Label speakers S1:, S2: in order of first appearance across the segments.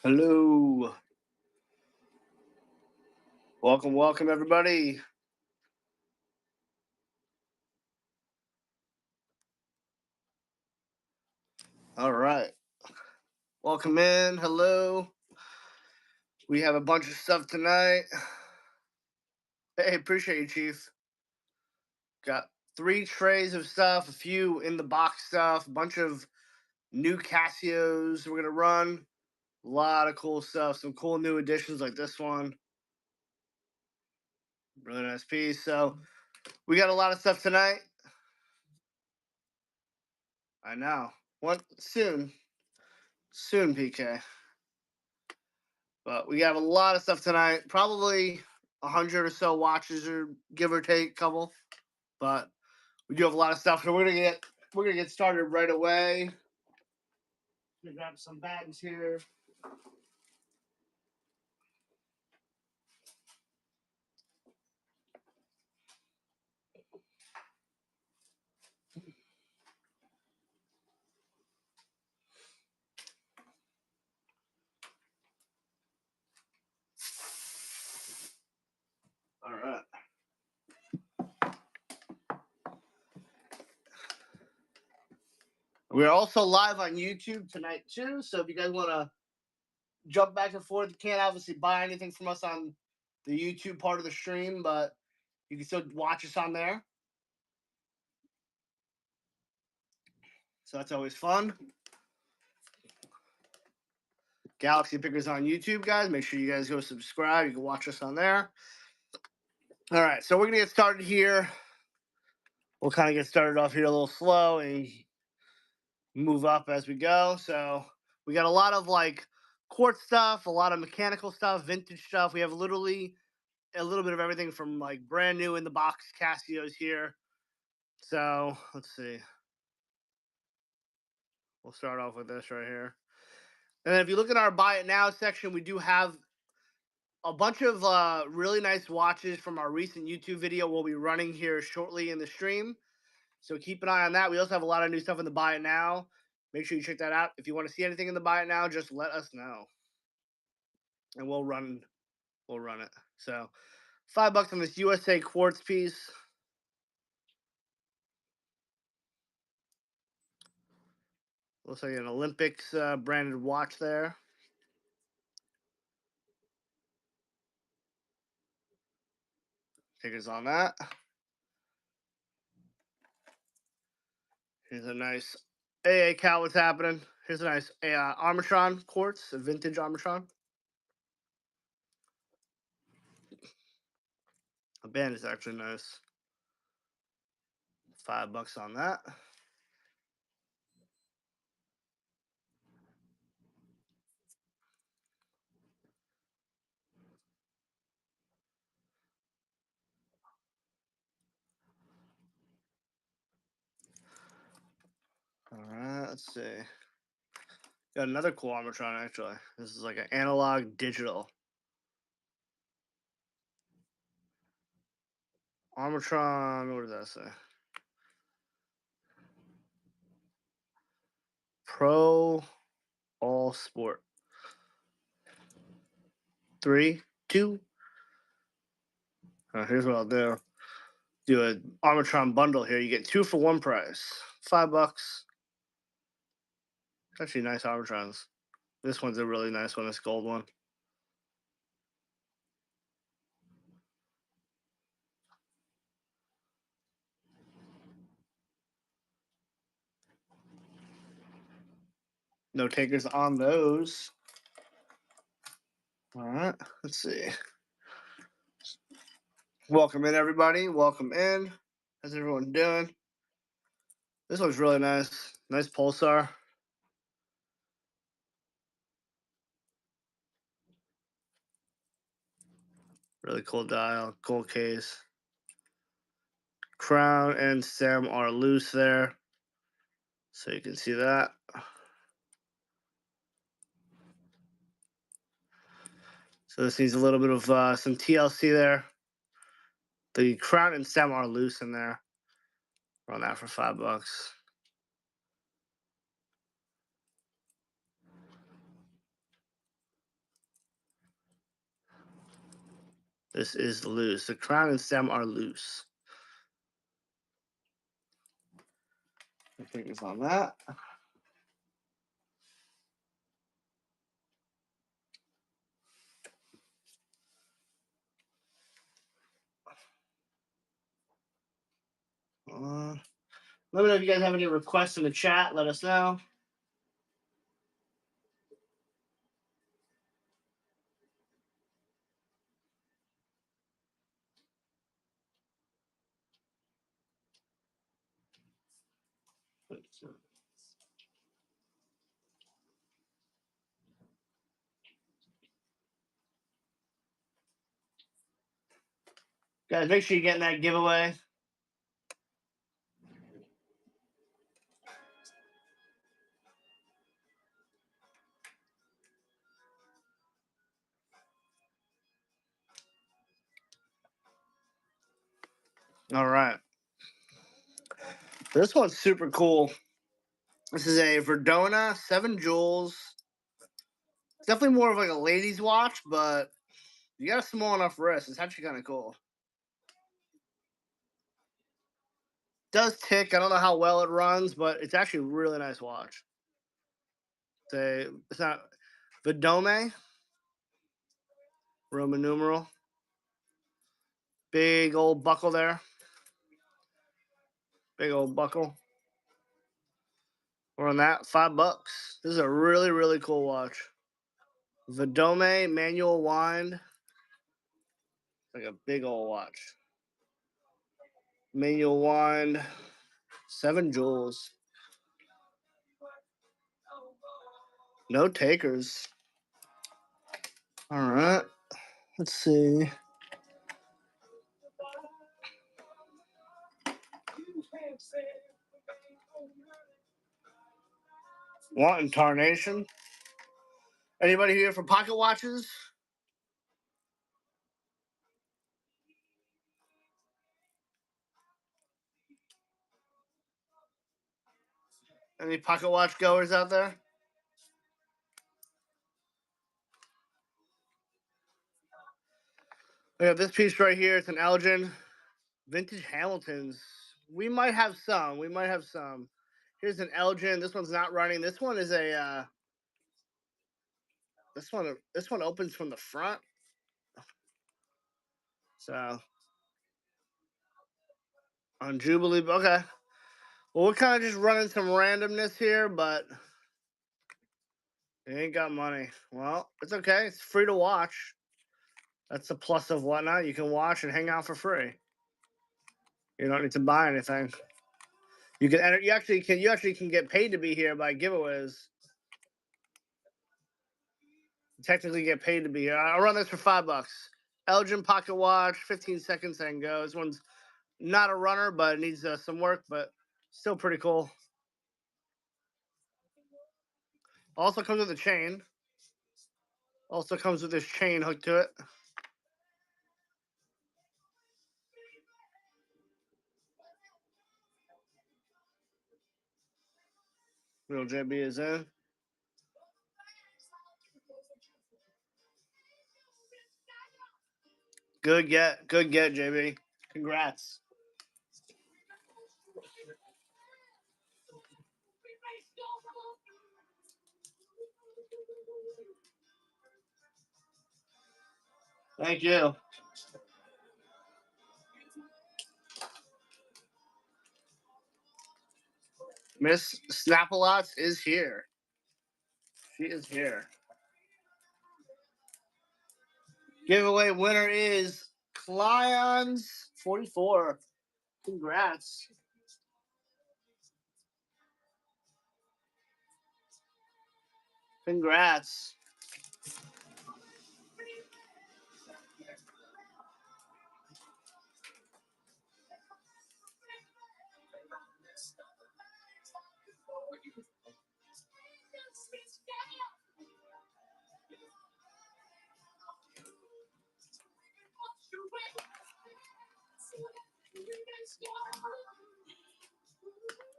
S1: Hello. Welcome, everybody. All right. Welcome in. Hello. We have a bunch of stuff tonight. Hey, appreciate you, Chief. Got 3 trays of stuff, a few in the box stuff, a bunch of new Casios we're going to run. A lot of cool stuff. Some cool new additions like this one. Really nice piece. So we got a lot of stuff tonight. I know. What? Soon, PK. But we have a lot of stuff tonight. Probably 100 or so watches, or give or take a couple. But we do have a lot of stuff, so we're gonna get started right away. Gonna grab some bags here. All right. We're also live on YouTube tonight too, so if you guys want to jump back and forth, you can't obviously buy anything from us on the YouTube part of the stream, but you can still watch us on there. So that's always fun. Galaxy Pickers on YouTube, guys. Make sure you guys go subscribe. You can watch us on there. All right, so we're going to get started here. We'll kind of get started off here a little slow and move up as we go. So we got a lot of like quartz stuff, a lot of mechanical stuff, vintage stuff. We have literally a little bit of everything from like brand new in the box Casios here. So let's see. We'll start off with this right here. And then if you look at our buy it now section, we do have a bunch of really nice watches from our recent YouTube video we'll be running here shortly in the stream. So keep an eye on that. We also have a lot of new stuff in the buy it now. Make sure you check that out. If you want to see anything in the buy it now, just let us know, and we'll run it. So $5 on this USA quartz piece. Looks like an Olympics branded watch there. Tickers on that. Here's a nice AA Cal. What's happening? Here's a nice Armatron quartz, a vintage Armatron. The band is actually nice. $5 on that. All right, let's see. Got another cool Armatron actually. This is like an analog digital. Armatron, what does that say? Pro All Sport. 3, 2. Here's what I'll do. Do an Armatron bundle here. You get 2 for 1 price. $5. Actually, nice Armatrons. This one's a really nice one. This gold one. No takers on those. All right, let's see. Welcome in, everybody. Welcome in. How's everyone doing? This one's really nice. Nice Pulsar. Really cool dial. Gold case. Crown and stem are loose there, so you can see that. So this needs a little bit of some TLC there. The crown and stem are loose in there. Run that for $5. This is loose. The crown and stem are loose. I think it's on that. Let me know if you guys have any requests in the chat. Let us know. Guys, make sure you're getting that giveaway. All right. This one's super cool. This is a Verdona 7 jewels. It's definitely more of like a ladies' watch, but you got a small enough wrist. It's actually kind of cool. Does tick. I don't know how well it runs, but it's actually a really nice watch. It's not Vedome, Roman numeral. Big old buckle there. Big old buckle. We're on that. $5. This is a really, really cool watch. Vedome manual wind. Like a big old watch. Manual wind. 7 jewels. No takers. All right. Let's see. Wanton Tarnation. Anybody here for pocket watches? Any pocket watch goers out there? We have this piece right here. It's an Elgin. Vintage Hamiltons. We might have some. Here's an Elgin. This one's not running. This one is a this one opens from the front. So on Jubilee. Okay. Well, we're kind of just running some randomness here, but they ain't got money. Well, it's okay. It's free to watch. That's the plus of whatnot. You can watch and hang out for free. You don't need to buy anything. You can enter. You actually can get paid to be here by giveaways. You technically get paid to be here. I'll run this for $5. Elgin pocket watch, 15 seconds and go. This one's not a runner, but it needs some work, but still pretty cool. Also comes with a chain. Also comes with this chain hooked to it. Real JB is in. Good get, JB. Congrats. Thank you. Miss Snapalots is here. She is here. Giveaway winner is Clyons 44. Congrats. Congrats.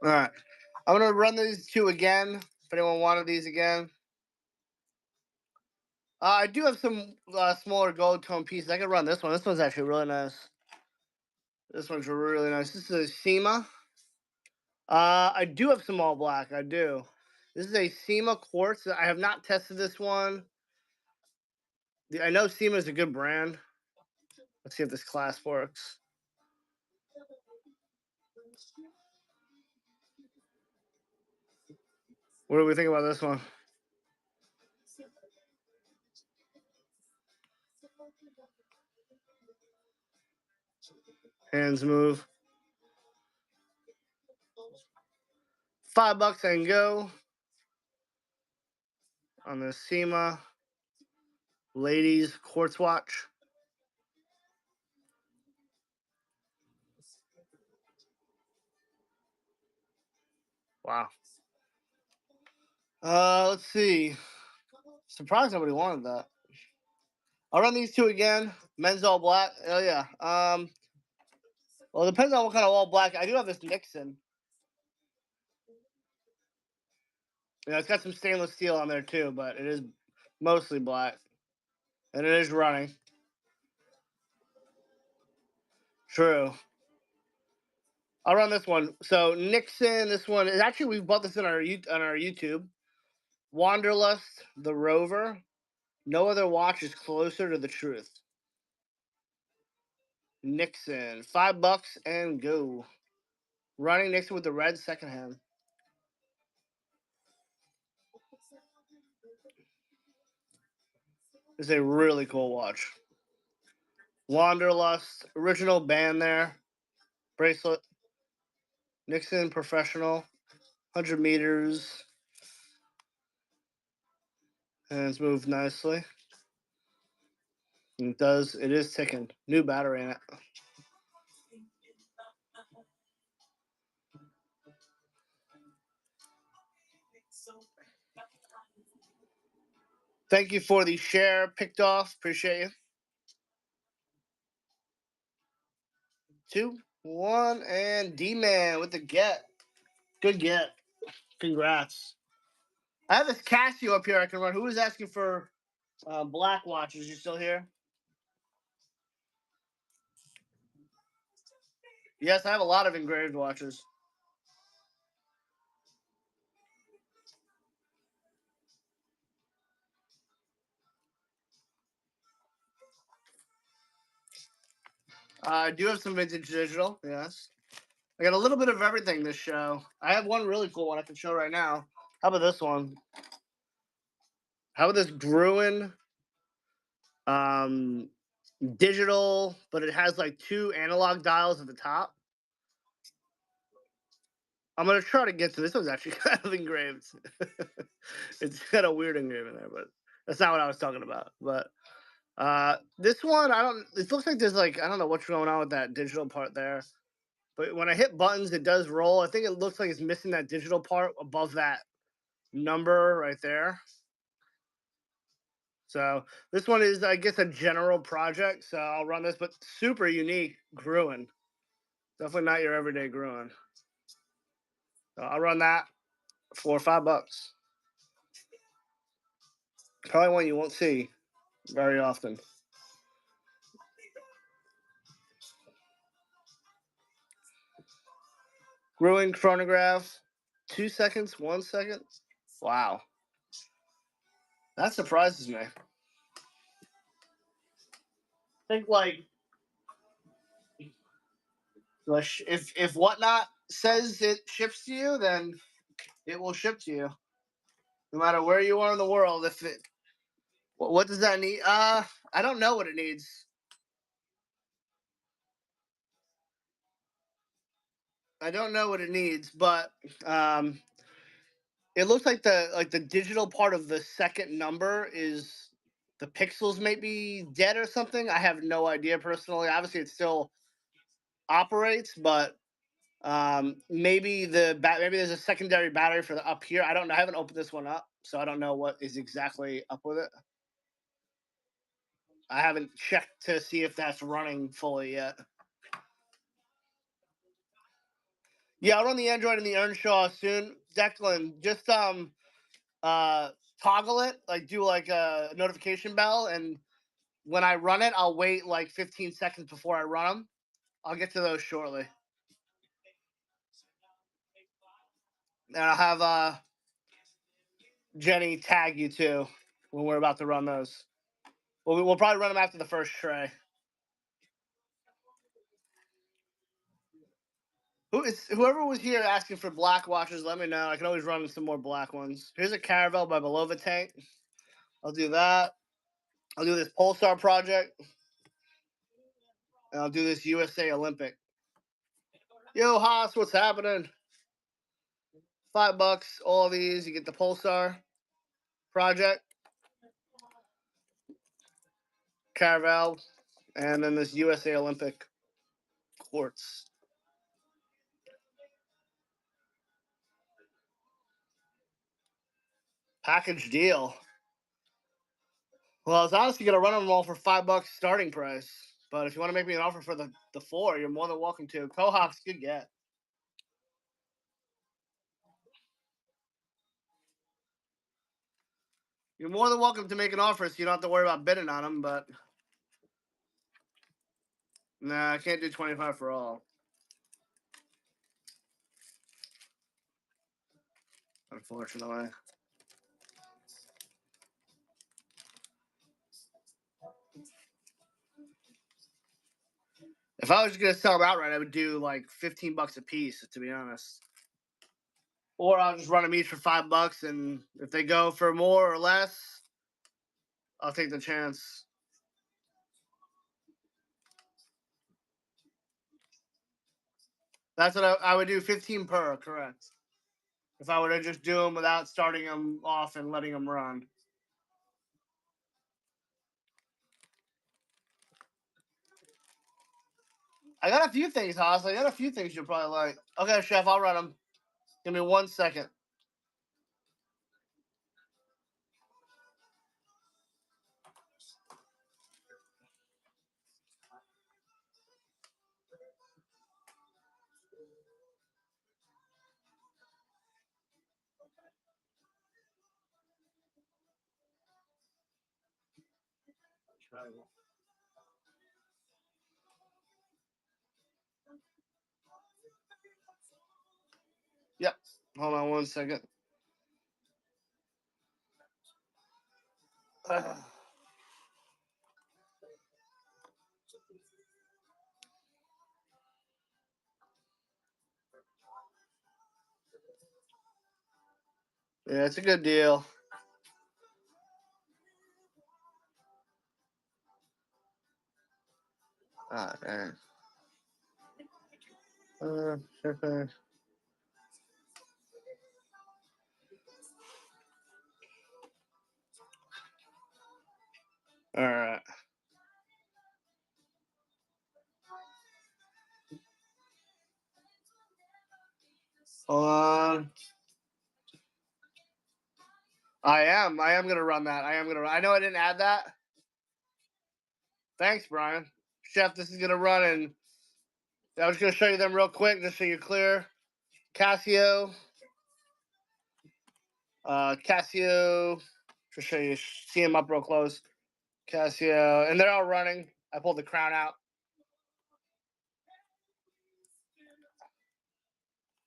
S1: All right. I'm going to run these two again. If anyone wanted these again. I do have some smaller gold tone pieces. I can run this one. This one's actually really nice. This one's really nice. This is a SEMA. I do have some all black. I do. This is a SEMA quartz. I have not tested this one. I know SEMA is a good brand. Let's see if this clasp works. What do we think about this one? Hands move. $5 and go on the SEMA ladies quartz watch. Wow. Let's see. Surprised nobody wanted that. I'll run these two again. Men's all black. Oh yeah. Well, it depends on what kind of all black. I do have this Nixon. It's got some stainless steel on there too, but it is mostly black, and it is running. True. I'll run this one. So Nixon, this one is actually we bought this on our YouTube. Wanderlust, the Rover. No other watch is closer to the truth. Nixon, $5 and go. Running Nixon with the red second hand. This is a really cool watch. Wanderlust, original band there. Bracelet. Nixon professional. 100 meters. And it's moved nicely. It does. It is ticking. New battery in it. Thank you for the share picked off. Appreciate you. 2, 1, and D-Man with the get. Good get. Congrats. I have this Casio up here I can run. Who was asking for black watches? You still here? Yes, I have a lot of engraved watches. I do have some vintage digital, yes. I got a little bit of everything this show. I have one really cool one I can show right now. How about this one? How about this Gruen digital, but it has like 2 analog dials at the top? I'm gonna try to get to this. One's actually kind of engraved. It's got a weird engraving there, but that's not what I was talking about. But this one, I don't. It looks like there's like I don't know what's going on with that digital part there. But when I hit buttons, it does roll. I think it looks like it's missing that digital part above that number right there. So this one is, I guess, a general project. So I'll run this, but super unique Gruen. Definitely not your everyday Gruen. So I'll run that for $5. Probably one you won't see very often. Gruen chronograph, 2 seconds, 1 second. Wow, that surprises me. I think like if Whatnot says it ships to you, then it will ship to you, no matter where you are in the world. If it, what does that need? I don't know what it needs. I don't know what it needs, but it looks like the digital part of the second number is the pixels may be dead or something. I have no idea personally. Obviously, it still operates, but maybe maybe there's a secondary battery for the up here. I don't know. I haven't opened this one up, so I don't know what is exactly up with it. I haven't checked to see if that's running fully yet. Yeah, I'll run the Android and the Earnshaw soon. Declan, just toggle it, like do like a notification bell, and when I run it, I'll wait like 15 seconds before I run them. I'll get to those shortly. And I'll have Jenny tag you too when we're about to run those. We'll probably run them after the first tray. Whoever was here asking for black watches, let me know. I can always run some more black ones. Here's a Caravel by Belova Tank. I'll do that. I'll do this Pulsar project. And I'll do this USA Olympic. Yo, Haas, what's happening? $5, all of these. You get the Pulsar project, Caravel, and then this USA Olympic quartz. Package deal. Well, I was honestly going to run them all for $5 starting price. But if you want to make me an offer for the 4, you're more than welcome to. Cohawk's good get. You're more than welcome to make an offer so you don't have to worry about bidding on them, but nah, I can't do 25 for all. Unfortunately. If I was going to sell them outright, I would do like $15 a piece, to be honest. Or I'll just run them each for $5, and if they go for more or less, I'll take the chance. That's what I would do, 15 per, correct. If I were to just do them without starting them off and letting them run. I got a few things, Haas. I got a few things you'll probably like. Okay, Chef, I'll run them. Give me 1 second. Yep. Hold on 1 second. Yeah, it's a good deal. Ah, dang. Okay. All right. Hold on. I am gonna run that. I know I didn't add that. Thanks, Brian. Chef, this is gonna run, and I was gonna show you them real quick just so you're clear. Casio. Casio. To show you, see them up real close. Casio, and they're all running. I pulled the crown out.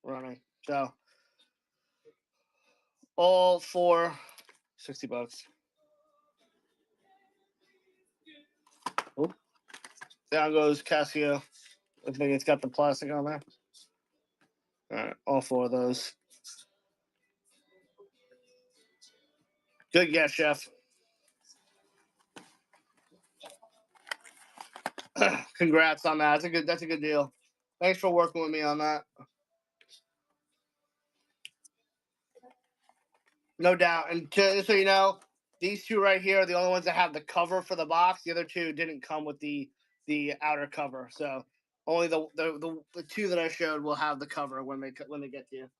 S1: Running. So all for $60. Oop. Down goes Casio. I think it's got the plastic on there. All right, all 4 of those. Good guess, Chef. Congrats on that. That's a good deal. Thanks for working with me on that. No doubt. And just so you know, these 2 right here are the only ones that have the cover for the box. The other 2 didn't come with the outer cover. So only the 2 that I showed will have the cover when they get to you.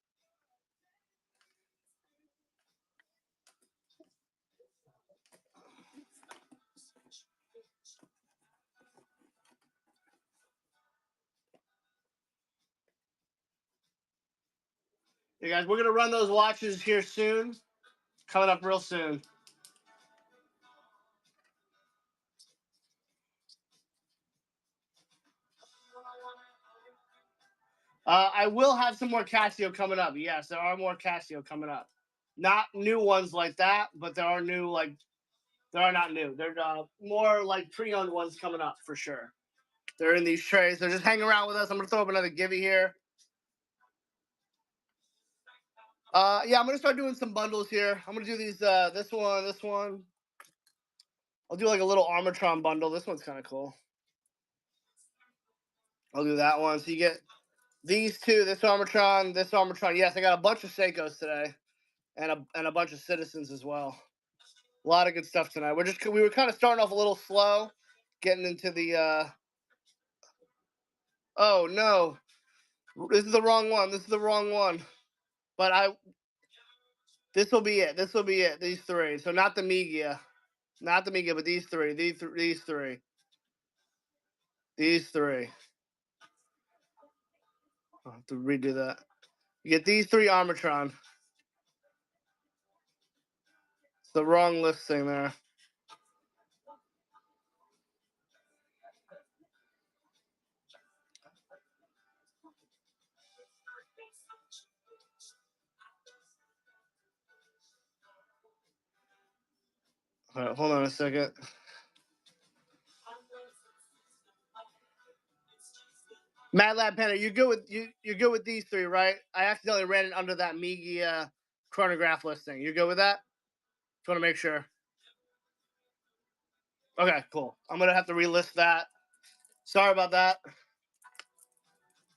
S1: Hey guys, we're gonna run those watches here soon. Coming up real soon. I will have some more Casio coming up. Yes, there are more Casio coming up. Not new ones like that, but there are new, like, they are not new. They're more like pre-owned ones coming up for sure. They're in these trays. They're just hanging around with us. I'm going to throw up another Gibby here. Yeah, I'm going to start doing some bundles here. I'm going to do these, this one. I'll do like a little Armatron bundle. This one's kind of cool. I'll do that one. So you get these two, this Armatron. Yes, I got a bunch of Seikos today, and a bunch of Citizens as well. A lot of good stuff tonight. We were kind of starting off a little slow, getting into the. Oh no, this is the wrong one. But this will be it. These three. So not the Migia, but these three. These three. I'll have to redo that. You get these three Armatron. It's the wrong listing there. All right, hold on a second. Mad Lab Panda, you're good with these three, right? I accidentally ran it under that Migia chronograph listing. You're good with that? Just want to make sure. Okay, cool. I'm gonna have to relist that. Sorry about that.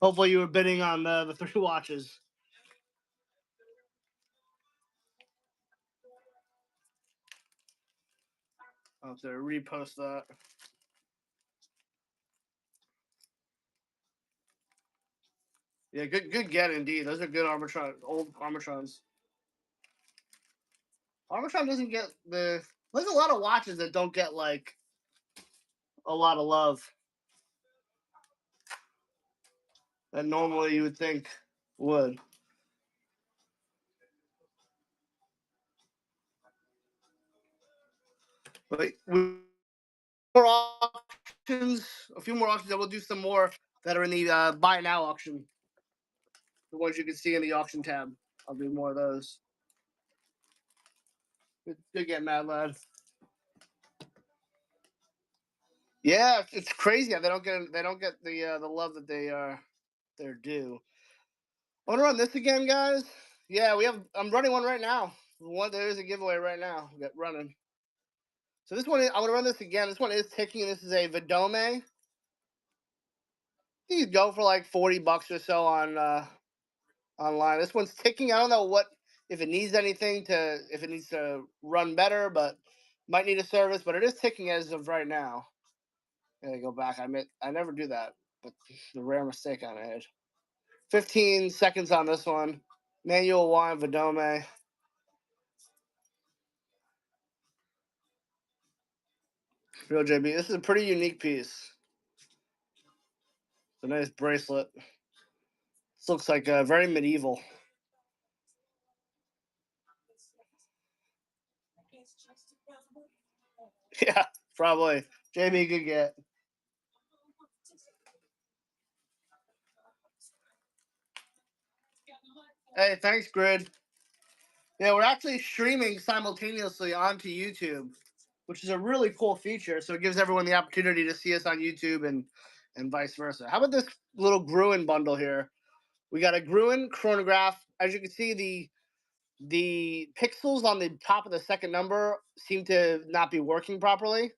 S1: Hopefully you were bidding on the three watches. I'll have to repost that. Yeah, good get indeed. Those are good Armatron, old Armatrons. Armatron doesn't get the. There's a lot of watches that don't get like a lot of love that normally you would think would. But more auctions, a few more auctions. I will do some more that are in the buy now auction. The ones you can see in the auction tab. I'll do more of those. Good get, Mad Lad. Yeah, it's crazy. They don't get the love that they're due. I want to run this again, guys. Yeah, I'm running one right now. There is a giveaway right now. We got running. So this one, I want to run this again. This one is ticking. This is a Vedome. You could go for like $40 or so on online. This one's ticking. I don't know if it needs anything if it needs to run better, but might need a service. But it is ticking as of right now. Gotta go back. I never do that, but the rare mistake I made. 15 seconds on this one. Manual wine Vedome. Real JB. This is a pretty unique piece. It's a nice bracelet. This looks like very medieval. Yeah, probably. JB, good get. Hey, thanks, Grid. Yeah, we're actually streaming simultaneously onto YouTube, which is a really cool feature. So it gives everyone the opportunity to see us on YouTube and vice versa. How about this little Gruen bundle here? We got a Gruen chronograph. As you can see, the pixels on the top of the second number seem to not be working properly.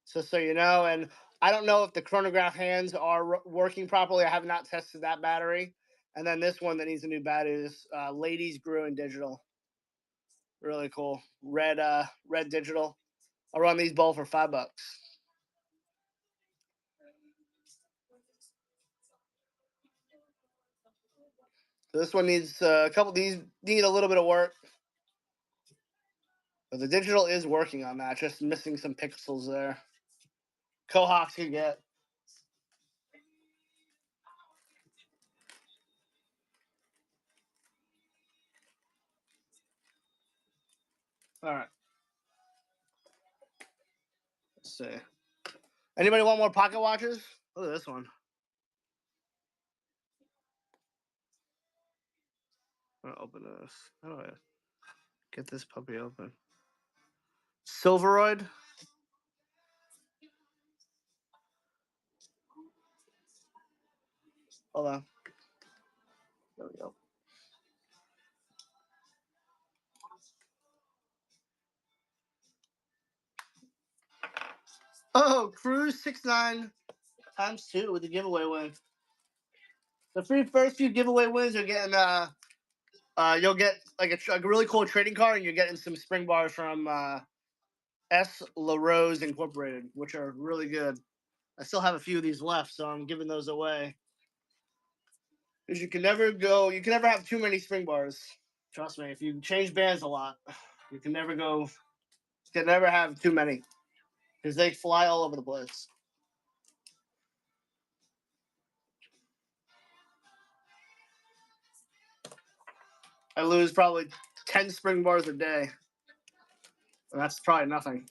S1: So you know, and I don't know if the chronograph hands are working properly. I have not tested that battery. And then this one that needs a new battery is Ladies Gruen Digital. Really cool. Red digital. I'll run these both for $5. So this one needs a couple. These need a little bit of work, but the digital is working on that. Just missing some pixels there. Cohawks can get. All right. Let's see. Anybody want more pocket watches? Look at this one. I'm gonna open this. How do I get this puppy open? Silveroid. Hold on. There we go. Oh, Cruise 6'9" times 2 with the giveaway win. The first few giveaway wins are getting you'll get like a really cool trading card, and you're getting some spring bars from S. LaRose Incorporated, which are really good. I still have a few of these left, so I'm giving those away. Because you can never have too many spring bars. Trust me, if you change bands a lot, you can never have too many. Because they fly all over the place. I lose probably 10 spring bars a day. And that's probably nothing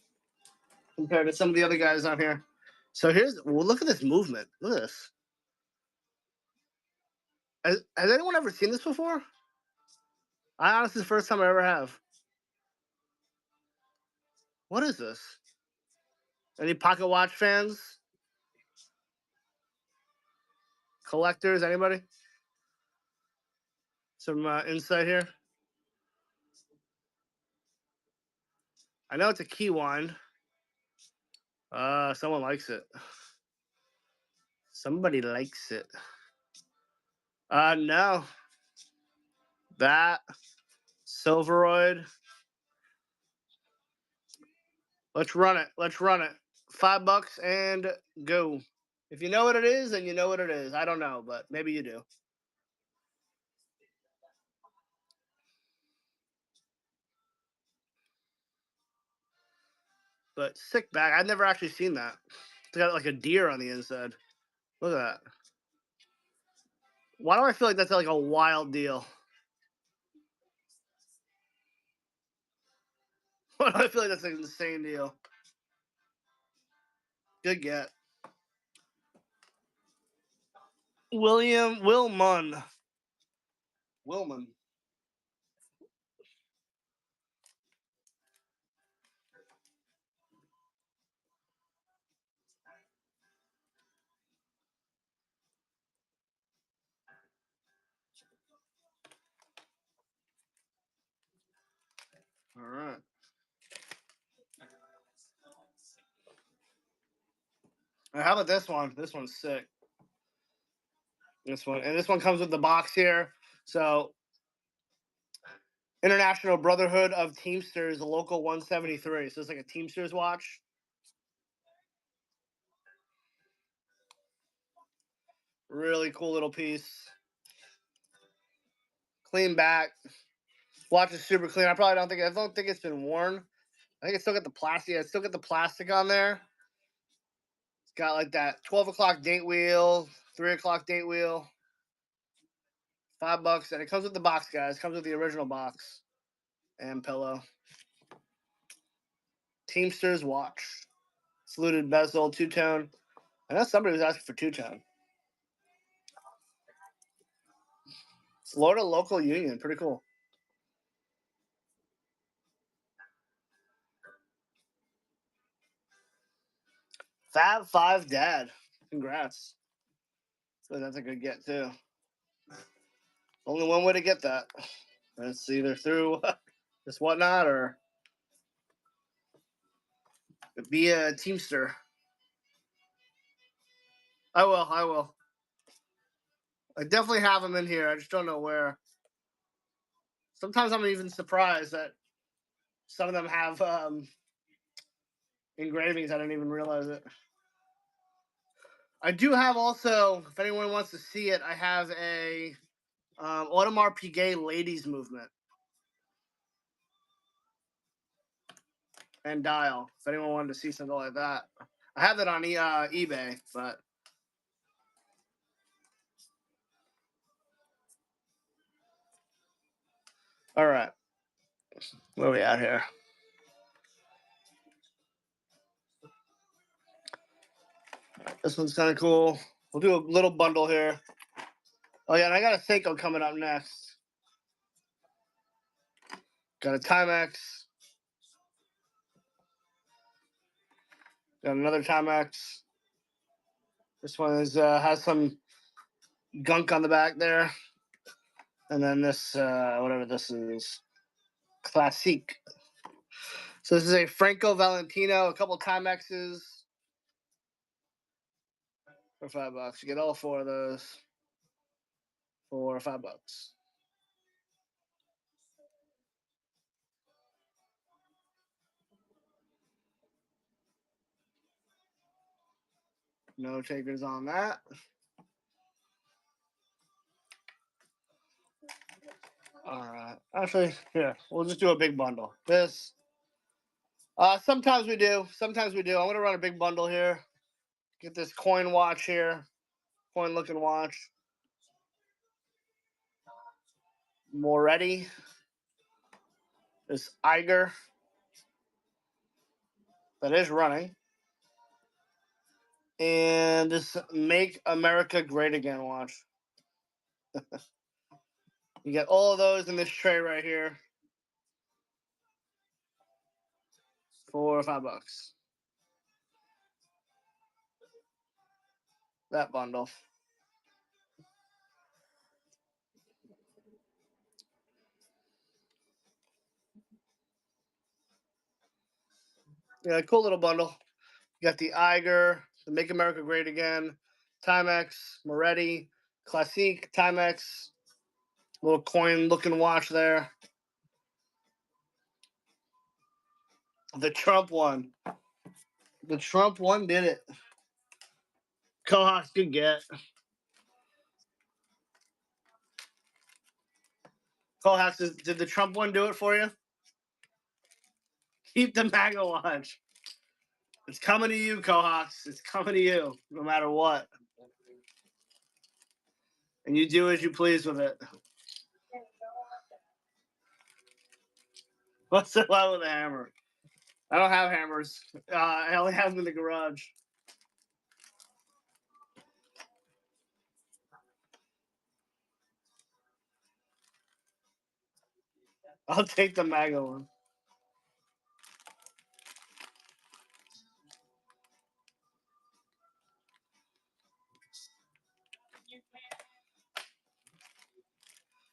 S1: compared to some of the other guys on here. So look at this movement. Look at this. Has anyone ever seen this before? I honestly, it's the first time I ever have. What is this? Any pocket watch fans? Collectors? Anybody? Some insight here. I know it's a key wine. Someone likes it. Somebody likes it. No. That Silveroid. Let's run it. $5 and go. If you know what it is, then you know what it is. I don't know, but maybe you do. But sick bag. I've never actually seen that. It's got like a deer on the inside. Look at that. Why do I feel like that's like a wild deal? Why do I feel like that's an insane deal? Good get. Willman. All right. How about this one? This one's sick. This one comes with the box here. So, International Brotherhood of Teamsters, Local 173. So it's like a Teamsters watch. Really cool little piece. Clean back. Watch is super clean. I don't think it's been worn. I think it's still got the plastic. Yeah, it's still got the plastic on there. It's got like that 12 o'clock date wheel, 3 o'clock date wheel. $5, and it comes with the box, guys. It comes with the original box and pillow. Teamsters watch. Fluted bezel, two-tone. I know somebody was asking for two-tone. Florida Local Union. Pretty cool. Fab 5 Dad. Congrats. So that's a good get, too. Only one way to get that. It's either through this whatnot or via Teamster. I will. I definitely have them in here. I just don't know where. Sometimes I'm even surprised that some of them have engravings. I didn't even realize it. I do have also, if anyone wants to see it, I have a Audemars Piguet Ladies Movement and dial. If anyone wanted to see something like that, I have that on eBay, but all right, where are we at here? This one's kind of cool. We'll do a little bundle here. Oh, yeah, and I got a Seiko coming up next. Got a Timex. Got another Timex. This one is has some gunk on the back there. And then this, whatever this is, Classique. So this is a Franco Valentino, a couple Timexes for $5. You get all four of those for $5. No takers on that. All right. Actually, yeah, we'll just do a big bundle. This. Sometimes we do. Sometimes we do. I'm gonna run a big bundle here. Get this coin watch here. Coin looking watch. Moretti. This Eiger. That is running. And this Make America Great Again watch. You get all of those in this tray right here for $5. That bundle. Yeah, cool little bundle. You got the Eiger, the Make America Great Again, Timex, Moretti, Classique, Timex, little coin looking watch there. The Trump one. The Trump one did it. Cohawks, good get. Cohawks, did the Trump one do it for you? Keep the MAGA watch. It's coming to you, Cohawks. It's coming to you, no matter what. And you do as you please with it. What's the lie with a hammer? I don't have hammers. I only have them in the garage. I'll take the MAGA one.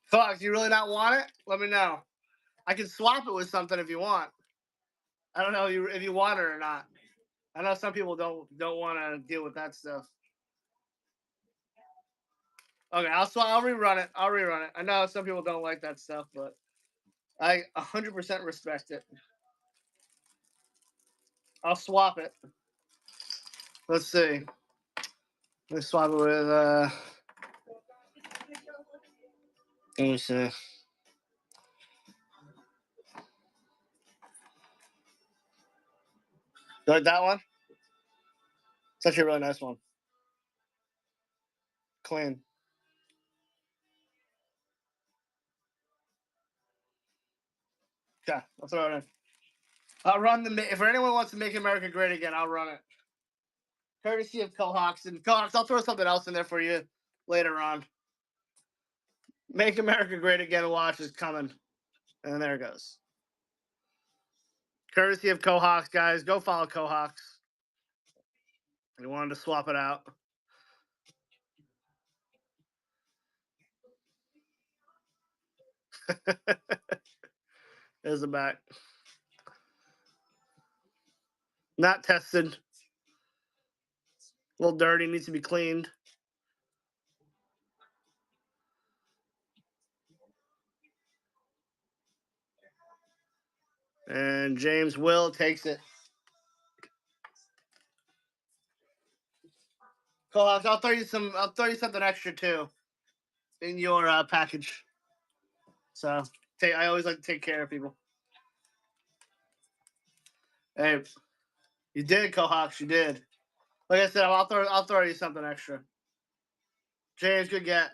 S1: Fox, you really not want it? Let me know. I can swap it with something if you want. I don't know if you want it or not. I know some people don't want to deal with that stuff. Okay, I'll rerun it. I'll rerun it. I know some people don't like that stuff, but I 100% respect it. I'll swap it. Let's see. Let's swap it with let me see. You like that one? It's actually a really nice one. Clean. Okay, I'll throw it in. I'll run if anyone wants to make America great again, I'll run it. Courtesy of Cohawks. And Cohawks, I'll throw something else in there for you later on. Make America Great Again watch is coming. And there it goes. Courtesy of Cohawks, guys. Go follow Cohawks. I wanted to swap it out. There's the back. Not tested. A little dirty. Needs to be cleaned. And James Will takes it. Cohawks, I'll throw you something extra too in your package. So I always like to take care of people. Hey, you did, Cohawks. You did. Like I said, I'll throw you something extra. James, good get.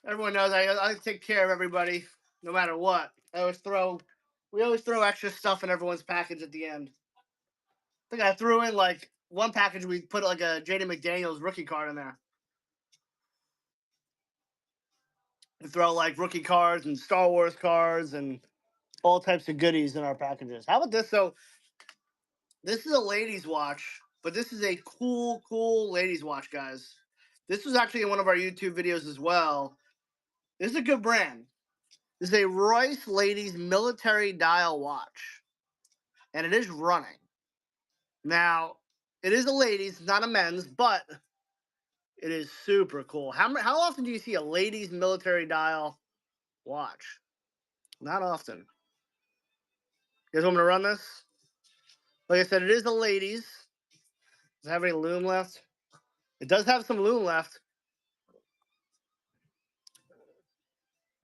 S1: Everyone knows I take care of everybody, no matter what. I always throw We always throw extra stuff in everyone's package at the end. I think I threw in like one package. We put like a JD McDaniels rookie card in there. We throw like rookie cards and Star Wars cards and all types of goodies in our packages. How about this? So this is a ladies' watch, but this is a cool ladies' watch, guys. This was actually in one of our YouTube videos as well. This is a good brand. This is a Royce Ladies Military Dial watch, and it is running. Now, it is a ladies, not a men's, but it is super cool. How often do you see a ladies military dial watch? Not often. You guys want me to run this? Like I said, it is a ladies. Does it have any loom left? It does have some loom left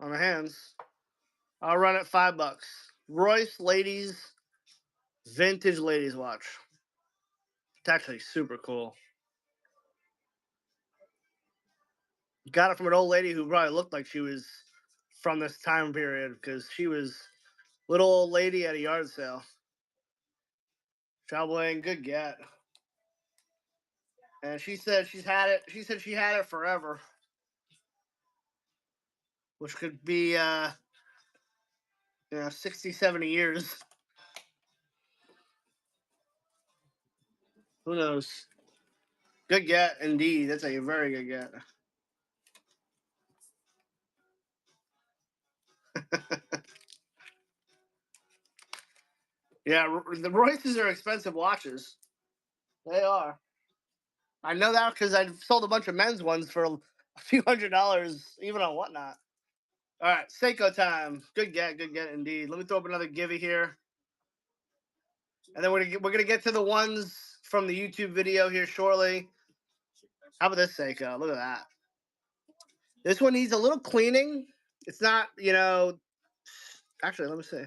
S1: on the hands. I'll run it $5. Royce Ladies Vintage Ladies Watch. It's actually super cool. Got it from an old lady who probably looked like she was from this time period because she was a little old lady at a yard sale. Traveling, good get. And she said she's had it. She said she had it forever, which could be 60, 70 years. Who knows? Good get, indeed. That's a very good get. Yeah, the Royces are expensive watches. They are. I know that because I sold a bunch of men's ones for a few $100s, even on Whatnot. All right, Seiko time. Good get indeed. Let me throw up another givey here, and then we're gonna get to the ones from the YouTube video here shortly. How about this Seiko? Look at that. This one needs a little cleaning. It's not, Actually, let me see.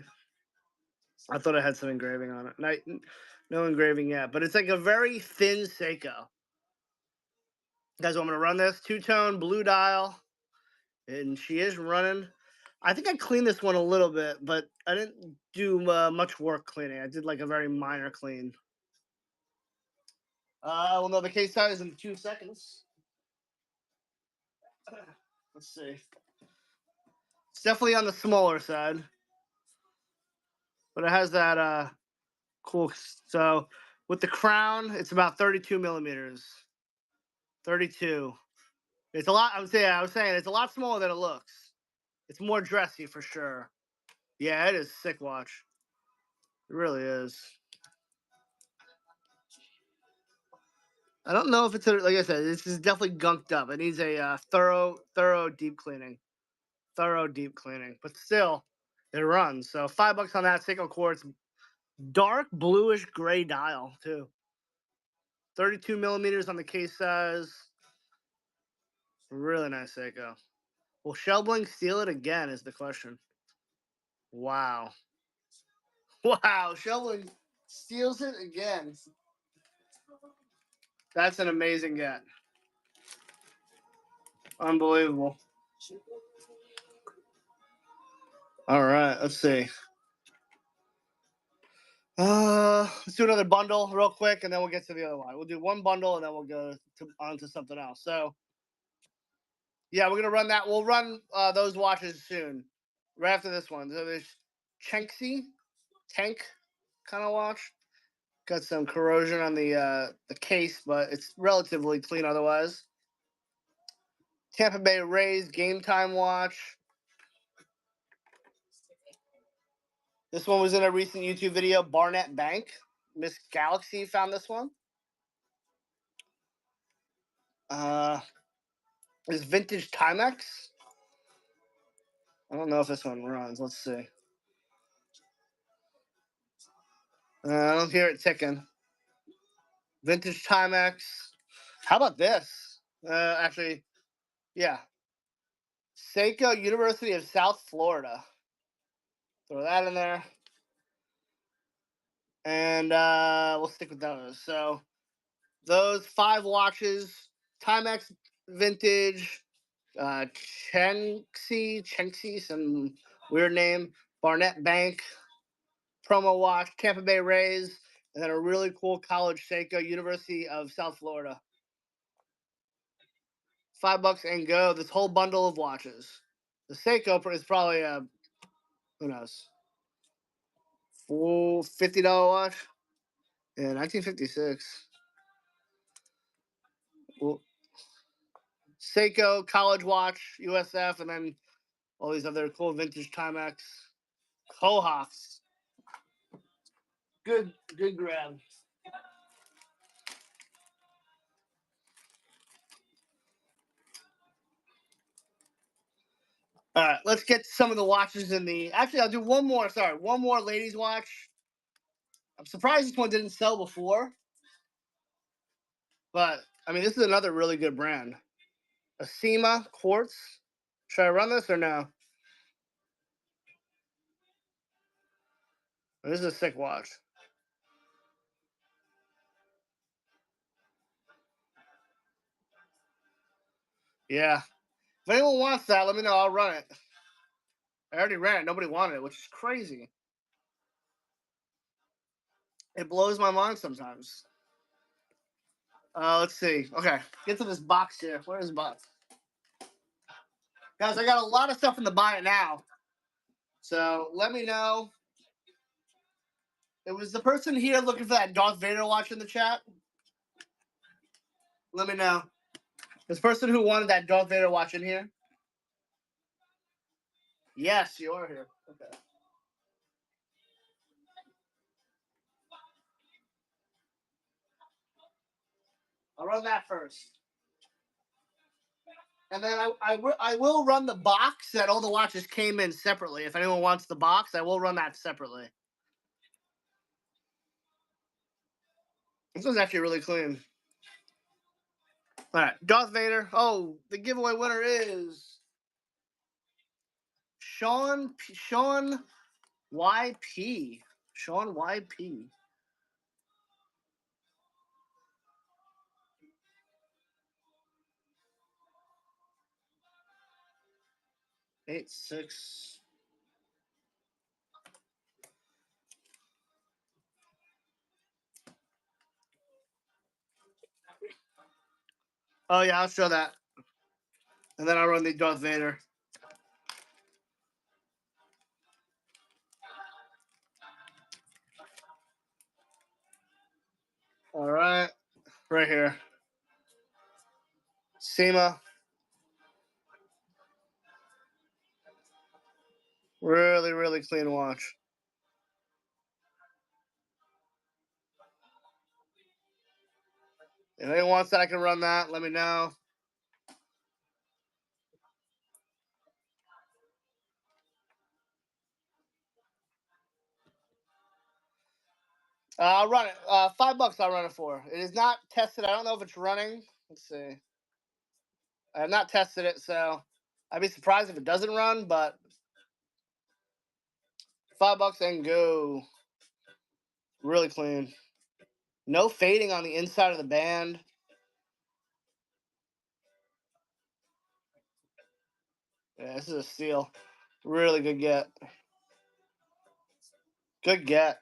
S1: I thought it had some engraving on it. No engraving yet, but it's like a very thin Seiko. You guys want me to run this? Two-tone blue dial, and she is running. I think I cleaned this one a little bit, but I didn't do much work cleaning. I did like a very minor clean. We'll know the case size in 2 seconds. Let's see. It's definitely on the smaller side, but it has that cool. So with the crown, it's about 32 millimeters. 32. It's a lot. I was saying it's a lot smaller than it looks. It's more dressy for sure. Yeah, it is a sick watch. It really is. I don't know if it's like I said. This is definitely gunked up. It needs a thorough deep cleaning. Thorough deep cleaning, but still, it runs. So $5 on that Seiko Quartz, dark bluish gray dial too. 32 millimeters on the case size. Really nice Seiko. Will Shelbling steal it again? Is the question. Wow. Wow, Shelbling steals it again. That's an amazing get. Unbelievable. All right, let's see. Let's do another bundle real quick, and then we'll get to the other one. We'll do one bundle, and then we'll go on to something else. So, yeah, we're gonna run that. We'll run those watches soon, right after this one. So there's Chenxi tank kind of watch. Got some corrosion on the case, but it's relatively clean otherwise. Tampa Bay Rays game time watch. This one was in a recent YouTube video. Barnett Bank. Miss Galaxy found this one. Is vintage Timex. I don't know if this one runs. Let's see. I don't hear it ticking. Vintage Timex. How about this? Actually, yeah. Seiko University of South Florida. Throw that in there. And we'll stick with those. So those 5 watches, Timex vintage, Chenxi, some weird name, Barnett Bank, promo watch, Tampa Bay Rays, and then a really cool college Seiko, University of South Florida. $5 and go. This whole bundle of watches. The Seiko is probably a, who knows, full $50 watch. Yeah, 1956. Well, Seiko college watch, USF, and then all these other cool vintage Timex. Kohawks. Good grab. All right, let's get some of the watches in the. Actually, I'll do one more. Sorry, one more ladies' watch. I'm surprised this one didn't sell before, but I mean, this is another really good brand. Asima Quartz. Should I run this or no? This is a sick watch. Yeah. If anyone wants that, let me know. I'll run it. I already ran it. Nobody wanted it, which is crazy. It blows my mind sometimes. Let's see. Okay, get to this box here. Where's the box? Guys, I got a lot of stuff in the buy it now. So let me know. It was the person here looking for that Darth Vader watch in the chat. Let me know. This person who wanted that Darth Vader watch in here. Yes, you are here. Okay. I'll run that first. And then I will run the box that all the watches came in separately. If anyone wants the box, I will run that separately. This one's actually really clean. All right, Darth Vader. Oh, the giveaway winner is Sean YP. Sean YP. Eight six. Oh yeah, I'll show that. And then I'll run the Darth Vader. All right, right here. SEMA. Really, really clean watch. If anyone wants that, I can run that. Let me know. I'll run it. $5 I'll run it for. It is not tested. I don't know if it's running. Let's see. I have not tested it, so I'd be surprised if it doesn't run, but $5 and go. Really clean. No fading on the inside of the band. Yeah, this is a steal. Really good get. Good get.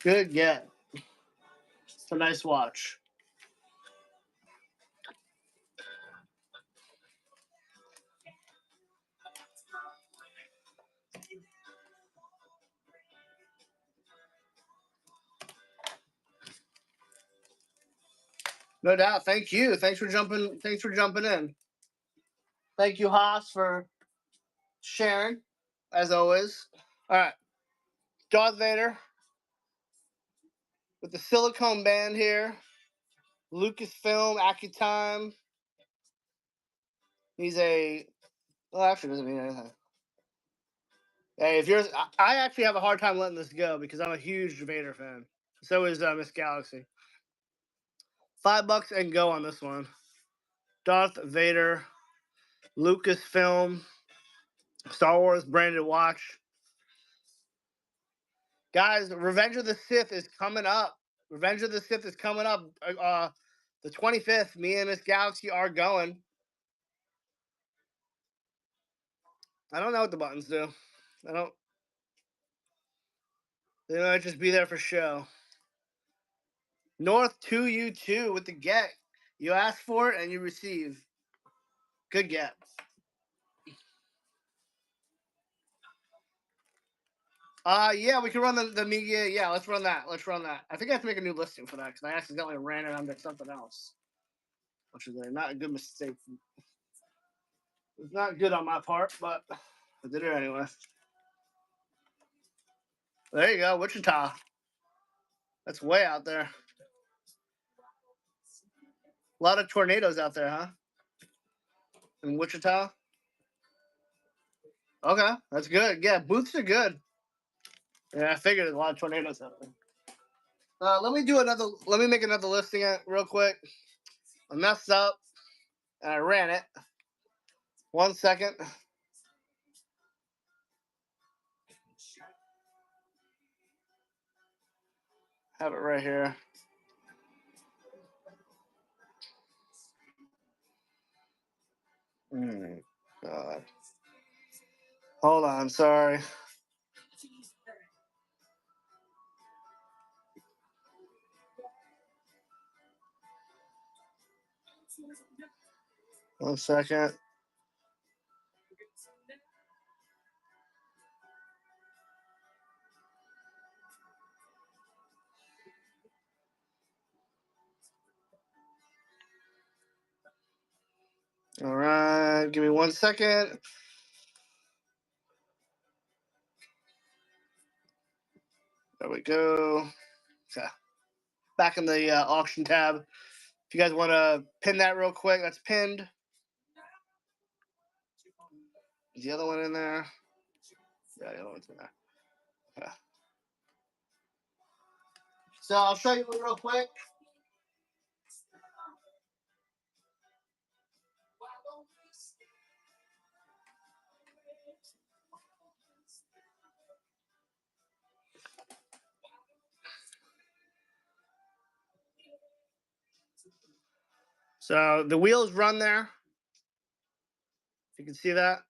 S1: Good get. It's a nice watch. No doubt. Thank you. Thanks for jumping in. Thank you, Haas, for sharing, as always. All right. Darth Vader with the silicone band here. Lucasfilm, AccuTime. He's a. Well, actually, doesn't mean anything. Hey, if you're, I actually have a hard time letting this go because I'm a huge Vader fan. So is Miss Galaxy. $5 and go on this one. Darth Vader, Lucasfilm, Star Wars branded watch. Guys, Revenge of the Sith is coming up. Revenge of the Sith is coming up. The 25th. Me and Miss Galaxy are going. I don't know what the buttons do. I don't. They might just be there for show. North 2U2 with the get. You ask for it and you receive. Good get. Yeah, we can run the media. Yeah, let's run that. Let's run that. I think I have to make a new listing for that because I accidentally ran it under something else, which is not a good mistake. It's not good on my part, but I did it anyway. There you go, Wichita. That's way out there. A lot of tornadoes out there, huh? In Wichita. Okay, that's good. Yeah, booths are good. Yeah, I figured there's a lot of tornadoes out there. Let me make another listing real quick. I messed up and I ran it. 1 second. Have it right here. God. Hold on, sorry. One second. All right, give me 1 second. There we go. Okay. Back in the auction tab. If you guys want to pin that real quick, that's pinned. Is the other one in there? Yeah, the other one's in there. Okay. So I'll show you real quick. So the wheels run there. You can see that.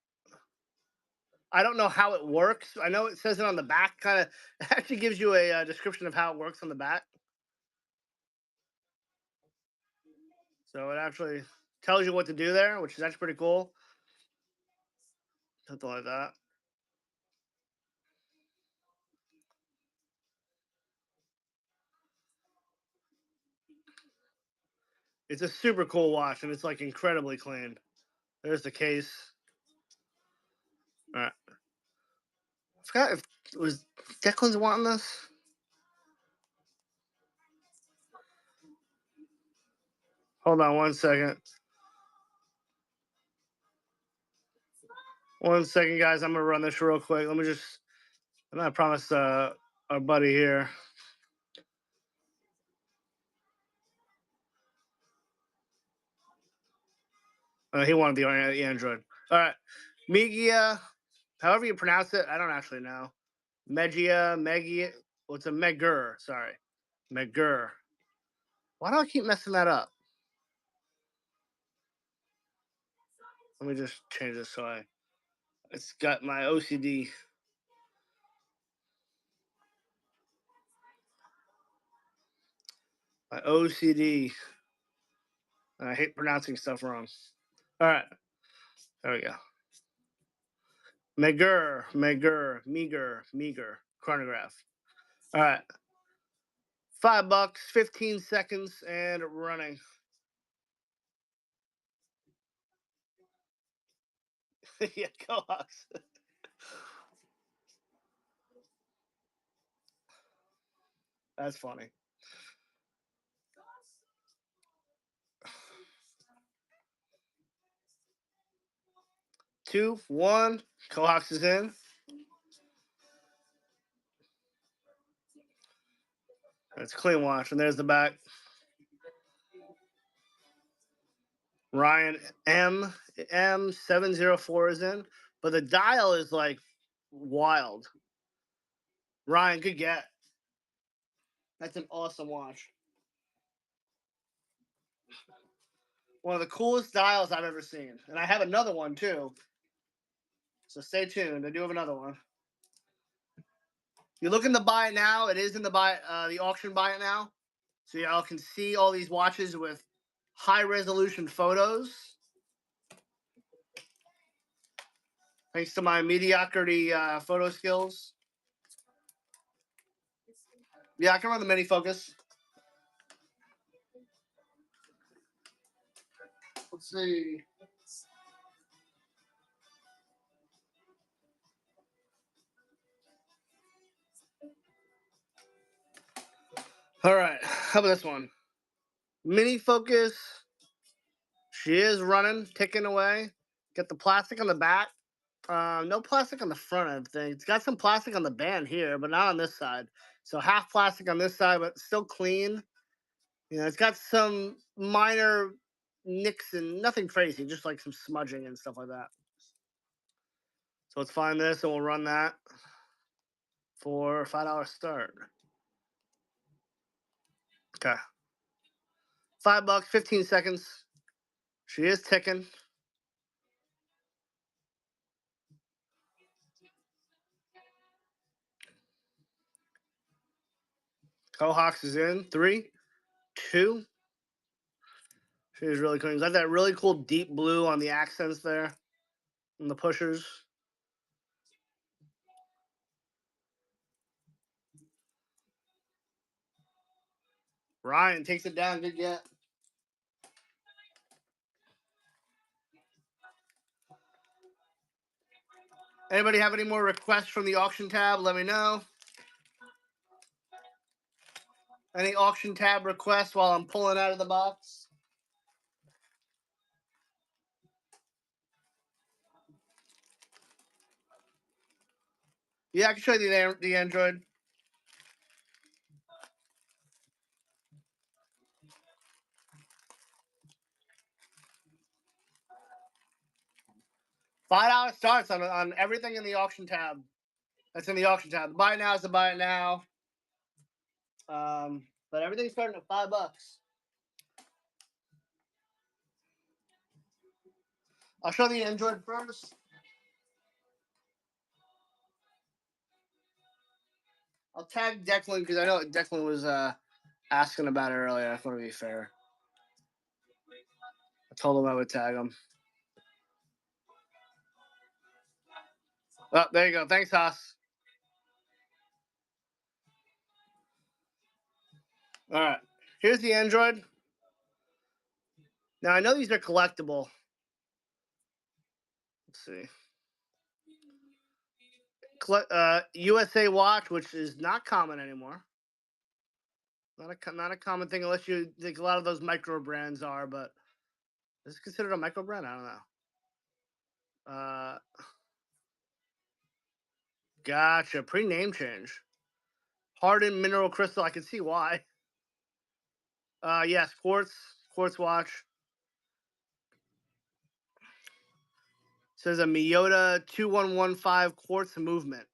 S1: I don't know how it works. I know it says it on the back. Kind of actually gives you a description of how it works on the back. So it actually tells you what to do there, which is actually pretty cool. Something like that. It's a super cool watch, and it's like incredibly clean. There's the case. All right. I forgot if it was Declan's wanting this. Hold on 1 second. 1 second, guys. I'm gonna run this real quick. Let me just. I'm gonna promise our buddy here. He wanted the Android. All right, Megia, however you pronounce it, I don't actually know. Megia. Well, it's a Megur. Sorry, Megur. Why do I keep messing that up? Let me just change this so it's got my OCD. My OCD. I hate pronouncing stuff wrong. All right, there we go. Meager chronograph. All right, $5, 15 seconds, and running. Yeah, go Hawks. That's funny. 2, 1. Coax is in. That's clean wash, and there's the back. Ryan M704 is in, but the dial is like wild. Ryan, good get. That's an awesome watch. One of the coolest dials I've ever seen, and I have another one too. So stay tuned. I do have another one. you're looking to buy it now, it is in the auction buy it now. So y'all can see all these watches with high resolution photos. Thanks to my mediocrity photo skills. Yeah, I can run the mini focus. Let's see. All right, how about this one? Mini focus. She is running, ticking away. Get the plastic on the back. No plastic on the front, I think. It's got some plastic on the band here, but not on this side. So half plastic on this side, but still clean. You know, it's got some minor nicks and nothing crazy, just like some smudging and stuff like that. So let's find this and we'll run that for a $5 start. Okay. $5, 15 seconds. She is ticking. Cohox is in. 3, 2. She's really cool. Got that really cool deep blue on the accents there. And the pushers. Ryan takes it down. Good get. Anybody have any more requests from the auction tab? Let me know. Any auction tab requests while I'm pulling out of the box? Yeah, I can show you the Android. $5 starts on everything in the auction tab. That's in the auction tab. The buy now is the buy it now. But everything's starting at $5. I'll show the Android first. I'll tag Declan because I know Declan was asking about it earlier. I want to be fair. I told him I would tag him. Oh, there you go. Thanks, Haas. All right. Here's the Android. Now, I know these are collectible. Let's see. USA Watch, which is not common anymore. Not a common thing unless you think a lot of those micro brands are, but is this considered a micro brand? I don't know. Gotcha. Pre-name change. Hardened mineral crystal. I can see why. Yes, quartz watch. Says a Miyota 2115 quartz movement.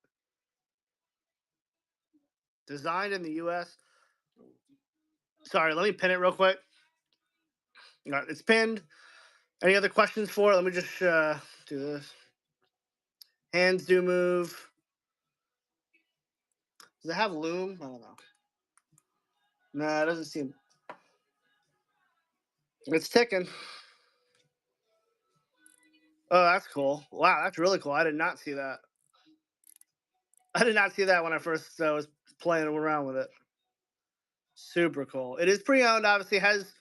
S1: Designed in the U.S. Sorry, let me pin it real quick. All right, it's pinned. Any other questions for it? Let me just do this. Hands do move. Does it have loom? I don't know. Nah, it doesn't seem. It's ticking. Oh, that's cool. Wow, that's really cool. I did not see that. I did not see that when I first was playing around with it. Super cool. It is pre-owned. Obviously, has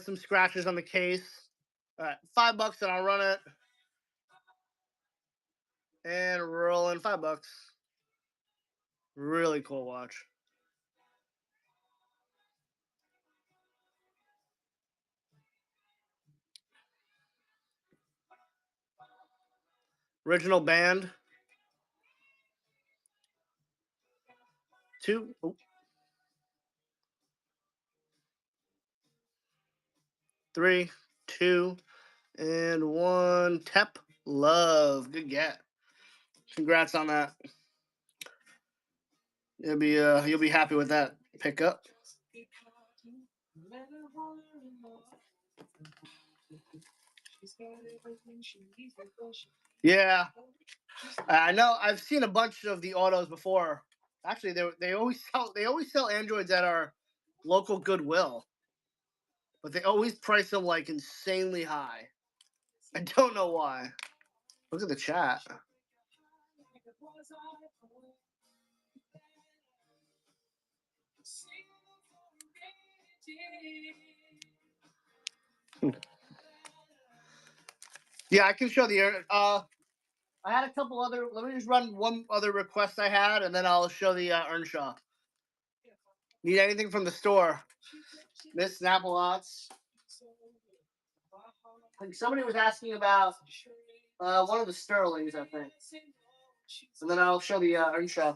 S1: some scratches on the case. All right, $5 and I'll run it. And rolling $5. Really cool watch. Original band. 2. Oh. 3, 2, and 1. Tep Love. Good get. Congrats on that. You'll be happy with that pickup. Yeah, I know. I've seen a bunch of the autos before Actually, they always sell Androids at our local Goodwill, but they always price them like insanely high. I don't know why. Look at the chat. Yeah, I can show the I had a couple other. Let me just run one other request I had, and then I'll show the Earnshaw. Need anything from the store? Miss Snappalots. I think somebody was asking about one of the Sterlings, I think. And then I'll show the Earnshaw.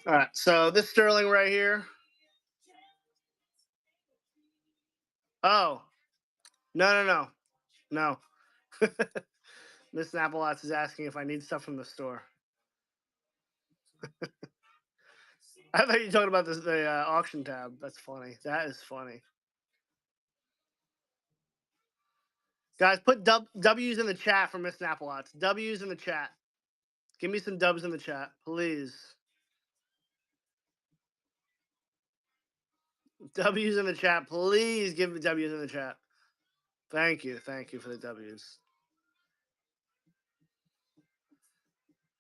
S1: All right, so this Sterling right here. Oh, no. Miss Snappalots is asking if I need stuff from the store. I thought you were talking about the auction tab. That's funny. That is funny. Guys, put W's in the chat for Miss Snappalots. W's in the chat. Give me some dubs in the chat, please. W's in the chat, please. Give me W's in the chat. Thank you for the W's.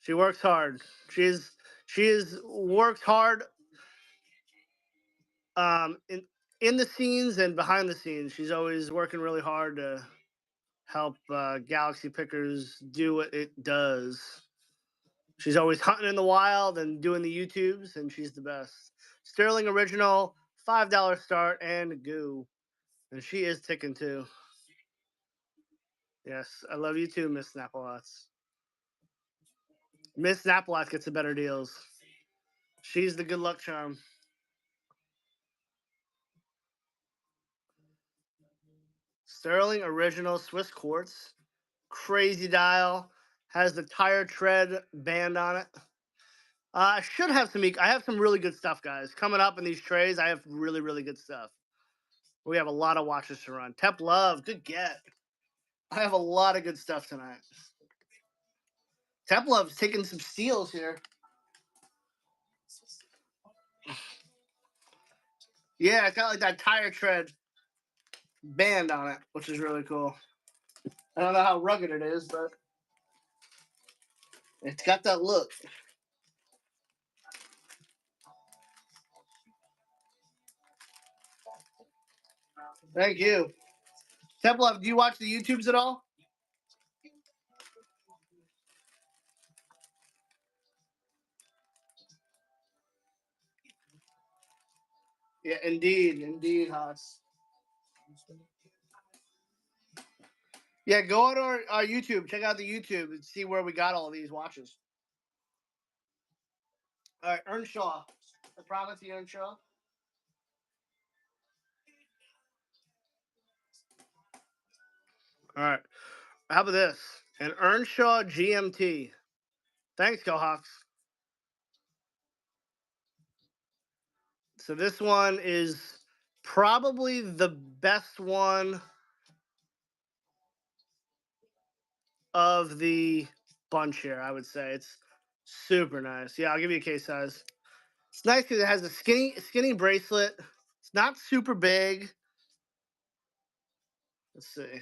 S1: She works hard. She is worked hard. In the scenes and behind the scenes, she's always working really hard to help Galaxy Pickers do what it does. She's always hunting in the wild and doing the YouTubes, and she's the best. Sterling Original, $5 start, and goo. And she is ticking too. Yes, I love you too, Miss Snappalots. Miss Snappalots gets the better deals. She's the good luck charm. Sterling Original Swiss Quartz. Crazy dial. Has the tire tread band on it. I should have some. I have some really good stuff, guys. Coming up in these trays, I have really, really good stuff. We have a lot of watches to run. Tep Love, good get. I have a lot of good stuff tonight. Tep Love's taking some steals here. Yeah, it's got like that tire tread band on it, which is really cool. I don't know how rugged it is, but it's got that look. Thank you. Templov, do you watch the YouTubes at all? Yeah, indeed, Haas. Yeah, go on our YouTube. Check out the YouTube and see where we got all these watches. All right, Earnshaw. I promise you, Earnshaw. All right. How about this? An Earnshaw GMT. Thanks, Go Hawks. So this one is probably the best one of the bunch here, I would say. It's super nice. Yeah, I'll give you a case size. It's nice because it has a skinny bracelet. It's not super big. Let's see.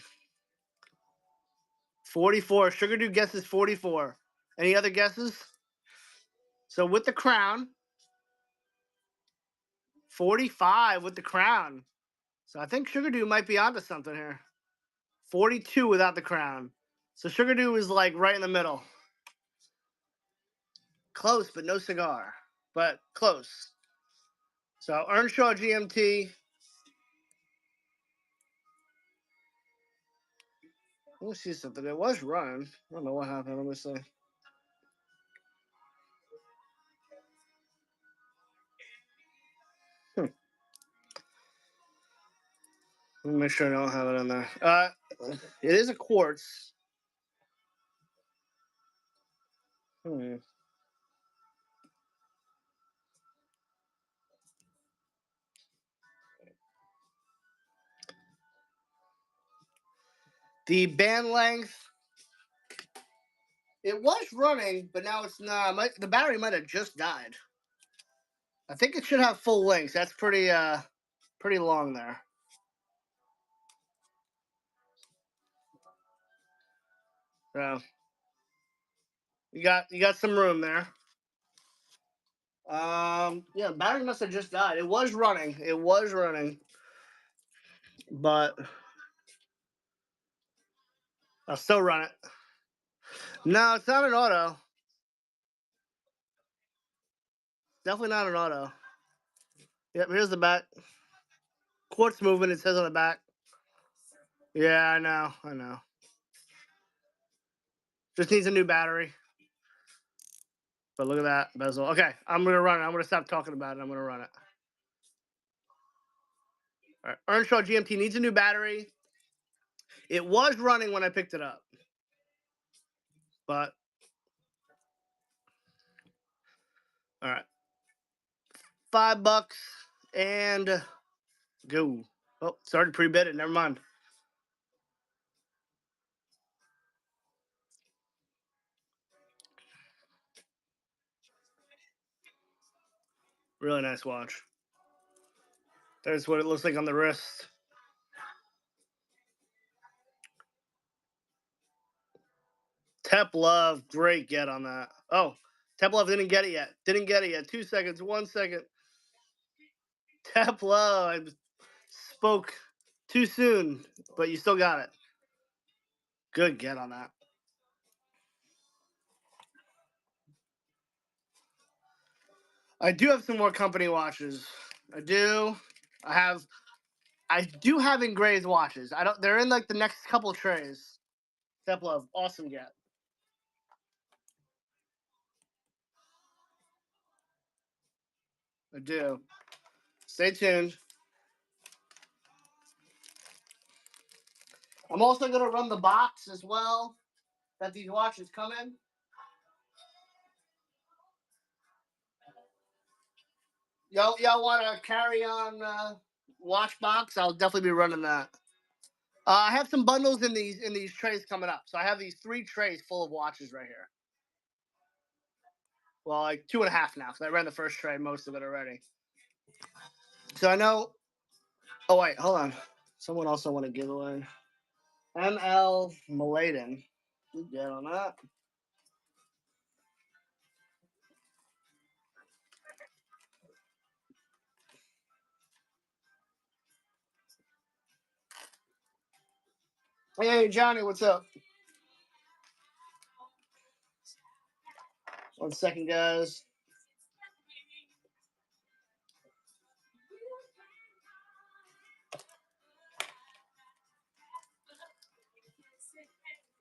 S1: 44. Sugar Dude guesses 44. Any other guesses? So with the crown, 45 with the crown. So I think Sugar Dude might be onto something here. 42 without the crown. So Sugar Dude is like right in the middle. Close, but no cigar. But close. So Earnshaw GMT. Let me see something. It was running. I don't know what happened. Let me see. Let me make sure I don't have it in there. It is a quartz. The band length It was running, but now it's not. The battery might have just died. I think it should have full links. That's pretty long there. So you got some room there. Yeah, battery must have just died. It was running. It was running, but I'll still run it. No, it's not an auto. Definitely not an auto. Yep, here's the back. Quartz movement, it says on the back. Yeah, I know. Just needs a new battery. But look at that bezel. Okay, I'm gonna run it. I'm gonna stop talking about it. I'm gonna run it. All right, Earnshaw GMT needs a new battery. It was running when I picked it up, but all right, $5 and go. Oh, started pre-bid it. Never mind. Really nice watch. There's what it looks like on the wrist. Tep Love, great get on that. Oh, Tep Love didn't get it yet. 2 seconds, 1 second. Tep Love, I spoke too soon, but you still got it. Good get on that. I do have some more company watches. I do. I do have engraved watches. I don't. They're in like the next couple trays. Tep Love, awesome get. I do. Stay tuned. I'm also gonna run the box as well that these watches come in. Y'all want to carry on watch box? I'll definitely be running that. I have some bundles in these trays coming up. So I have these 3 trays full of watches right here. Well, like 2.5 now, because I ran the first tray, most of it already. So I know. Oh wait, hold on. Someone also want to give away. ML Maladen. Good get on that. Hey Johnny, what's up? 1 second, guys.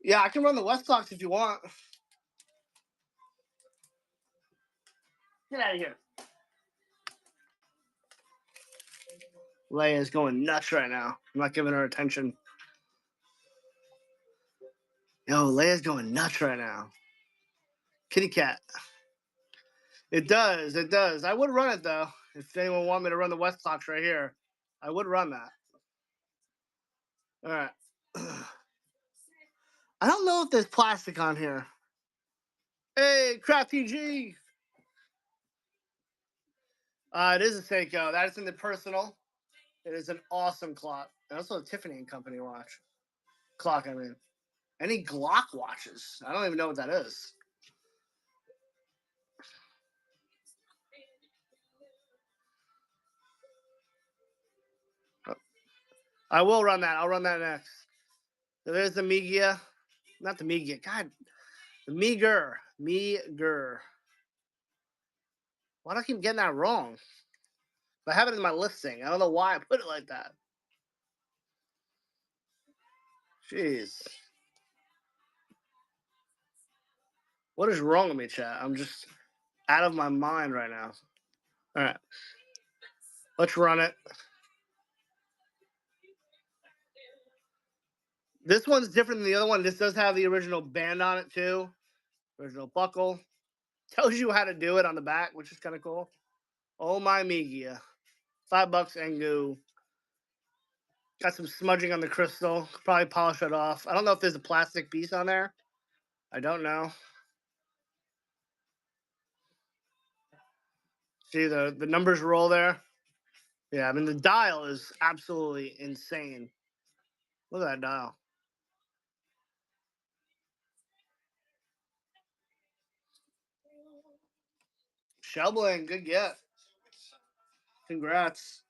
S1: Yeah, I can run the Westclocks if you want. Get out of here. Leia's going nuts right now. I'm not giving her attention. Yo, Leia's going nuts right now. Kitty cat. It does. It does. I would run it though. If anyone want me to run the Westclocks right here, I would run that. All right. I don't know if there's plastic on here. Hey, Crafty G. It is a Seiko. That is in the personal. It is an awesome clock. And also a Tiffany and Company watch. Clock, I mean. Any Glock watches? I don't even know what that is. I will run that. I'll run that next. So there's the Migia. Not the Migia. God. The Meager. Meager. Why do I keep getting that wrong? I have it in my listing. I don't know why I put it like that. Jeez. What is wrong with me, chat? I'm just out of my mind right now. All right. Let's run it. This one's different than the other one. This does have the original band on it, too. Original buckle. Tells you how to do it on the back, which is kind of cool. Oh, my Migia. $5 Engu. Got some smudging on the crystal. Could probably polish it off. I don't know if there's a plastic piece on there. I don't know. See the numbers roll there. Yeah, I mean the dial is absolutely insane. Look at that dial. Shelbling, good get. Congrats.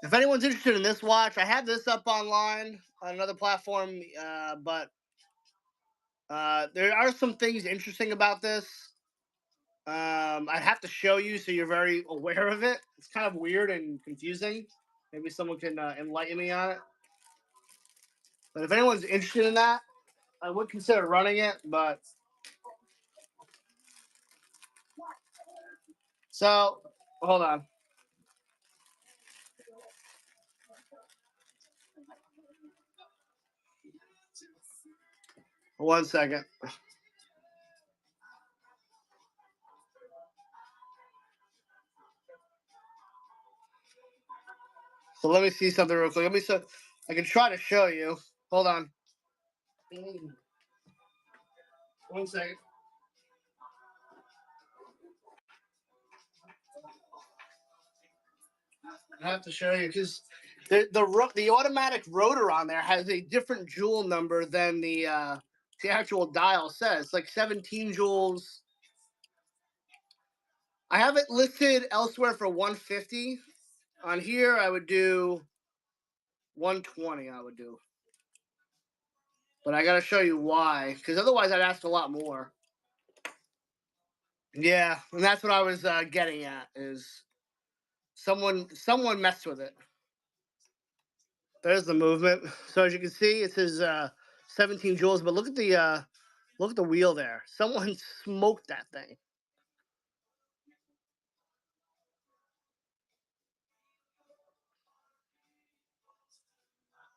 S1: If anyone's interested in this watch, I have this up online on another platform, but there are some things interesting about this. I'd have to show you so you're very aware of it. It's kind of weird and confusing. Maybe someone can enlighten me on it. But if anyone's interested in that, I would consider running it. But so hold on 1 second. So let me see something real quick. Let me so I can try to show you. Hold on. 1 second. I have to show you because the automatic rotor on there has a different joule number than the actual dial says. It's like 17 joules. I have it listed elsewhere for 150. On here, I would do 120. I would do, but I got to show you why because otherwise I'd ask a lot more. Yeah, and that's what I was getting at is someone messed with it. There's the movement. So as you can see, it says 17 joules, but look at the wheel there. Someone smoked that thing.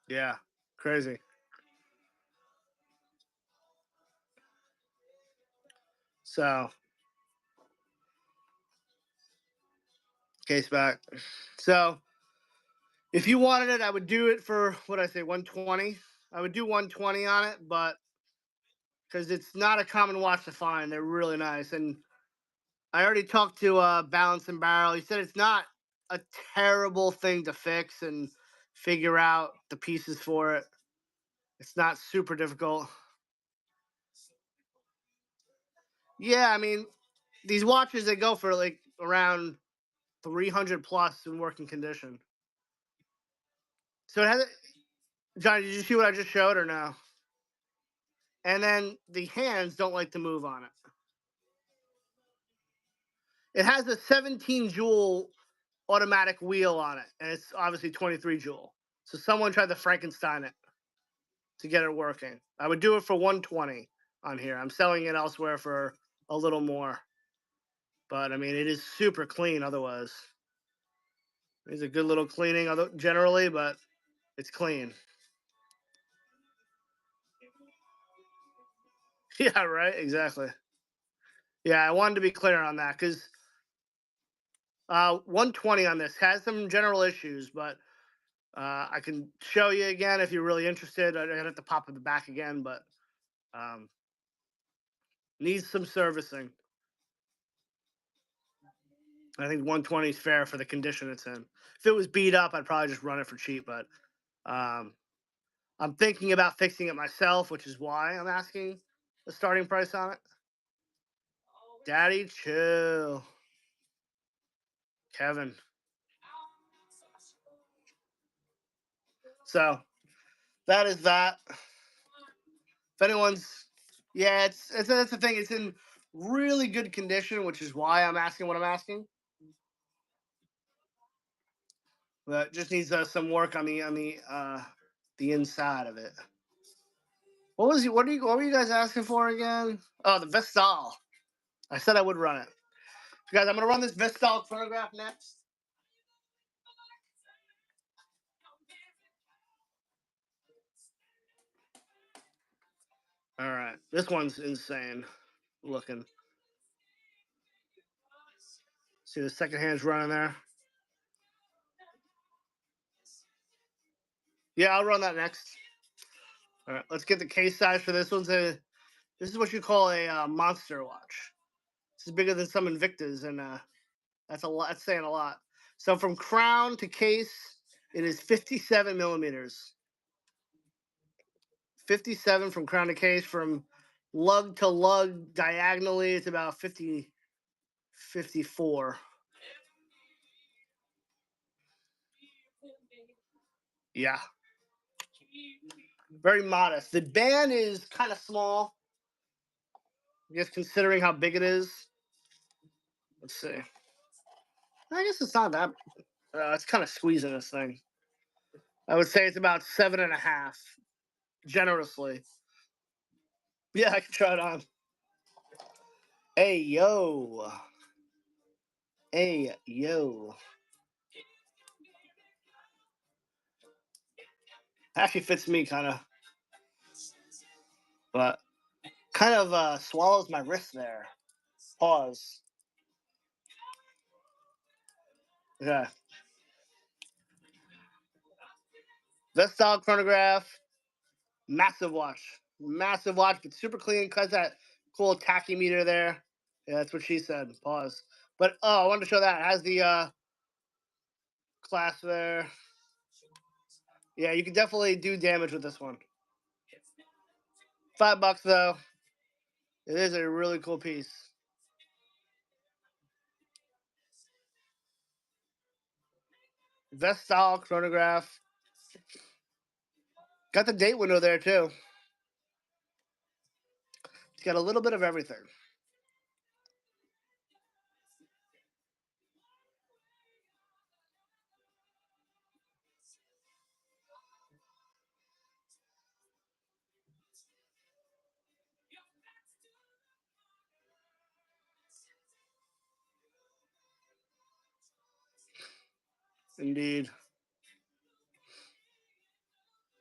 S1: Yeah, crazy. So case back. So if you wanted it, I would do it for what I say 120. I would do 120 on it, but because it's not a common watch to find, they're really nice. And I already talked to Balance and Barrel. He said it's not a terrible thing to fix and figure out the pieces for it. It's not super difficult. Yeah, I mean, these watches they go for like around 300 plus in working condition. So it has, Johnny, did you see what I just showed or no? And then the hands don't like to move on it. It has a 17 joule automatic wheel on it, and it's obviously 23 joule. So someone tried to Frankenstein it to get it working. I would do it for 120 on here. I'm selling it elsewhere for a little more. But I mean, it is super clean otherwise. It's a good little cleaning generally, but it's clean. Yeah, right. Exactly. Yeah, I wanted to be clear on that because 120 on this has some general issues, but I can show you again if you're really interested. I have to pop in the back again, but um, needs some servicing. I think 120 is fair for the condition it's in. If it was beat up, I'd probably just run it for cheap, but um, I'm thinking about fixing it myself, which is why I'm asking the starting price on it. Daddy, chill. Kevin. So that is that. If anyone's, yeah, it's that's the thing. It's in really good condition, which is why I'm asking what I'm asking. But just needs some work on the inside of it. What were you guys asking for again? Oh, the Vestal. I said I would run it. Guys, I'm gonna run this Vestal chronograph next. All right, this one's insane. looking. See the second hand's running there. Yeah, I'll run that next. All right, let's get the case size for this one. This is what you call a monster watch. This is bigger than some Invictas, and that's a lot. That's saying a lot. So from crown to case, it is 57 millimeters. 57 from crown to case. From lug to lug diagonally, it's about 54. Yeah. Very modest. The band is kind of small. Just considering how big it is. Let's see. I guess it's not that. It's kind of squeezing this thing. I would say it's about 7.5, generously. Yeah, I can try it on. Hey yo. Hey yo. Actually fits me kind of, but kind of swallows my wrist there. Pause. Yeah. Vestal chronograph. Massive watch. Massive watch, but super clean. Cuts that cool tachymeter there. Yeah, that's what she said. Pause. But oh, I wanted to show that. It has the clasp there. Yeah, you can definitely do damage with this one. $5 though. It is a really cool piece. Vestal chronograph. Got the date window there too. It's got a little bit of everything. Indeed.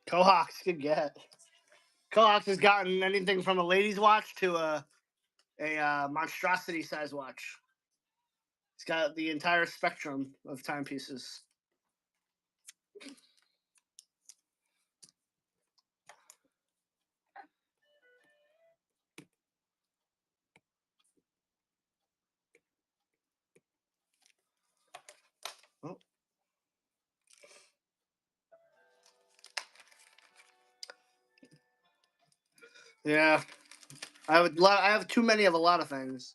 S1: Cohox, good get. Cohox has gotten anything from a lady's watch to a monstrosity size watch. It's got the entire spectrum of timepieces. Oh. Yeah, I have too many of a lot of things.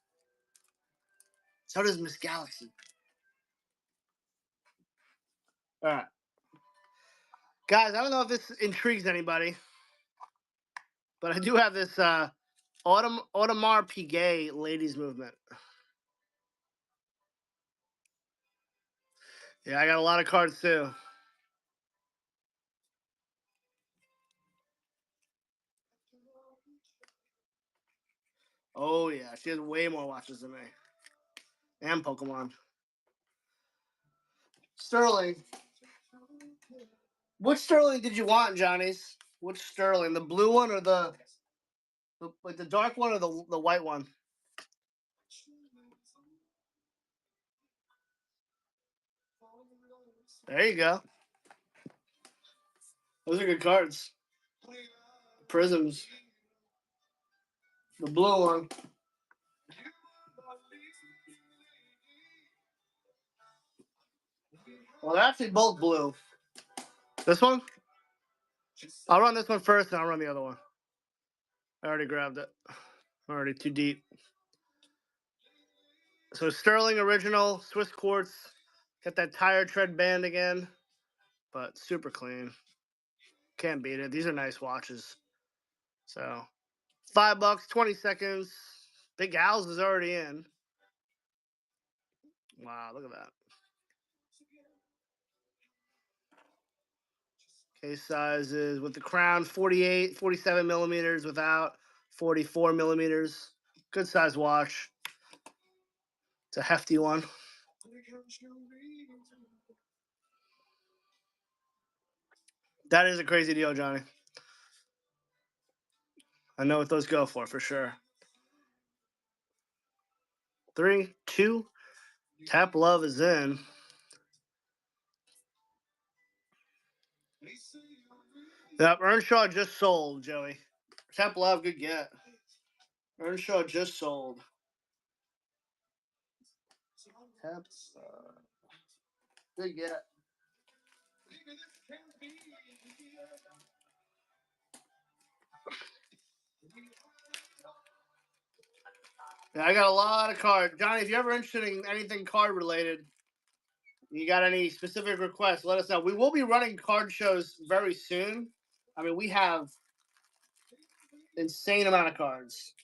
S1: So does Miss Galaxy. All right, guys. I don't know if this intrigues anybody, but I do have this Audemars Piguet ladies movement. Yeah, I got a lot of cards too. Oh yeah, she has way more watches than me. And Pokemon. Sterling. Which Sterling did you want, Johnny's? Which Sterling? The blue one or the like the dark one or the white one? There you go. Those are good cards. Prisms. The blue one. Well, they're actually both blue. This one? I'll run this one first, and I'll run the other one. I already grabbed it. I'm already too deep. So Sterling original, Swiss quartz. Got that tire tread band again, but super clean. Can't beat it. These are nice watches. So $5, 20 seconds. Big Al's is already in. Wow, look at that. Case sizes with the crown 48, 47 millimeters, without 44 millimeters. Good size watch. It's a hefty one. That is a crazy deal, Johnny. I know what those go for sure. 3, 2. Tap Love is in. Yep, Earnshaw just sold, Joey. Tap Love, good get. Earnshaw just sold. Tap, good get. Yeah, I got a lot of cards. Johnny, if you're ever interested in anything card related, you got any specific requests, let us know. We will be running card shows very soon. I mean, we have insane amount of cards.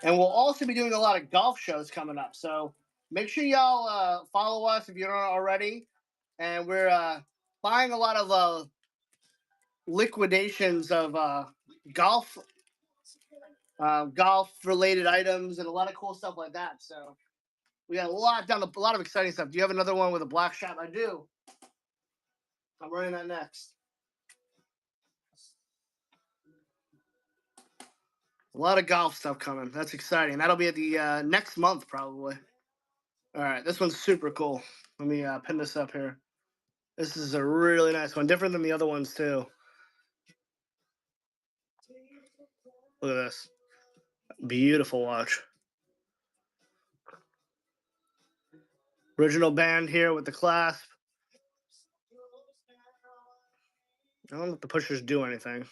S1: And we'll also be doing a lot of golf shows coming up. So make sure y'all follow us if you're not already. And we're buying a lot of liquidations of golf related items and a lot of cool stuff like that. So we got a lot of exciting stuff. Do you have another one with a black shot? I do. I'm running that next. A lot of golf stuff coming. That's exciting. That'll be at the next month probably. All right, this one's super cool. Let me pin this up here. This is a really nice one, different than the other ones too. Look at this. Beautiful watch. Original band here with the clasp. I don't know if the pushers do anything.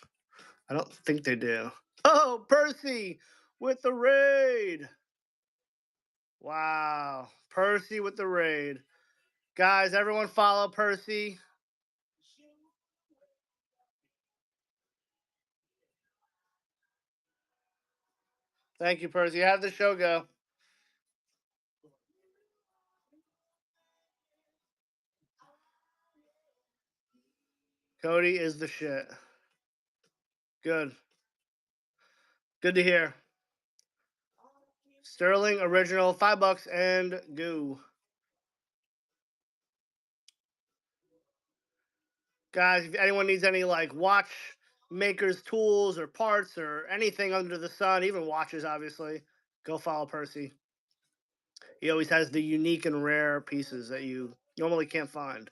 S1: I don't think they do. Oh, Percy with the raid. Wow. Percy with the raid. Guys, everyone follow Percy. Thank you, Percy. Have the show go. Cody is the shit. Good. Good to hear. Sterling original, $5 and go. Guys, if anyone needs any like watch makers tools or parts or anything under the sun, even watches obviously, go follow Percy. He always has the unique and rare pieces that you normally can't find.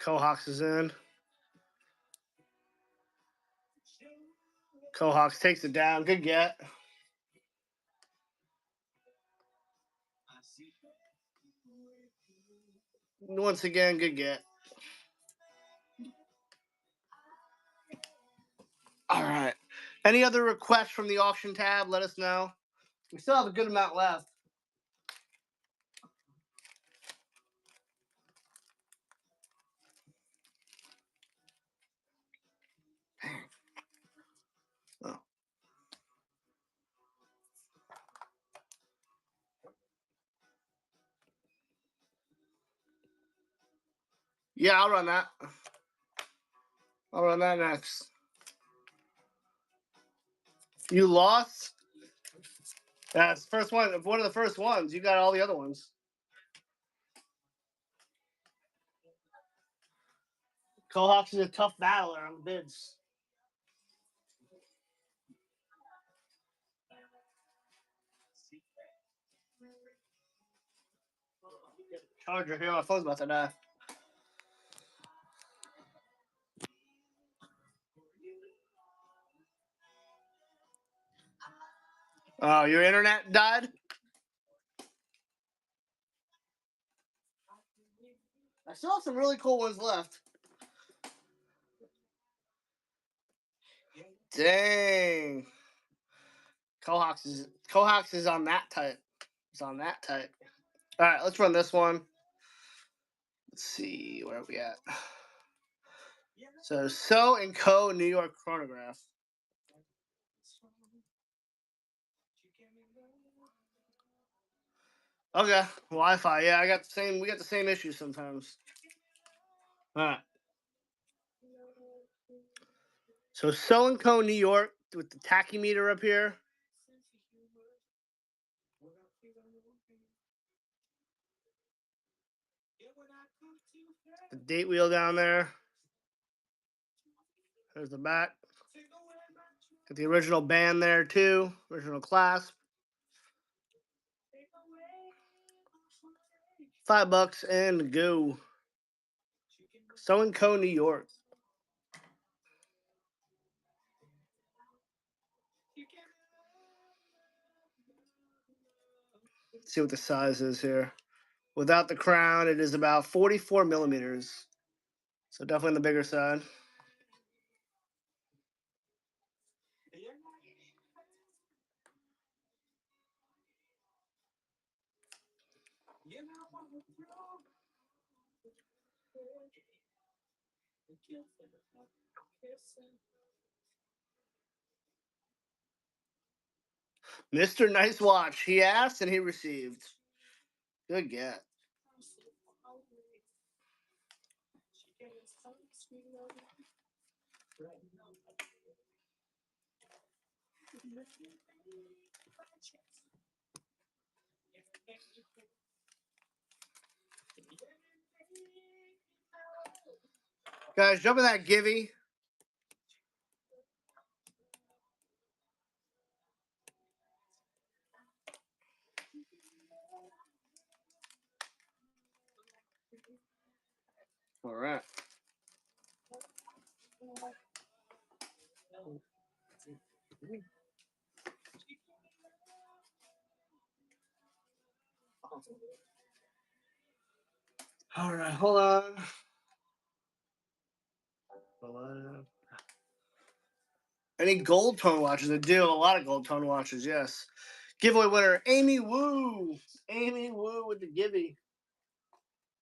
S1: Cohawks is in. Cohawks takes it down. Good get. Once again, good get. All right. Any other requests from the auction tab? Let us know. We still have a good amount left. Oh. Yeah, I'll run that. I'll run that next. You lost? That's first one. One of the first ones. You got all the other ones. Cohawks is a tough battler on bids. Charger here. My phone's about to die. Oh, your internet died? I still have some really cool ones left. Dang. Cohawks is on that type. It's on that type. All right, let's run this one. Let's see, where are we at? So and Co. New York Chronograph. Okay, Wi-Fi. Yeah, I got the same. We got the same issues sometimes. All right. So and Co. New York with the tachymeter up here. The date wheel down there. There's the back. Got the original band there too. Original clasp. $5 and go. So & Co. New York. Let's see what the size is here. Without the crown, it is about 44 millimeters. So definitely on the bigger side. Mr. Nice Watch. He asked and he received. Good get. Guys, jump in that Givey. All right. All right, hold on. Any gold tone watches? I do. A lot of gold tone watches, yes. Giveaway winner, Amy Woo. Amy Woo with the Givey.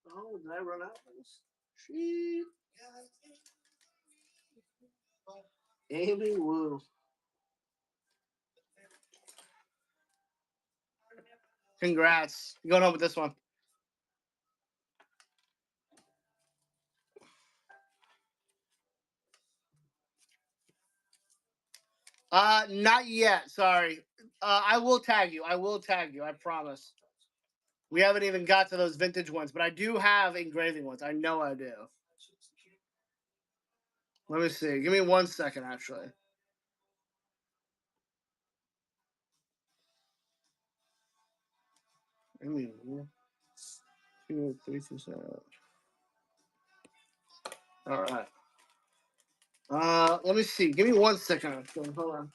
S1: Oh, did I run out of this? Sheet. Amy Woo. Congrats. You're going home with this one. Not yet. Sorry. I will tag you. I will tag you. I promise. We haven't even got to those vintage ones, but I do have engraving ones. I know I do. Let me see. Give me 1 second, actually. I mean, 2, 3, 2, 7. All right. Let me see. Give me 1 second, actually. Hold on.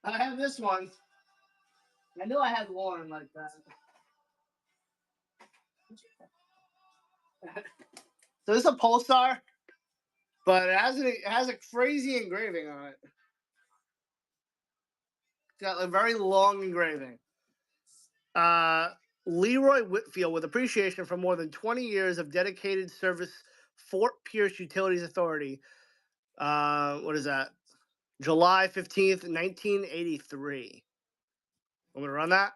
S1: I have this one. I knew I had one like that. So this is a Pulsar, but it has a crazy engraving on it. It's got a very long engraving. Leroy Whitfield, with appreciation for more than 20 years of dedicated service, Fort Pierce Utilities Authority. What is that? July 15th, 1983. I'm gonna run that.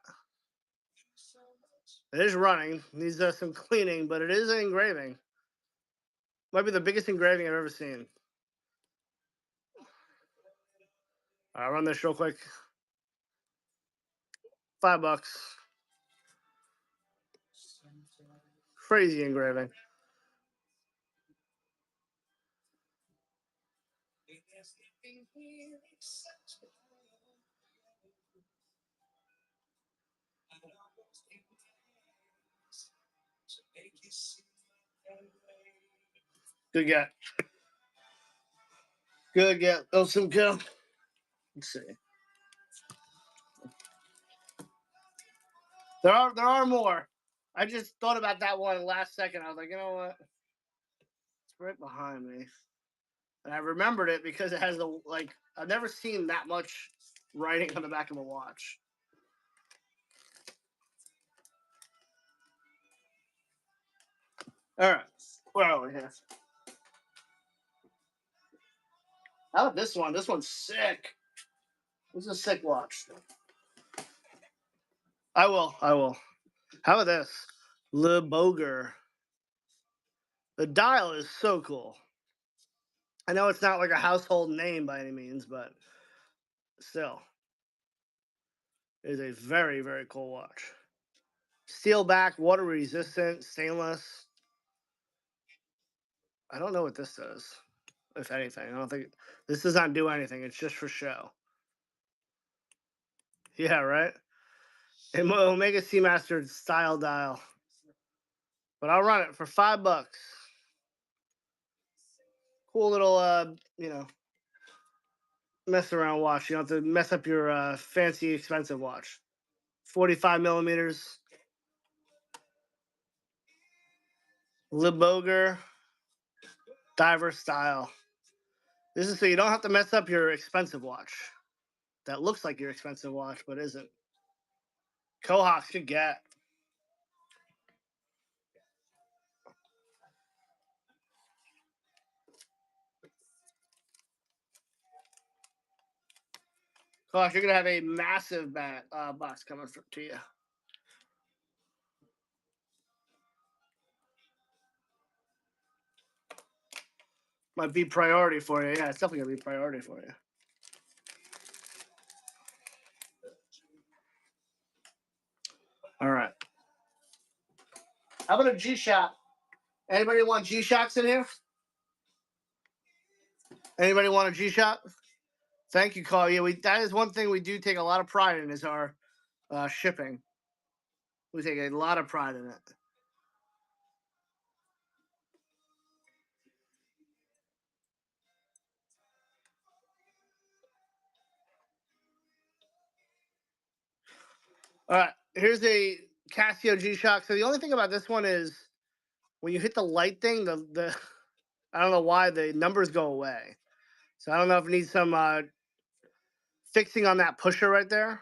S1: It is running. Needs some cleaning, but it is an engraving. Might be the biggest engraving I've ever seen. I'll run this real quick. $5. Crazy engraving. Good get. Good get. Awesome kill. Let's see. There are more. I just thought about that one last second. I was like, you know what? It's right behind me. And I remembered it because it has the I've never seen that much writing on the back of a watch. All right. Where are we here? How about this one? This one's sick. This is a sick watch. I will. How about this? Le Boger. The dial is so cool. I know it's not like a household name by any means, but still, it is a very, very cool watch. Steel back, water resistant, stainless. I don't know what this does, if anything. I don't think this does not do anything. It's just for show. Yeah, right. And Omega Seamaster style dial. But I'll run it for $5. Cool little, mess around watch. You don't have to mess up your fancy, expensive watch. 45 millimeters. Liboger diver style. This is so you don't have to mess up your expensive watch. That looks like your expensive watch, but isn't. Cohawks should get. Cohawks, you're gonna have a massive box coming to you. Might be priority for you. Yeah, it's definitely gonna be priority for you. All right. How about a G-Shock? Anybody want G-Shocks in here? Anybody want a G-Shock? Thank you, Carl. Yeah, that is one thing we do take a lot of pride in is our shipping. We take a lot of pride in it. All right, here's a Casio G-Shock. So the only thing about this one is when you hit the light thing, the I don't know why the numbers go away. So I don't know if it needs some fixing on that pusher right there.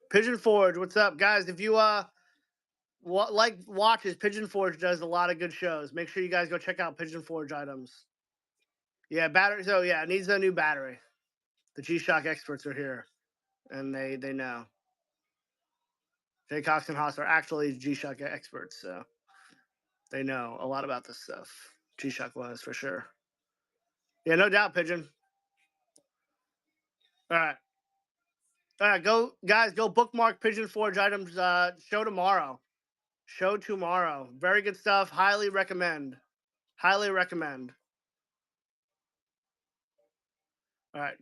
S1: Pigeon Forge, what's up, guys? If you like watches, Pigeon Forge does a lot of good shows. Make sure you guys go check out Pigeon Forge items. Yeah, battery. So yeah, it needs a new battery. The G-Shock experts are here, and they know. Jay Cox and Haas are actually G-Shock experts, so they know a lot about this stuff. G-Shock was for sure. Yeah, no doubt, Pigeon. All right. All right, go guys, go bookmark Pigeon Forge items show tomorrow. Show tomorrow. Very good stuff. Highly recommend. Highly recommend. All right.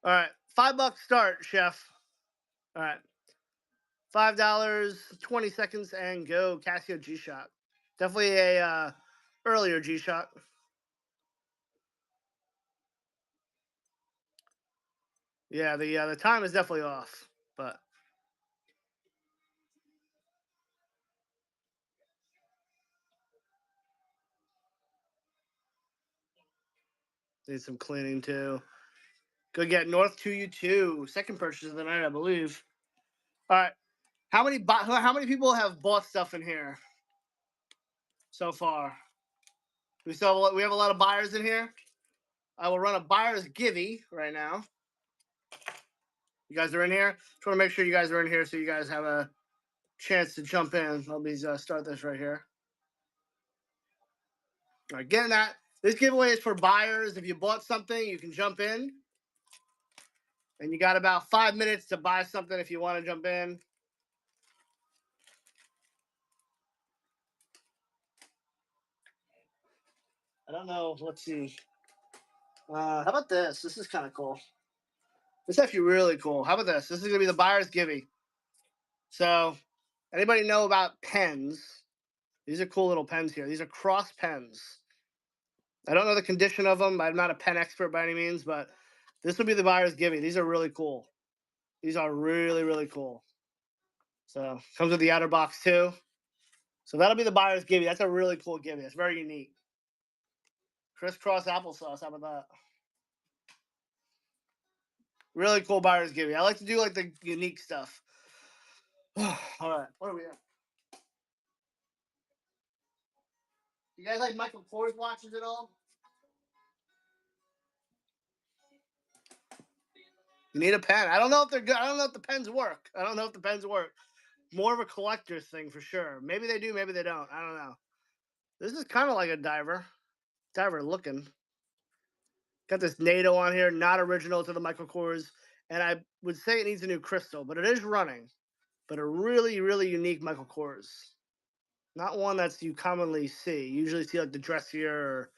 S1: All right. $5 start, chef. All right. $5, 20 seconds, and go. Casio G-Shock. Definitely a earlier G-Shock. Yeah, the time is definitely off, but need some cleaning too. Go get North 2U2, second purchase of the night, I believe. All right. How many people have bought stuff in here so far? We have a lot of buyers in here. I will run a buyer's givey right now. You guys are in here. Just want to make sure you guys are in here so you guys have a chance to jump in. Let me start this right here. All right, getting that. This giveaway is for buyers. If you bought something, you can jump in. And you got about 5 minutes to buy something if you want to jump in. I don't know. Let's see. How about this? This is kind of cool. This is actually really cool. How about this? This is going to be the buyer's givey. So, anybody know about pens? These are cool little pens here. These are cross pens. I don't know the condition of them. I'm not a pen expert by any means, but this will be the buyer's givey. These are really cool. These are really, really cool. So, comes with the outer box too. So, that'll be the buyer's givey. That's a really cool givey. It's very unique. Crisscross applesauce. How about that? Really cool buyer's givey. I like to do like the unique stuff. All right, what are we at? You guys like Michael Kors watches at all? You need a pen. I don't know if they're good. I don't know if the pens work. More of a collector's thing for sure. Maybe they do, maybe they don't. I don't know. This is kind of like a diver. Diver looking. Got this NATO on here, not original to the Michael Kors, and I would say it needs a new crystal, but it is running. But a really, really unique Michael Kors. Not one that's you commonly see. You usually see like the dressier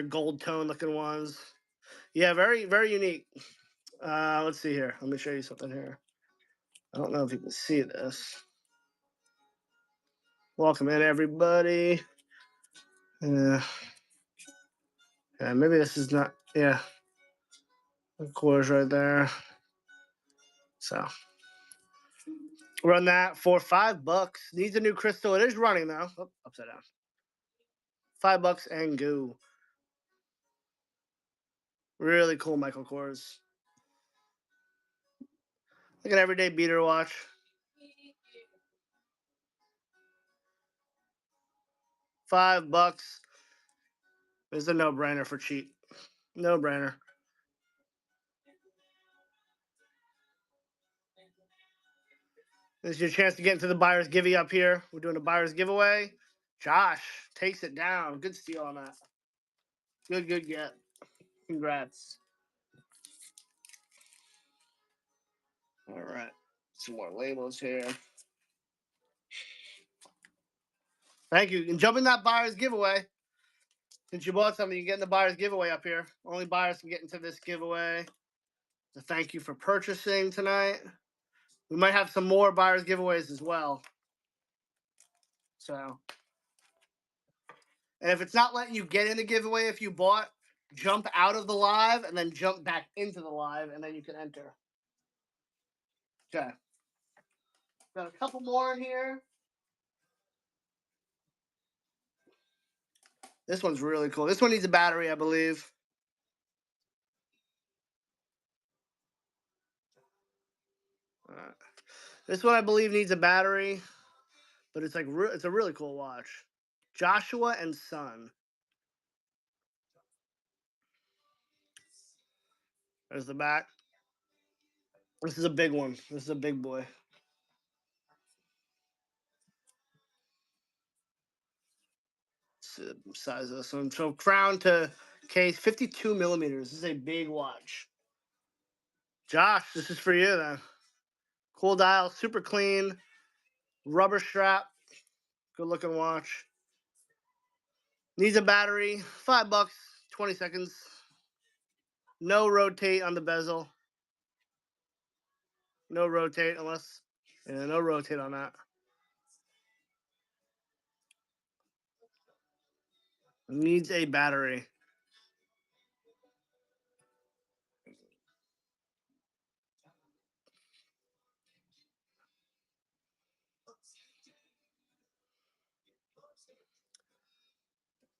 S1: gold tone looking ones. Yeah, very, very unique. Let's see here. Let me show you something here. I don't know if you can see this. Welcome in, everybody. Yeah, maybe this is not. Yeah, of course, right there. So run that for $5. Needs a new crystal. It is running though. Oh, upside down. $5 and go. Really cool Michael Kors. Like an everyday beater watch. $5. It's a no-brainer for cheap. No-brainer. This is your chance to get into the buyer's giveaway up here. We're doing a buyer's giveaway. Josh takes it down. Good steal on that. Good get. Congrats. All right. Some more labels here. Thank you. And jump in that buyer's giveaway. Since you bought something, you get in the buyer's giveaway up here. Only buyers can get into this giveaway. So thank you for purchasing tonight. We might have some more buyer's giveaways as well. So, and if it's not letting you get in the giveaway if you bought, jump out of the live and then jump back into the live and then you can enter. Okay. Got a couple more in here. This one's really cool. This one needs a battery, I believe. This one I believe needs a battery, but it's like it's a really cool watch. Joshua and Son. There's the back. This is a big one. This is a big boy. Size of this one. So crown to case, 52 millimeters. This is a big watch. Josh, this is for you then. Cool dial, super clean, rubber strap, good looking watch. Needs a battery, $5, 20 seconds. No rotate on the bezel. No rotate unless, yeah, no rotate on that. Needs a battery.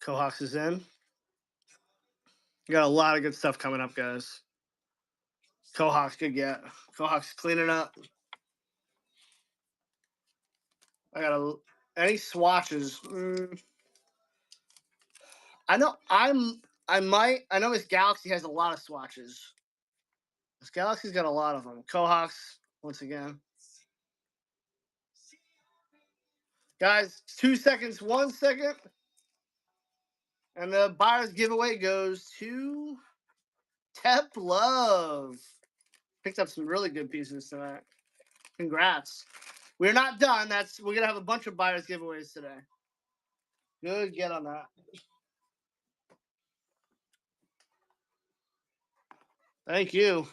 S1: Cohawks is in. You got a lot of good stuff coming up, guys. Cohawks good get. Cohawks cleaning up. I got any swatches. I know I know Miss Galaxy has a lot of swatches. Miss Galaxy's got a lot of them. Cohawks, once again. Guys, 2 seconds, 1 second. And the buyer's giveaway goes to Tep Love. Picked up some really good pieces tonight. Congrats. We're not done. We're gonna have a bunch of buyer's giveaways today. Good get on that. Thank you.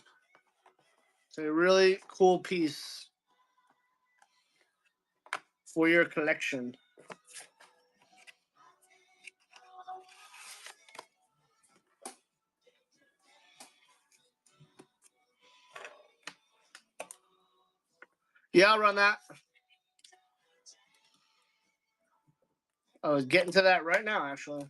S1: It's a really cool piece for your collection. Yeah, I'll run that. I was getting to that right now, actually.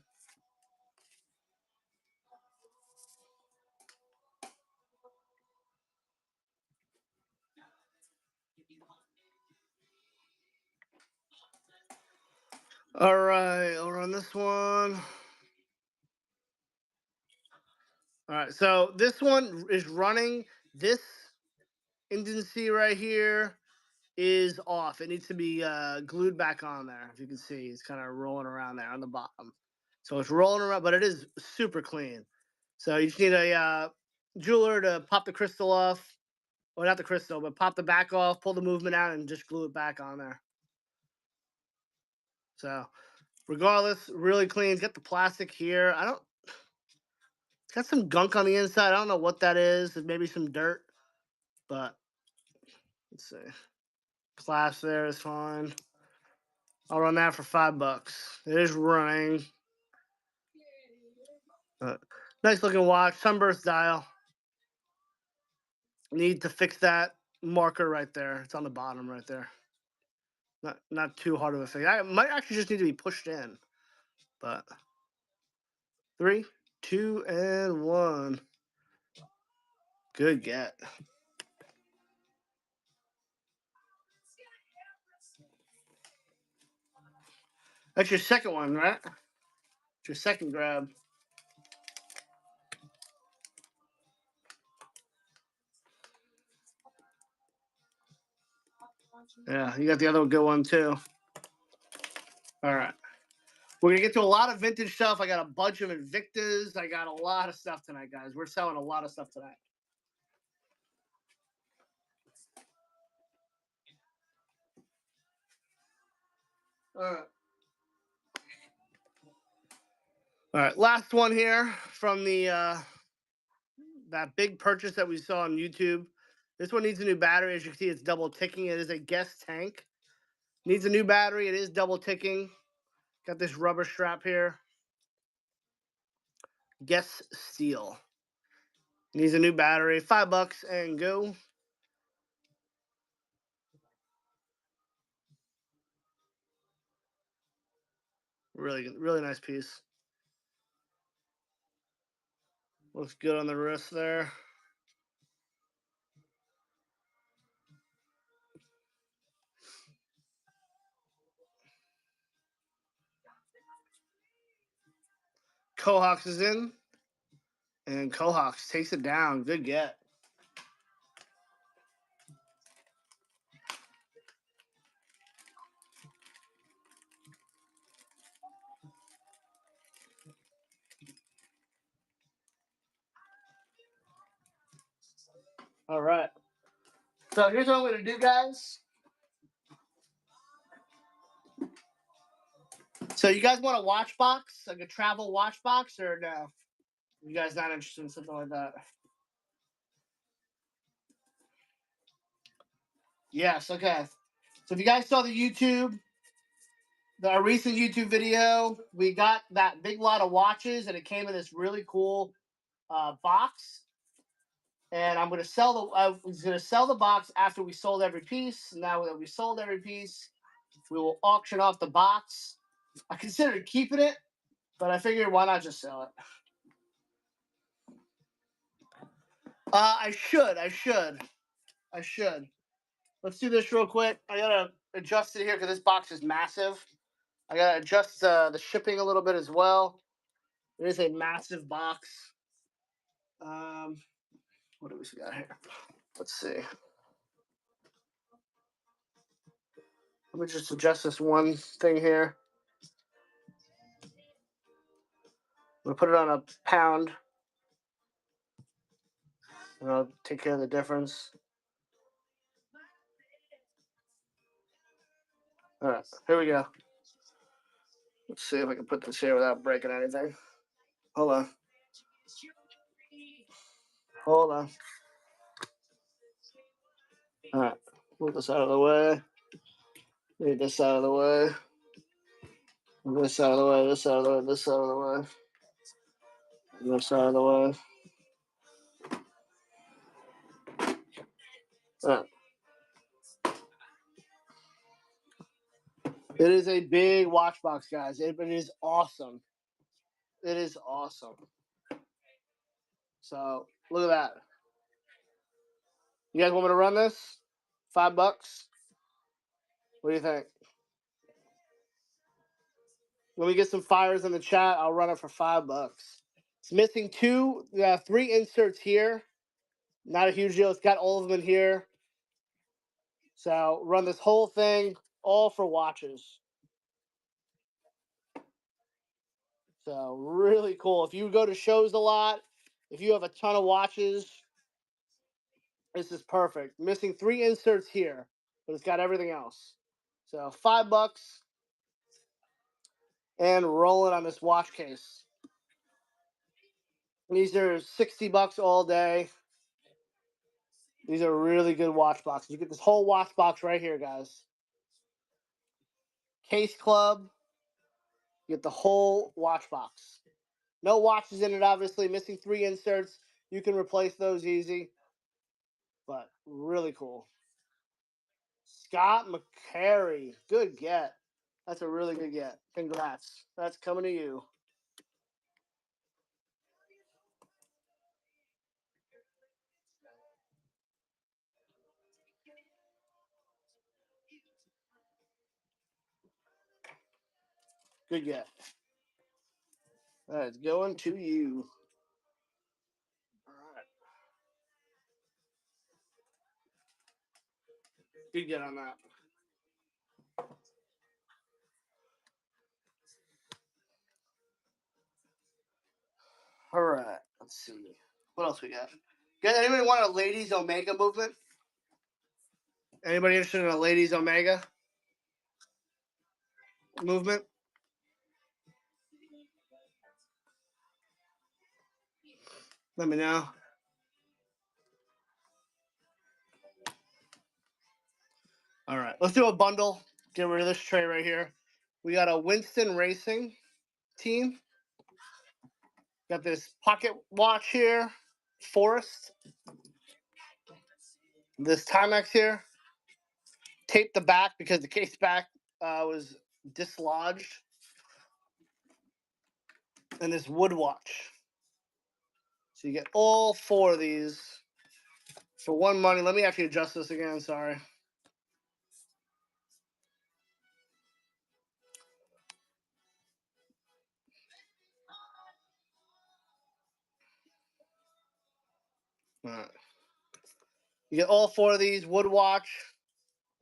S1: All right, I'll run this one. All right, so this one is running this indency right here is off. It needs to be glued back on there. If you can see, it's kind of rolling around there on the bottom. So it's rolling around, but it is super clean. So you just need a jeweler to pop the crystal off. Well, not the crystal, but pop the back off, pull the movement out, and just glue it back on there. So regardless, really clean. It's got the plastic here. It's got some gunk on the inside. I don't know what that is. Maybe some dirt, but let's see. Clasp there is fine. I'll run that for $5. It is running. Nice looking watch. Sunburst dial. Need to fix that marker right there. It's on the bottom right there. Not too hard of a fix. I might actually just need to be pushed in. But 3, 2, and 1. Good get. That's your second one, right? It's your second grab. Yeah, you got the other good one too. All right. We're going to get to a lot of vintage stuff. I got a bunch of Invictas. I got a lot of stuff tonight, guys. We're selling a lot of stuff tonight. All right. Last one here from the that big purchase that we saw on YouTube. This one needs a new battery. As you can see, it's double ticking. It is a Guess tank. Needs a new battery. It is double ticking. Got this rubber strap here. Guess steel. Needs a new battery. $5 and go. Really nice piece. Looks good on the wrist there. Cohawks is in. And Cohawks takes it down. Good get. All right. So here's what I'm going to do, guys. So you guys want a watch box? Like a travel watch box or no? You guys not interested in something like that? Yes, okay. So if you guys saw the YouTube, our recent YouTube video, we got that big lot of watches and it came in this really cool box. And I'm gonna sell I was gonna sell the box after we sold every piece. Now that we sold every piece, we will auction off the box. I considered keeping it, but I figured why not just sell it? I should. Let's do this real quick. I gotta adjust it here because this box is massive. I gotta adjust the shipping a little bit as well. It is a massive box. What do we got here? Let's see. Let me just adjust this one thing here. I'm gonna put it on a pound. And I'll take care of the difference. All right, here we go. Let's see if I can put this here without breaking anything. Hold on. All right, move this out of the way. Move this out of the way. Move this out of the way. This out of the way. This out of the way. This out of the way. All right. It is a big watch box, guys. It is awesome. It is awesome. So look at that. You guys want me to run this? $5? What do you think? When we get some fires in the chat, I'll run it for $5. It's missing 3 inserts here. Not a huge deal. It's got all of them in here. So run this whole thing all for watches. So really cool. If you go to shows a lot, if you have a ton of watches, this is perfect. Missing 3 inserts here, but it's got everything else. So $5 and rolling on this watch case. These are $60 all day. These are really good watch boxes. You get this whole watch box right here, guys. Case Club. You get the whole watch box. No watches in it, obviously. Missing 3 inserts. You can replace those easy. But really cool. Scott McCary. Good get. That's a really good get. Congrats. That's coming to you. Good get. That's going to you. All right. Good get on that. All right. Let's see. What else we got? Anybody want a ladies Omega movement? Anybody interested in a ladies Omega movement? Let me know. All right. Let's do a bundle. Get rid of this tray right here. We got a Winston Racing team. Got this pocket watch here. Forest. This Timex here. Taped the back because the case back was dislodged. And this wood watch. So you get all 4 of these for one money. Let me actually adjust this again. Sorry. All right. You get all 4 of these. Wood watch.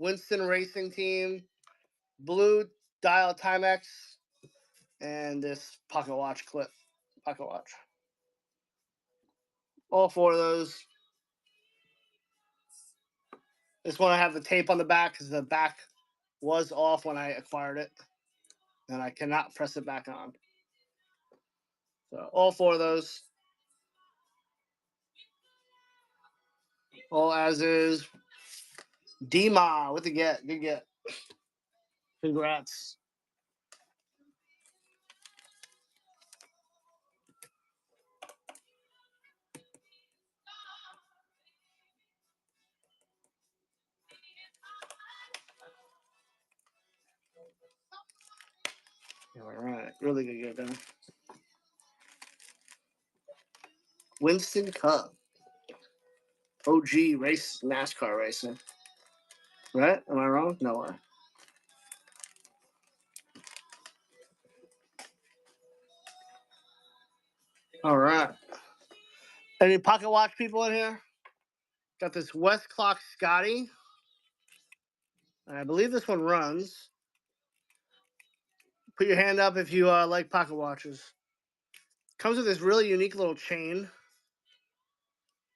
S1: Winston Racing Team. Blue dial Timex. And this pocket watch clip. Pocket watch. All 4 of those. This one I have the tape on the back because the back was off when I acquired it. And I cannot press it back on. So all 4 of those. All as is. D-Ma with the get. Good get. Congrats. All right. Really good get done. Winston Cup. OG race NASCAR racing. Right? Am I wrong? No way. All right. Any pocket watch people in here? Got this West Clock Scotty. And I believe this one runs. Put your hand up if you like pocket watches. Comes with this really unique little chain.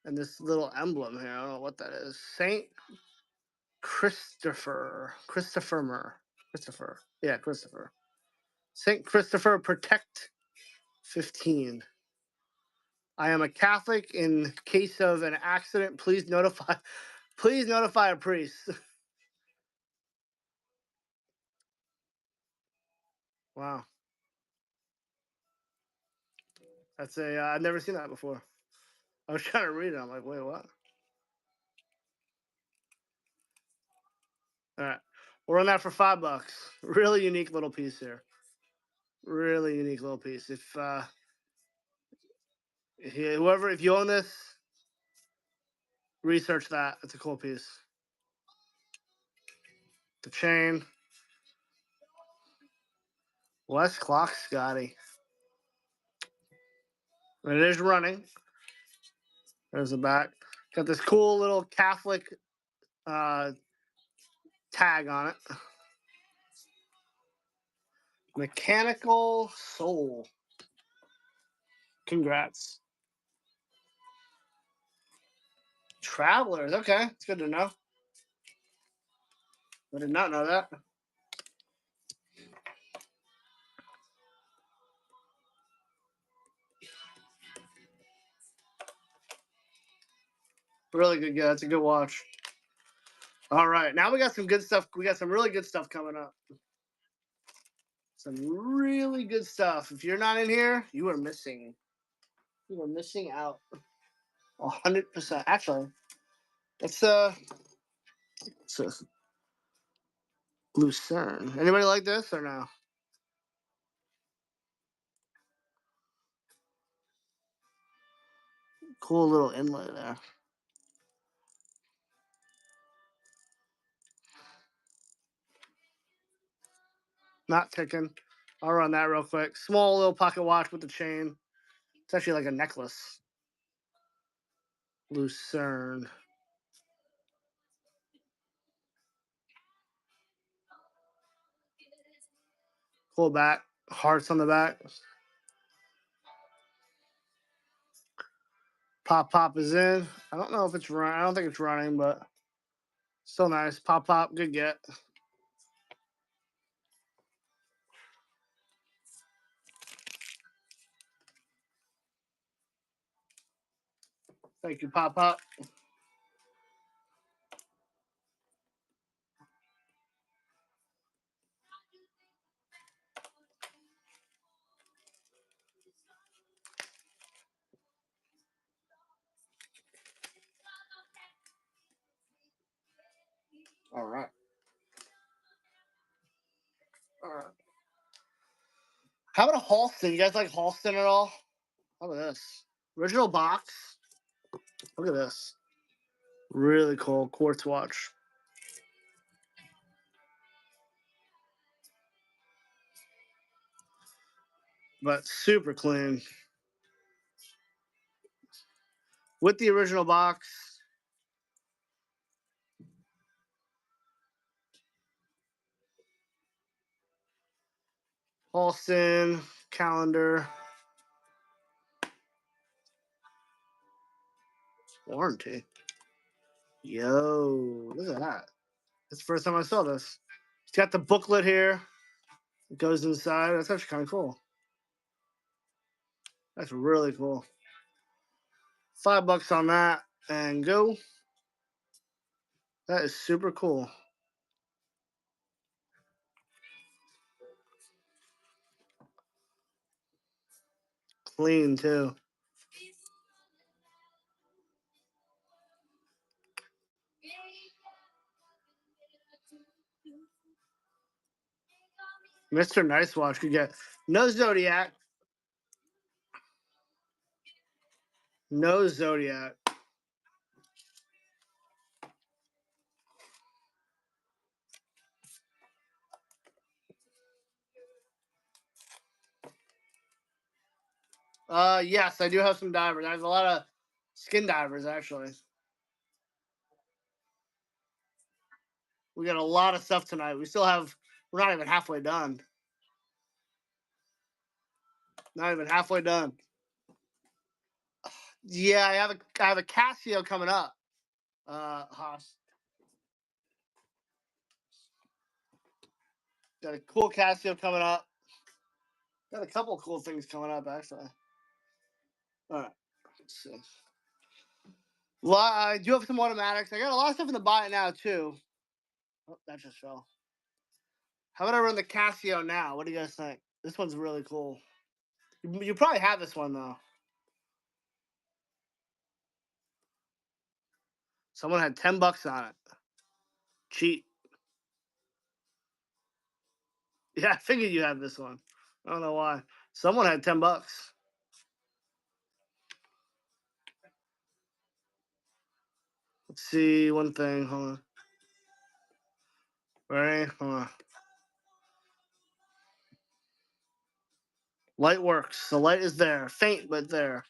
S1: And this little emblem here. I don't know what that is. Saint Christopher. Christopher. Yeah, Christopher. Saint Christopher Protect 15. I am a Catholic. In case of an accident, please notify a priest. Wow. That's I've never seen that before. I was trying to read it. I'm like, wait, what? All right. We'll run that for $5. Really unique little piece here. Really unique little piece. If if you own this, research that. It's a cool piece. The chain. West Clock Scotty. And it is running. There's the back. Got this cool little Catholic tag on it. Mechanical Soul. Congrats. Travelers. Okay, it's good to know. I did not know that. Really good. Yeah, that's a good watch. All right, now we got some good stuff. We got some really good stuff coming up. Some really good stuff. If you're not in here, you are missing. You are missing out. 100%. Actually, it's Lucerne. Anybody like this or no? Cool little inlay there. Not ticking. I'll run that real quick. Small little pocket watch with the chain. It's actually like a necklace. Lucerne. Pull back. Hearts on the back. Pop is in. I don't know if it's running. I don't think it's running, but still nice. Pop. Good get. Thank you, Pop. All right. All right. How about a Halston? You guys like Halston at all? How about this? Original box. Look at this. Really cool quartz watch. But super clean. With the original box. Halston, calendar. Warranty. Yo, look at that. It's the first time I saw this. It's got the booklet here. It goes inside. That's actually kind of cool. That's really cool. $5 on that and go. That is super cool. Clean too. Mr. Nice Watch could get no Zodiac. No Zodiac. Yes, I do have some divers. I have a lot of skin divers actually. We got a lot of stuff tonight. We're not even halfway done. Not even halfway done. Yeah, I have a Casio coming up. Haas. Got a cool Casio coming up. Got a couple cool things coming up actually. All right. Let's see. Well, I do have some automatics. I got a lot of stuff in the buy it now too. Oh, that just fell. How about I run the Casio now? What do you guys think? This one's really cool. You probably have this one though. Someone had $10 on it. Cheat. Yeah, I figured you had this one. I don't know why. Someone had $10. Let's see one thing. Hold on. Ready? Hold on. Light works. The light is there. Faint, but there.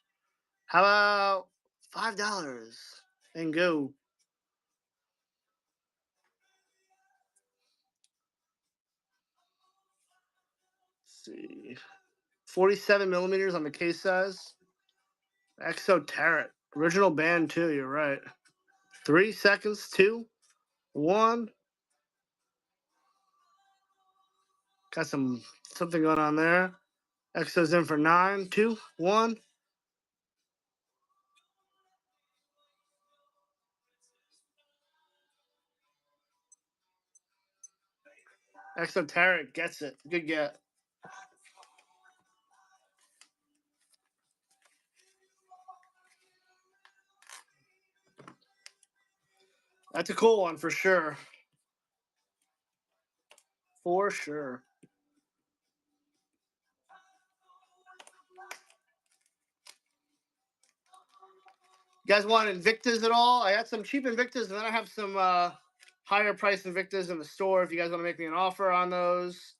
S1: How about $5 and go? see. 47 millimeters on the case size. Exoteric. Original band, too. You're right. 3 seconds. 2, 1. Got something going on there. Exo's in for 9, 2, 1. Exoteric gets it. Good get. That's a cool one for sure. For sure. You guys want Invictas at all? I got some cheap Invictas, and then I have some higher price Invictas in the store. If you guys want to make me an offer on those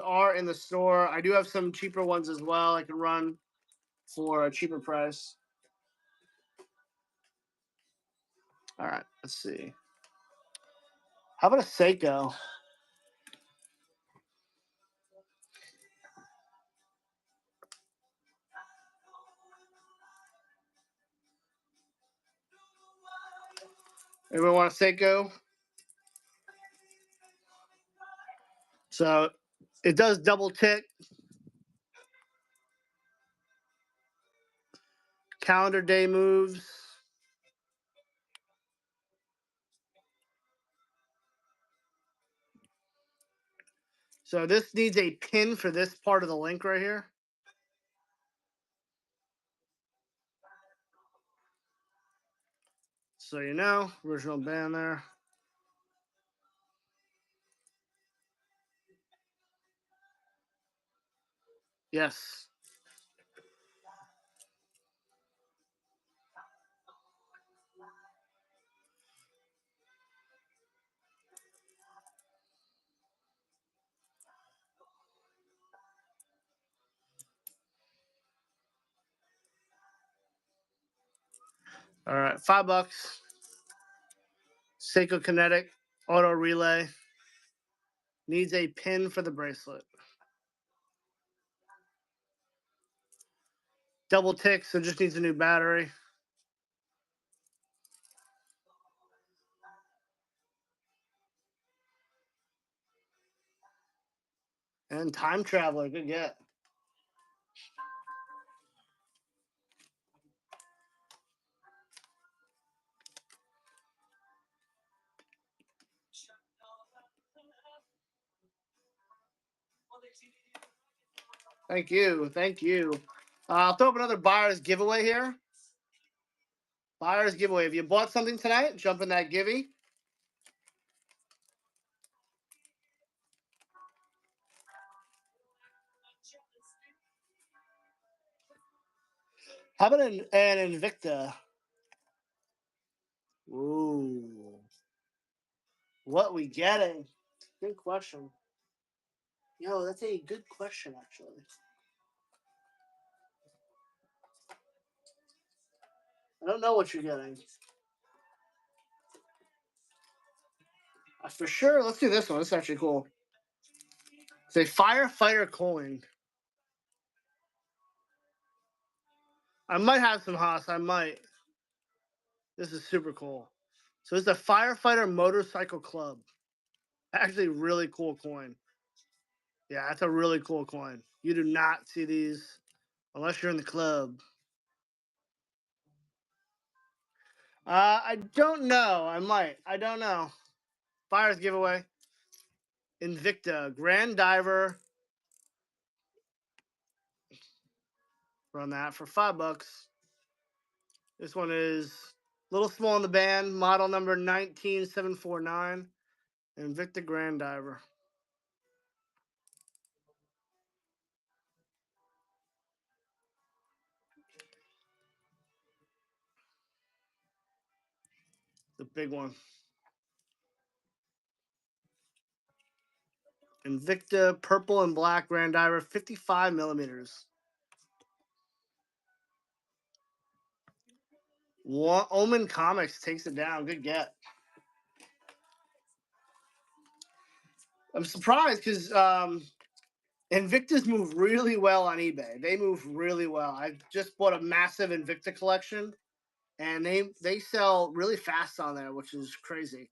S1: are in the store. I do have some cheaper ones as well. I can run for a cheaper price. All right, let's see. How about a Seiko? Everyone want a Seiko? So it does double tick. Calendar day moves. So this needs a pin for this part of the link right here. So you know, original band there. Yes. All right, $5. Seiko Kinetic Auto Relay. Needs a pin for the bracelet. Double tick, so just needs a new battery. And Time Traveler, good get. Thank you, thank you. I'll throw up another buyer's giveaway here. Buyer's giveaway. If you bought something tonight, jump in that givey. How about an Invicta? Ooh. What we getting? Good question. Yo, that's a good question, actually. I don't know what you're getting. For sure, let's do this one. This is actually cool. It's a firefighter coin. I might have some Haas. I might. This is super cool. So it's a firefighter motorcycle club. Actually, really cool coin. Yeah, that's a really cool coin. You do not see these unless you're in the club. I don't know. I might. I don't know. Fires giveaway. Invicta Grand Diver. Run that for $5. This one is a little small in the band. Model number 19749. Invicta Grand Diver. The big one. Invicta purple and black Grand Diver, 55 millimeters. Omen Comics takes it down. Good get. I'm surprised because Invictus move really well on eBay. They move really well. I just bought a massive Invicta collection, and they sell really fast on there, which is crazy.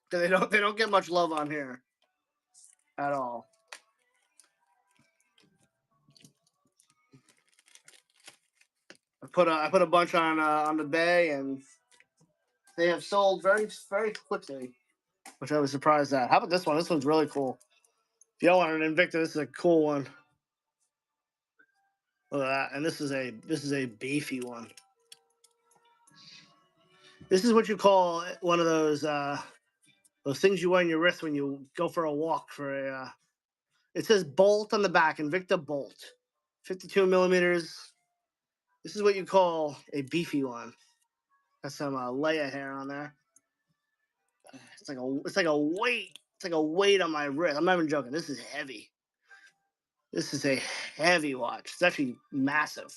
S1: They don't get much love on here at all. I put a bunch on the bay, and they have sold very quickly, which I was surprised at. How about this one? This one's really cool. If y'all want an Invicta, this is a cool one. Look at that, and this is a beefy one. This is what you call one of those things you wear on your wrist when you go for a walk for a. It says Bolt on the back, Invicta Bolt, 52 millimeters. This is what you call a beefy one. Got some Leia hair on there. It's like a weight. It's like a weight on my wrist. I'm not even joking. This is heavy. This is a heavy watch. It's actually massive.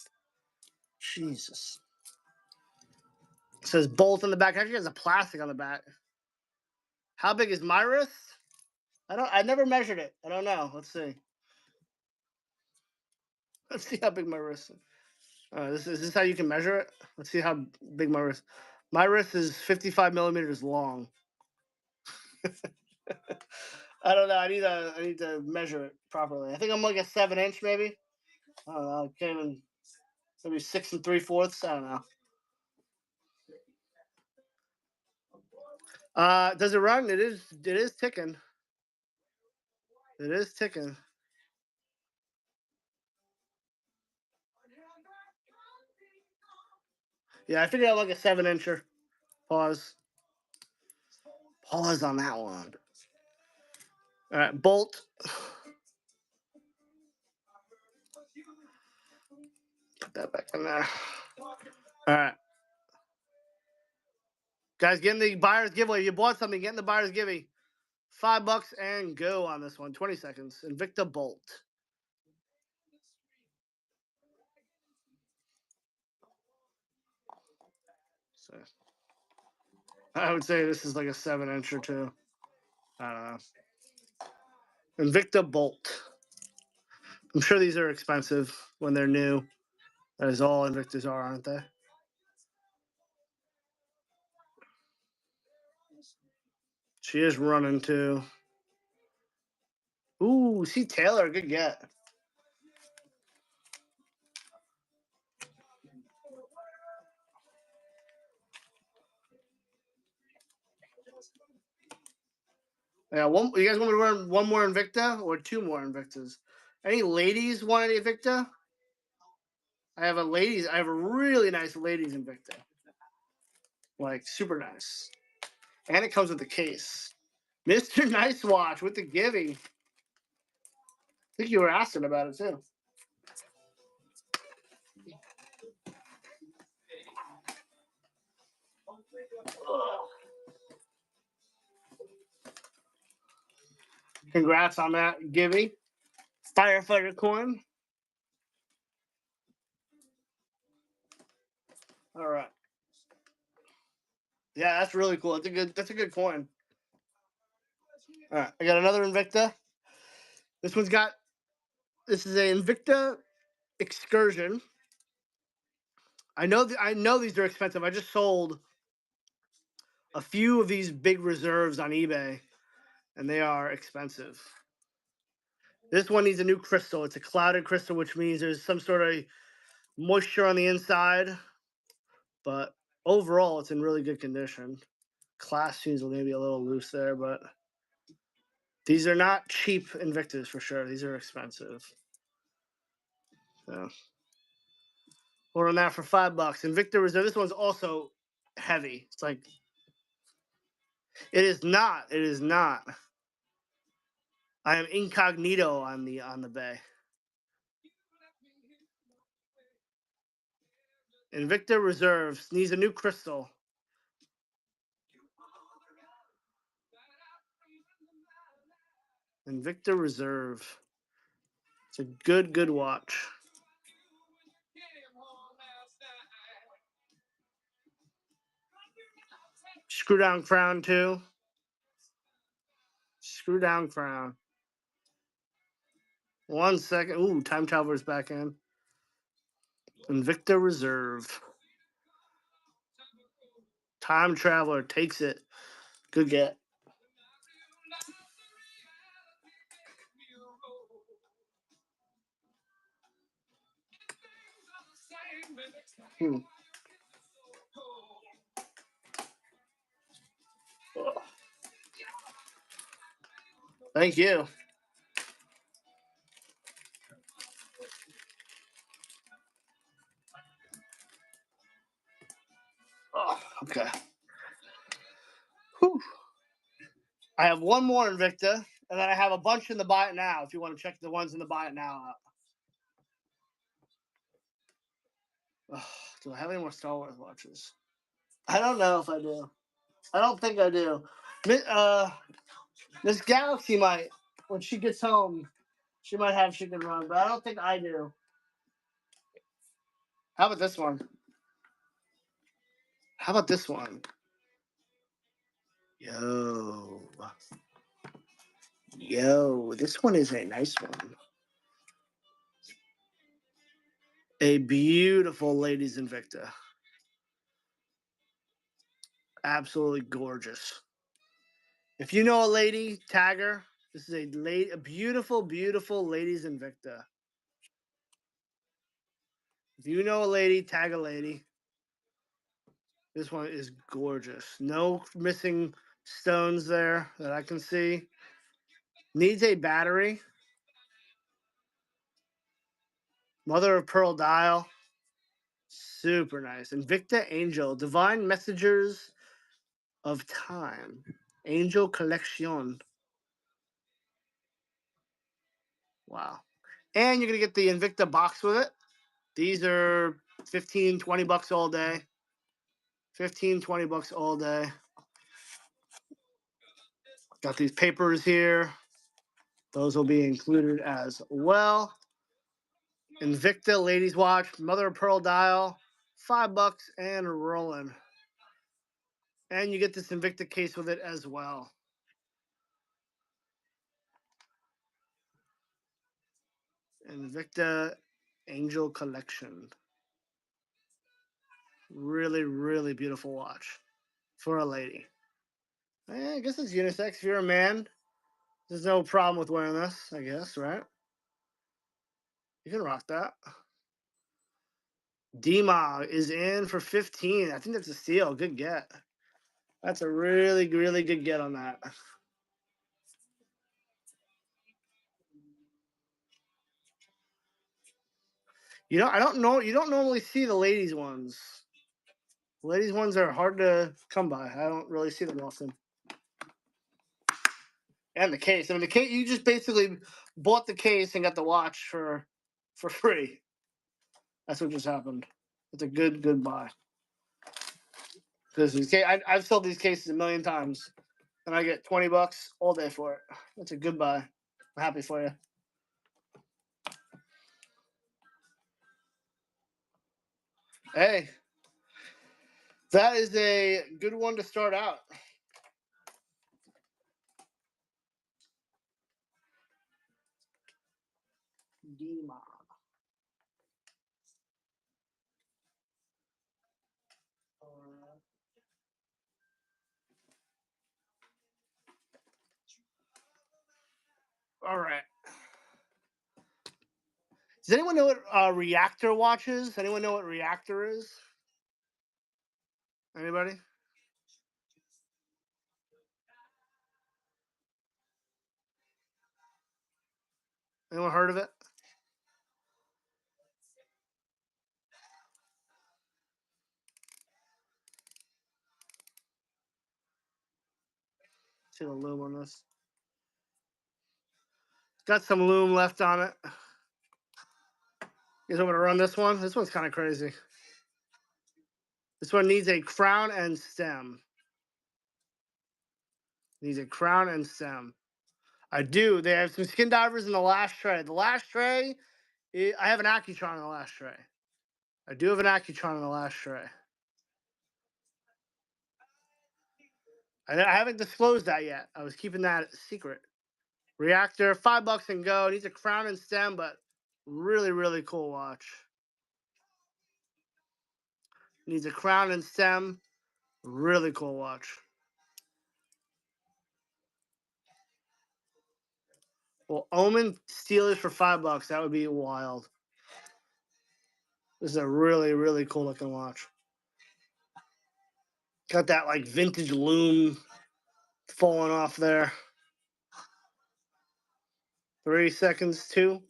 S1: Jesus. It says Bolt on the back. It actually has a plastic on the back. How big is my wrist? I never measured it. I don't know. Let's see. Let's see how big my wrist is. Is this how you can measure it? Let's see how big my wrist. My wrist is 55 millimeters long. I don't know. I need to measure it properly. I think I'm like a 7-inch maybe. I don't know. I can't even. Maybe 6 3/4. I don't know. Does it run? It is ticking. It is ticking. Yeah, I figured out like a 7-incher. Pause. Pause on that one. All right, Bolt. Put that back in there. All right. Guys, get in the buyer's giveaway. If you bought something, get in the buyer's giveaway. $5 and go on this one. 20 seconds. Invicta Bolt. So I would say this is like a 7-inch or two. I don't know. Invicta Bolt. I'm sure these are expensive when they're new. That is all Invictas are, aren't they? She is running too. Ooh, see Taylor, good get. Yeah, you guys want me to run one more Invicta or two more Invictas? Any ladies want any Invicta? I have a really nice ladies Invicta. Like super nice. And it comes with the case. Mr. Nice Watch with the giving. I think you were asking about it too. Congrats on that, Giving. Firefighter coin. All right. Yeah, that's really cool. That's a good coin. All right, I got another Invicta. This is a Invicta Excursion. I know these are expensive. I just sold a few of these big reserves on eBay, and they are expensive. This one needs a new crystal. It's a clouded crystal, which means there's some sort of moisture on the inside. But overall, it's in really good condition. Class seems maybe a little loose there, but these are not cheap Invictus for sure. These are expensive. So, ordering that for $5. Invicta Reserve. This one's also heavy. It's like it is not. It is not. I am incognito on the bay. Invicta Reserves needs a new crystal. Invicta Reserve. It's a good watch. Screw down crown too. Screw down crown. 1 second. Ooh, Time Traveler's back in. Invicta Reserve. Time Traveler takes it. Good get. Thank you. Oh, okay. Whew. I have one more Invicta, and then I have a bunch in the buy it now. If you want to check the ones in the buy it now out. Oh, do I have any more Star Wars watches? I don't know if I do. I don't think I do. Miss Galaxy might. When she gets home, she might have Chicken Run, but I don't think I do. How about this one? How about this one? Yo, this one is a nice one. A beautiful Ladies Invicta. Absolutely gorgeous. If you know a lady, tag her. This is a beautiful, beautiful Ladies Invicta. If you know a lady, tag a lady. This one is gorgeous. No missing stones there that I can see. Needs a battery. Mother of Pearl dial. Super nice. Invicta Angel. Divine Messengers of Time. Angel Collection. Wow. And you're going to get the Invicta box with it. These are 15, 20 bucks all day. 15, 20 bucks all day. Got these papers here. Those will be included as well. Invicta Ladies Watch, Mother of Pearl dial, $5 and rolling. And you get this Invicta case with it as well. Invicta Angel Collection. Really, really beautiful watch for a lady. I guess it's unisex. If you're a man, there's no problem with wearing this, I guess, right? You can rock that. Dima is in for 15. I think that's a steal. Good get. That's a really, really good get on that. I don't know. You don't normally see the ladies ones. Ladies ones are hard to come by. I don't really see them often. And the case. I mean, the case. You just basically bought the case and got the watch for free. That's what just happened. It's a good buy. Because I've sold these cases a million times, and I get $20 all day for it. That's a good buy. I'm happy for you. Hey, that is a good one to start out. Dima. All right. Does anyone know what Reactor watch is? Anyone know what Reactor is? Anybody? Anyone heard of it? See the loom on this. It's got some loom left on it. You guys want me to run this one? This one's kind of crazy. This one needs a crown and stem. Needs a crown and stem. I do. They have some skin divers in the last tray. The last tray, I have an Accutron in the last tray. I do have an Accutron in the last tray. I haven't disclosed that yet. I was keeping that secret. Reactor, $5 and go. Needs a crown and stem, but really, really cool watch. Needs a crown and stem. Really cool watch. Well, Omen Steelers for $5. That would be wild. This is a really, really cool looking watch. Got that like vintage loom falling off there. 3 seconds, 2.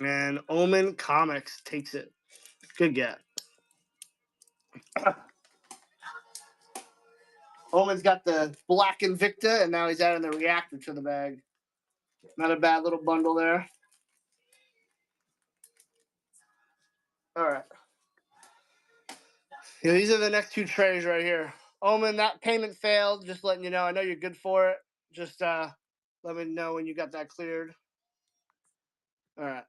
S1: And Omen Comics takes it. Good get. Omen's got the black Invicta, and now he's adding the reactor to the bag. Not a bad little bundle there. All right. Yeah, these are the next 2 trays right here. Omen, that payment failed. Just letting you know. I know you're good for it. Just let me know when you got that cleared. All right.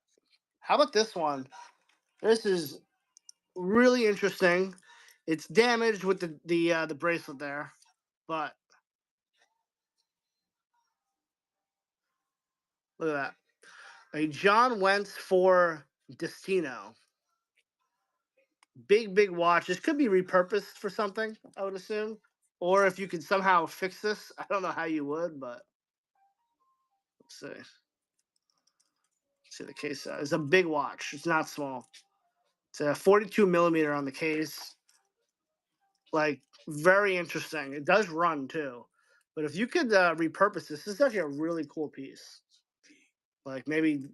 S1: How about this one? This is really interesting. It's damaged with the bracelet there, but look at that. A John Wentz for Destino. Big watch. This could be repurposed for something, I would assume. Or if you could somehow fix this, I don't know how you would, but let's see. Let's see the case size. It's a big watch. It's not small. It's a 42 millimeter on the case. Like, very interesting. It does run too. But if you could repurpose this is actually a really cool piece. Like maybe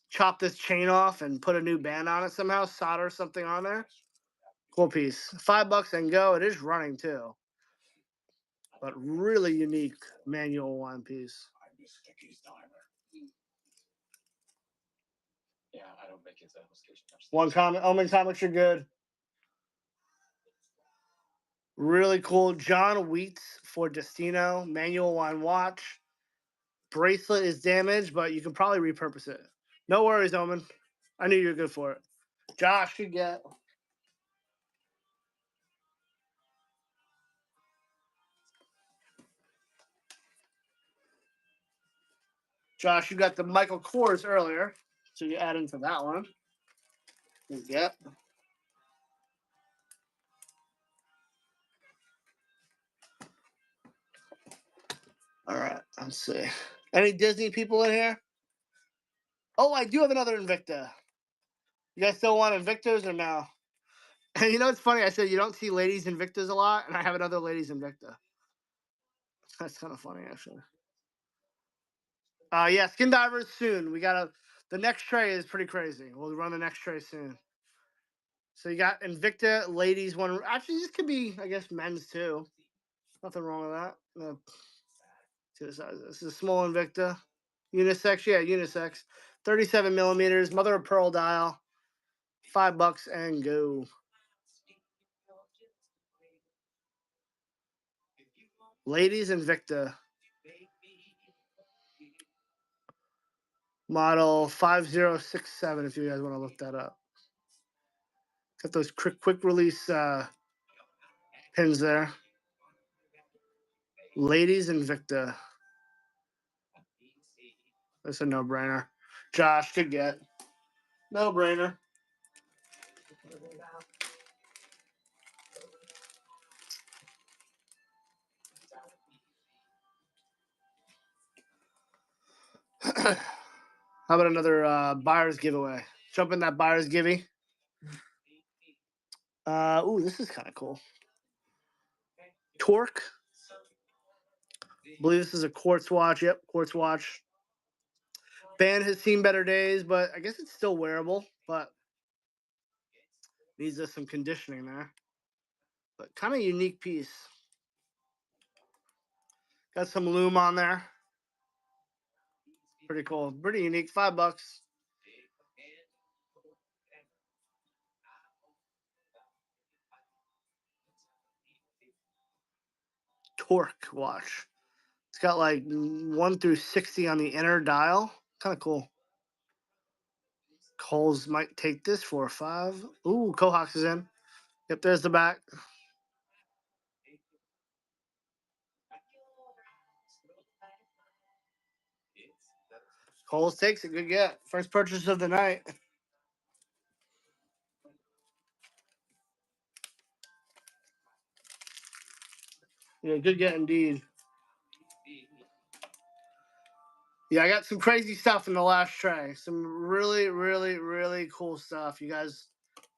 S1: chop this chain off and put a new band on it somehow, solder something on there. Cool piece. $5 and go. It is running too. But really unique manual one piece.
S2: Yeah, I don't make his application.
S1: One comment. Omen Comics, you're good. Really cool. John Wheats for Destino. Manual one watch. Bracelet is damaged, but you can probably repurpose it. No worries, Omen. I knew you were good for it. Josh, you get. Josh, you got the Michael Kors earlier, so you add into that one. You get. All right, let's see. Any Disney people in here? Oh, I do have another Invicta. You guys still want Invictas or no? And you know, it's funny. I said you don't see ladies Invictas a lot, and I have another ladies Invicta. That's kind of funny, actually. Yeah, Skin Divers soon. We got the next tray is pretty crazy. We'll run the next tray soon. So you got Invicta ladies one. Actually, this could be, I guess, men's too. Nothing wrong with that. No. See the size. This is a small Invicta. Unisex, yeah, unisex. 37 millimeters, mother of pearl dial. $5 and go. Ladies Invicta. Model 5067, if you guys want to look that up. Got those quick release pins there. Ladies Invicta. That's a no-brainer. Josh, good get. No-brainer. How about another buyer's giveaway? Jump in that buyer's givey. Ooh, this is kind of cool. Torque. I believe this is a quartz watch. Yep, quartz watch. Band has seen better days, but I guess it's still wearable, but needs some conditioning there. But kind of unique piece. Got some loom on there. Pretty cool. Pretty unique. $5. Torque watch. It's got like 1 through 60 on the inner dial. Kind of cool. Coles might take this for 5. Ooh, Cohawks is in. Yep, there's the back. Coles takes it. Good get. First purchase of the night. Yeah, good get indeed. Yeah, I got some crazy stuff in the last tray. Some really, really, really cool stuff. You guys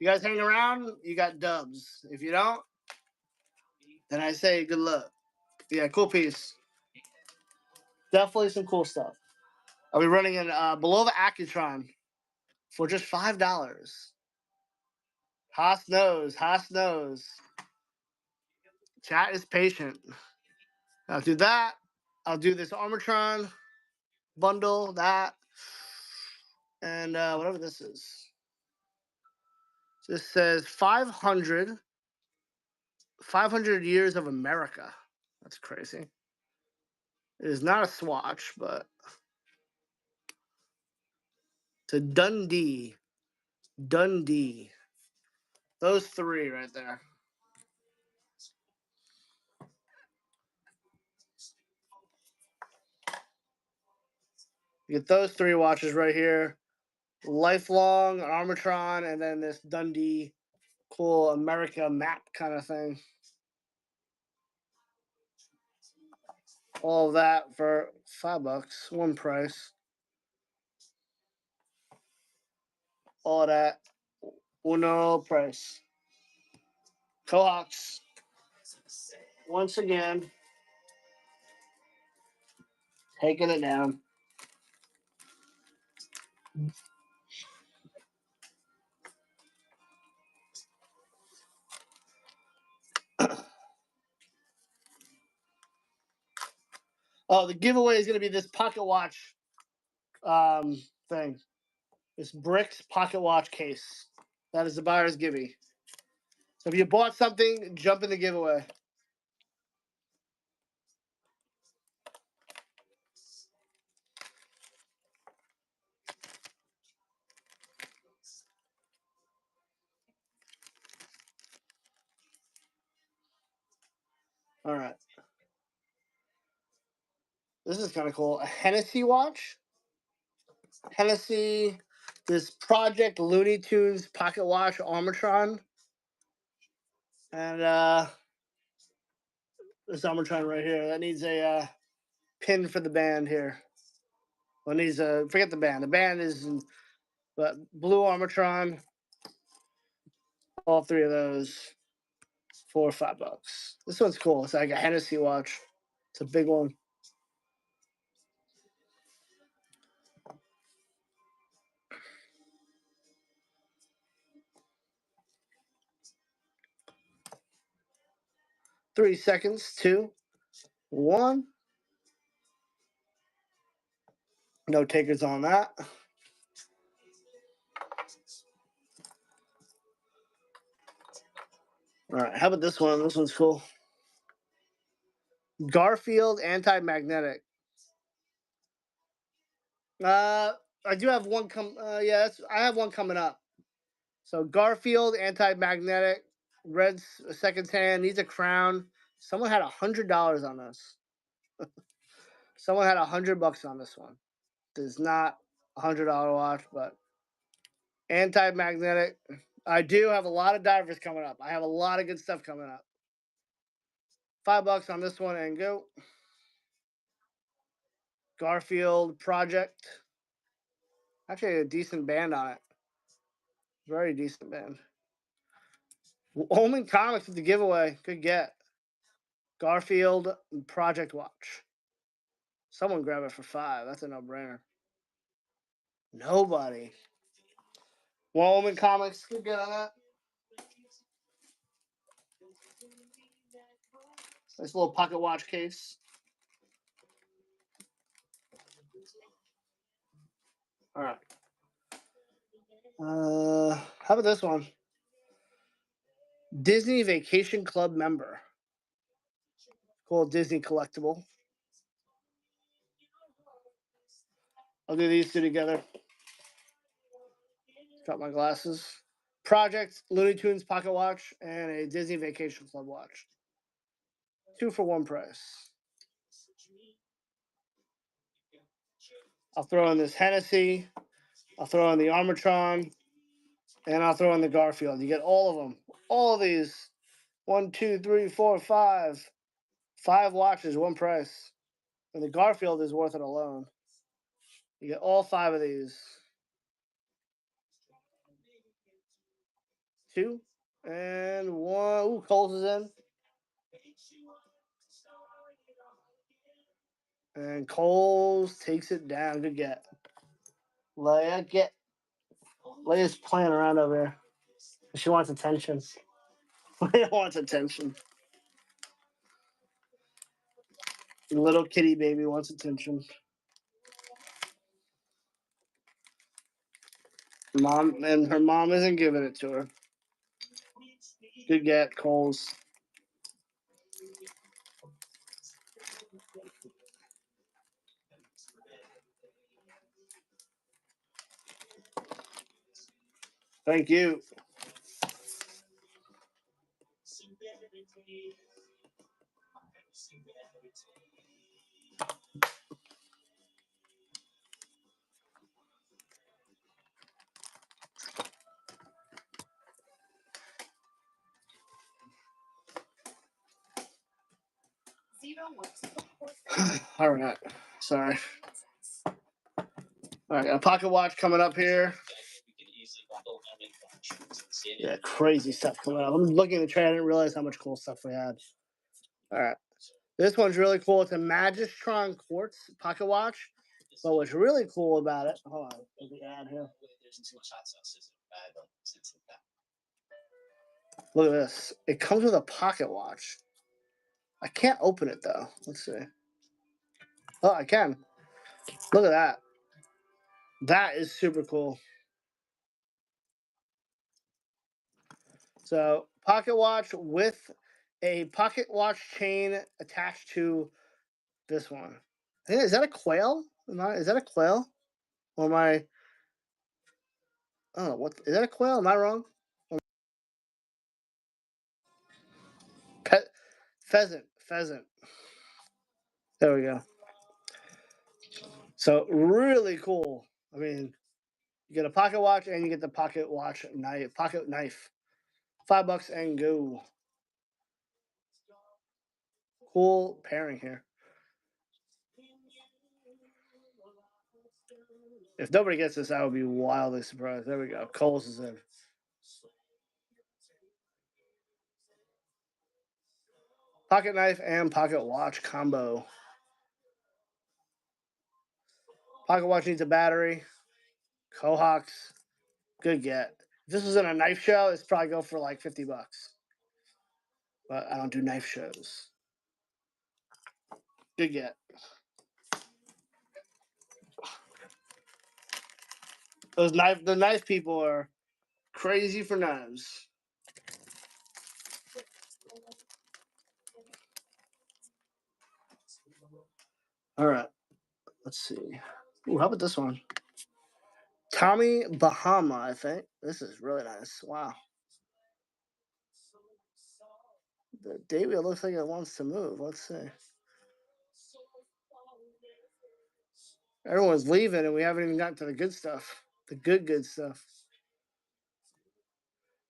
S1: hang around, you got dubs. If you don't, then I say good luck. Yeah, cool piece. Definitely some cool stuff. I'll be running in below the Accutron for just $5. Haas knows. Haas knows. Chat is patient. I'll do that. I'll do this Armatron bundle, that, and whatever this is. This says 500 years of America. That's crazy. It is not a swatch, but it's a Dundee. Dundee. Those three right there. You get those three watches right here. Lifelong, Armatron, and then this Dundee cool America map kind of thing. All of that for $5, one price. All of that, uno price. Cohawks, once again, taking it down. Oh, the giveaway is going to be this pocket watch thing. This Bricks pocket watch case. That is the buyer's giveaway. So if you bought something, jump in the giveaway. All right. This is kind of cool. A Hennessy watch. Hennessy, this Project Looney Tunes pocket watch Armatron. And this Armatron right here. That needs a pin for the band here. Well, it needs a, forget the band. The band is but blue Armatron. All three of those for $5. This one's cool. It's like a Hennessy watch. It's a big one. Three seconds, 2, 1. No takers on that. All right, how about this one? This one's cool. Garfield anti-magnetic. I do have one yeah, I have one coming up. So Garfield anti-magnetic, red second hand, needs a crown. Someone had $100 on this. Someone had $100 on this one. It's not $100 watch, but anti-magnetic. I do have a lot of divers coming up. I have a lot of good stuff coming up. $5 on this one and go. Garfield Project. Actually, a decent band on it. Very decent band. Omen Comics with the giveaway. Good get. Garfield Project Watch. Someone grab it for $5. That's a no-brainer. Nobody. Well, Omen Comics. Good get on that. Nice little pocket watch case. All right. How about this one? Disney Vacation Club member. Cool Disney collectible. I'll do these two together. Got my glasses. Project Looney Tunes pocket watch and a Disney Vacation Club watch. 2 for one price. I'll throw in this Hennessy. I'll throw in the Armatron. And I'll throw in the Garfield. You get all of them. All of these. 1, 2, 3, 4, 5. 5 watches, one price. And the Garfield is worth it alone. You get all 5 of these. 2 and 1. Ooh, Coles is in. And Coles takes it down. Good get. Leia, get. Leia's playing around over here. She wants attention. Leia wants attention. Little kitty baby wants attention. Mom and her mom isn't giving it to her. Good get, Coles. Thank you. All right. Sorry. All right, a pocket watch coming up here. Yeah, crazy stuff coming up. I'm looking at the trade. I didn't realize how much cool stuff we had. All right. This one's really cool. It's a Magistron Quartz pocket watch. But what's really cool about it, hold on, there's the ad here. Look at this. It comes with a pocket watch. I can't open it though. Let's see. Oh, I can. Look at that. That is super cool. So, pocket watch with a pocket watch chain attached to this one. Is that a quail? Is that a quail? Or am I? Oh, what is that a quail? Am I wrong? Pheasant. There we go. So really cool. I mean, you get a pocket watch and you get the pocket watch knife, pocket knife. $5 and go. Cool pairing here. If nobody gets this, I would be wildly surprised. There we go. Coles is in. Pocket knife and pocket watch combo. Pocket watch needs a battery. Cohawks. Good get. If this was in a knife show, it's probably go for like $50. But I don't do knife shows. Good get. The knife people are crazy for knives. All right. Let's see. Ooh, how about this one? Tommy Bahama, I think. This is really nice. Wow. The date wheel looks like it wants to move. Let's see. Everyone's leaving and we haven't even gotten to the good stuff. The good stuff.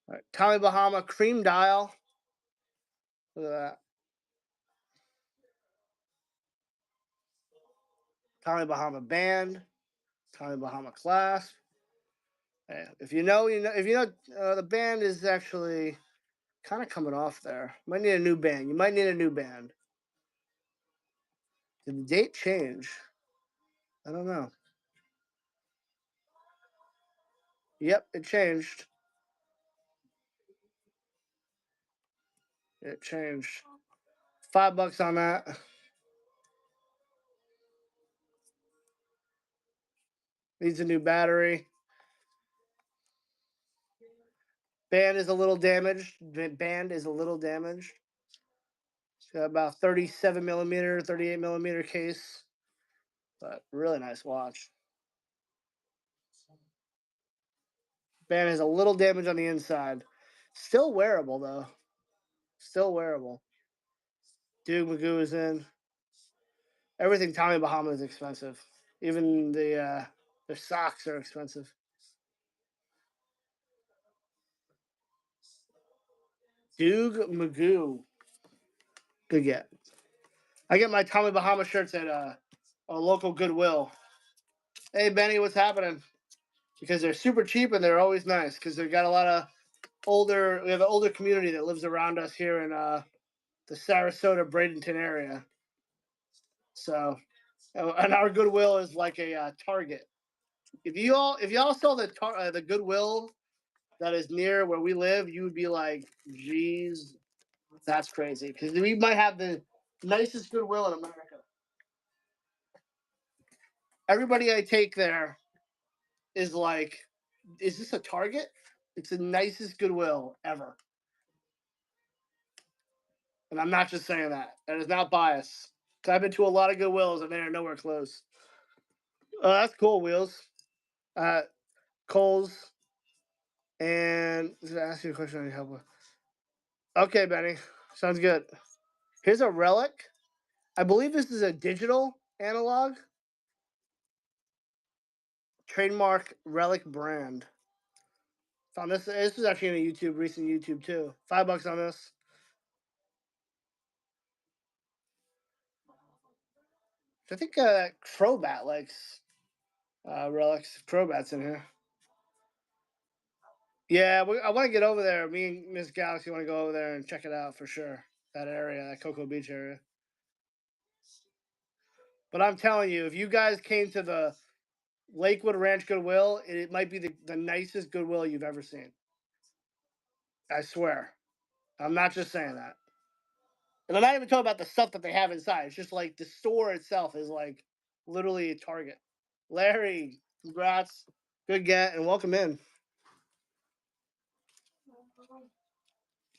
S1: All right. Tommy Bahama cream dial. Look at that. Tommy Bahama band. Tommy Bahama clasp. Hey, if you know, you know. If you know, the band is actually kind of coming off there. Might need a new band. You might need a new band. Did the date change? I don't know. Yep, it changed. It changed. $5 on that. Needs a new battery. Band is a little damaged. It's got about 37 millimeter, 38 millimeter case. But really nice watch. Band has a little damage on the inside. Still wearable though. Still wearable. Duke Magoo is in. Everything Tommy Bahama is expensive. Even their socks are expensive. Doog Magoo. Good get. I get my Tommy Bahama shirts at a local Goodwill. Hey Benny, what's happening? Because they're super cheap and they're always nice because they've got a lot of older. We have an older community that lives around us here in the Sarasota Bradenton area. So, and our Goodwill is like a Target. If y'all saw the Goodwill that is near where we live, you would be like, "Geez, that's crazy." Because we might have the nicest Goodwill in America. Everybody I take there is like, "Is this a Target?" It's the nicest Goodwill ever. And I'm not just saying that. That is not bias. I've been to a lot of Goodwills and they are nowhere close. Oh, that's cool, Wheels. Coles. And did I ask you a question I need help with? Okay, Benny. Sounds good. Here's a relic. I believe this is a digital analog. Trademark relic brand. Found this. This is actually in a recent YouTube too. $5 on this. I think Crobat likes relics. Crobat's in here. Yeah, I want to get over there. Me and Miss Galaxy want to go over there and check it out for sure. That area, that Cocoa Beach area. But I'm telling you, if you guys came to the Lakewood Ranch Goodwill, it might be the nicest Goodwill you've ever seen. I swear. I'm not just saying that. And I'm not even talking about the stuff that they have inside. It's just like the store itself is like literally a Target. Larry, congrats. Good get and welcome in.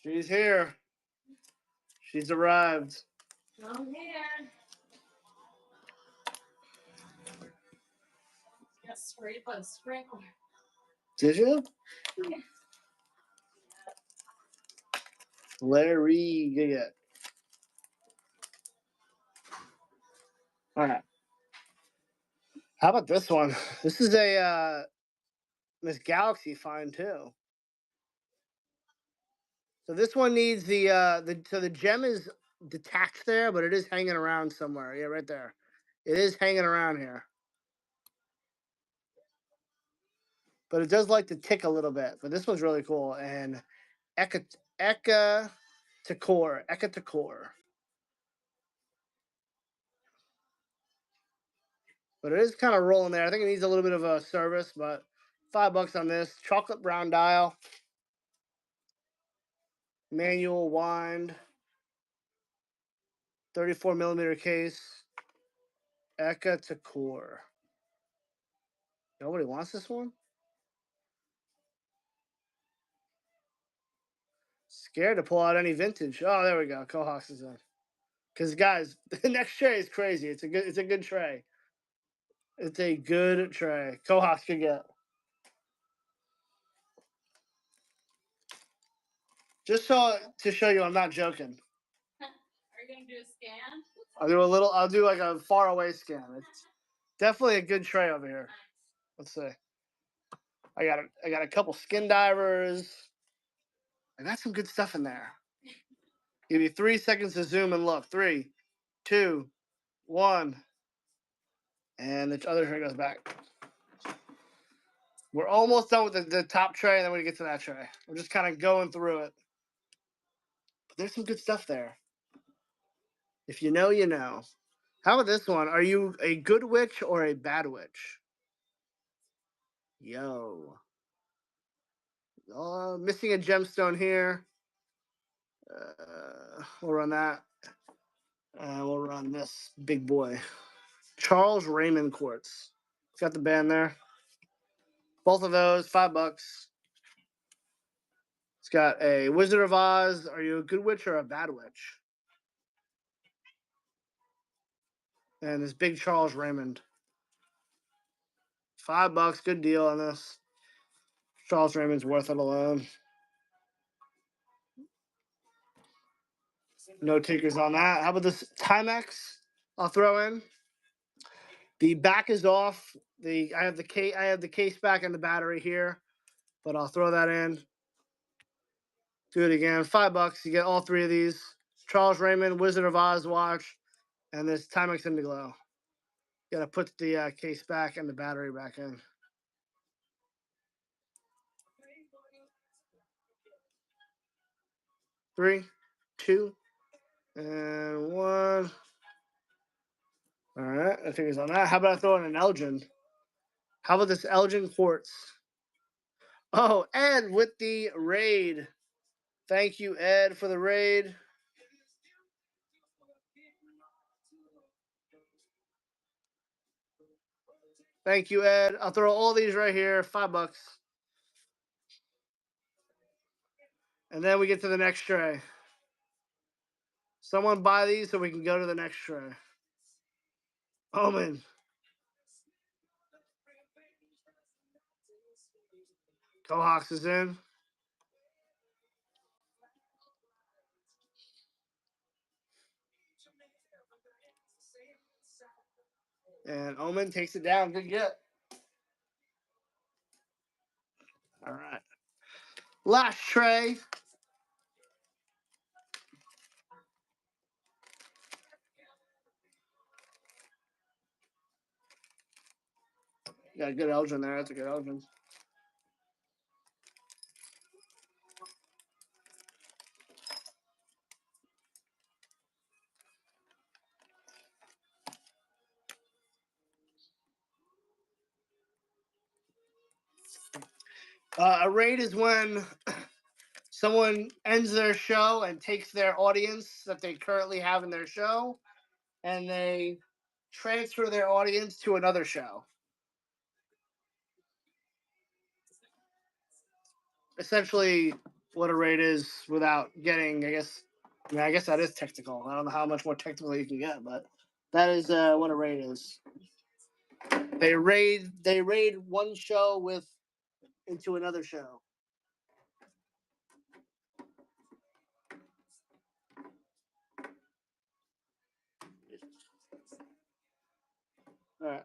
S1: She's here. She's arrived.
S3: I'm here. Got sprayed by the sprinkler.
S1: Did you?
S3: Yeah.
S1: Larry, good get. All right. How about this one? This is a Miss Galaxy find too. So this one needs the gem is detached there, but it is hanging around somewhere. Yeah, right there. It is hanging around here. But it does like to tick a little bit. But this one's really cool. And Eka Takor. But it is kind of rolling there. I think it needs a little bit of a service, but $5 on this. Chocolate brown dial. Manual wind. 34 millimeter case. Eka Takor. Nobody wants this one? Scared to pull out any vintage. Oh, there we go. Cohawks is in. Because guys, the next tray is crazy. It's a good tray. It's a good tray. Cohawks could get. Just to show you, I'm not joking.
S3: Are you gonna do a scan?
S1: I'll do like a far away scan. It's definitely a good tray over here. Let's see. I got a couple skin divers. I got some good stuff in there. Give you 3 seconds to zoom and look. 3, 2, 1. And the other tray goes back. We're almost done with the top tray, and then we get to that tray. We're just kind of going through it. But there's some good stuff there. If you know, you know. How about this one? Are you a good witch or a bad witch? Yo. Missing a gemstone here. We'll run that. And we'll run this big boy. Charles Raymond quartz. Got the band there. Both of those, $5. It's got a Wizard of Oz. Are you a good witch or a bad witch? And this big Charles Raymond. $5, good deal on this. Charles Raymond's worth it alone. No takers on that. How about this Timex? I'll throw in. The back is off. I have the case back and the battery here, but I'll throw that in. Do it again. $5. You get all three of these. Charles Raymond Wizard of Oz watch, and this Timex Indiglo. You gotta put the case back and the battery back in. Three, two, and one. All right, I think it's on that. How about I throw in an Elgin? How about this Elgin Quartz? Oh, Ed with the raid. Thank you, Ed, for the raid. Thank you, Ed. I'll throw all these right here. $5. And then we get to the next tray. Someone buy these so we can go to the next tray. Omen. Cohawks is in. And Omen takes it down. Good get. All right. Last tray. Got a good Elgin there. That's a good Elgin. A raid is when someone ends their show and takes their audience that they currently have in their show, and they transfer their audience to another show. Essentially, what a raid is without getting, I guess that is technical. I don't know how much more technical you can get, but that is what a raid is. They raid one show into another show. All right.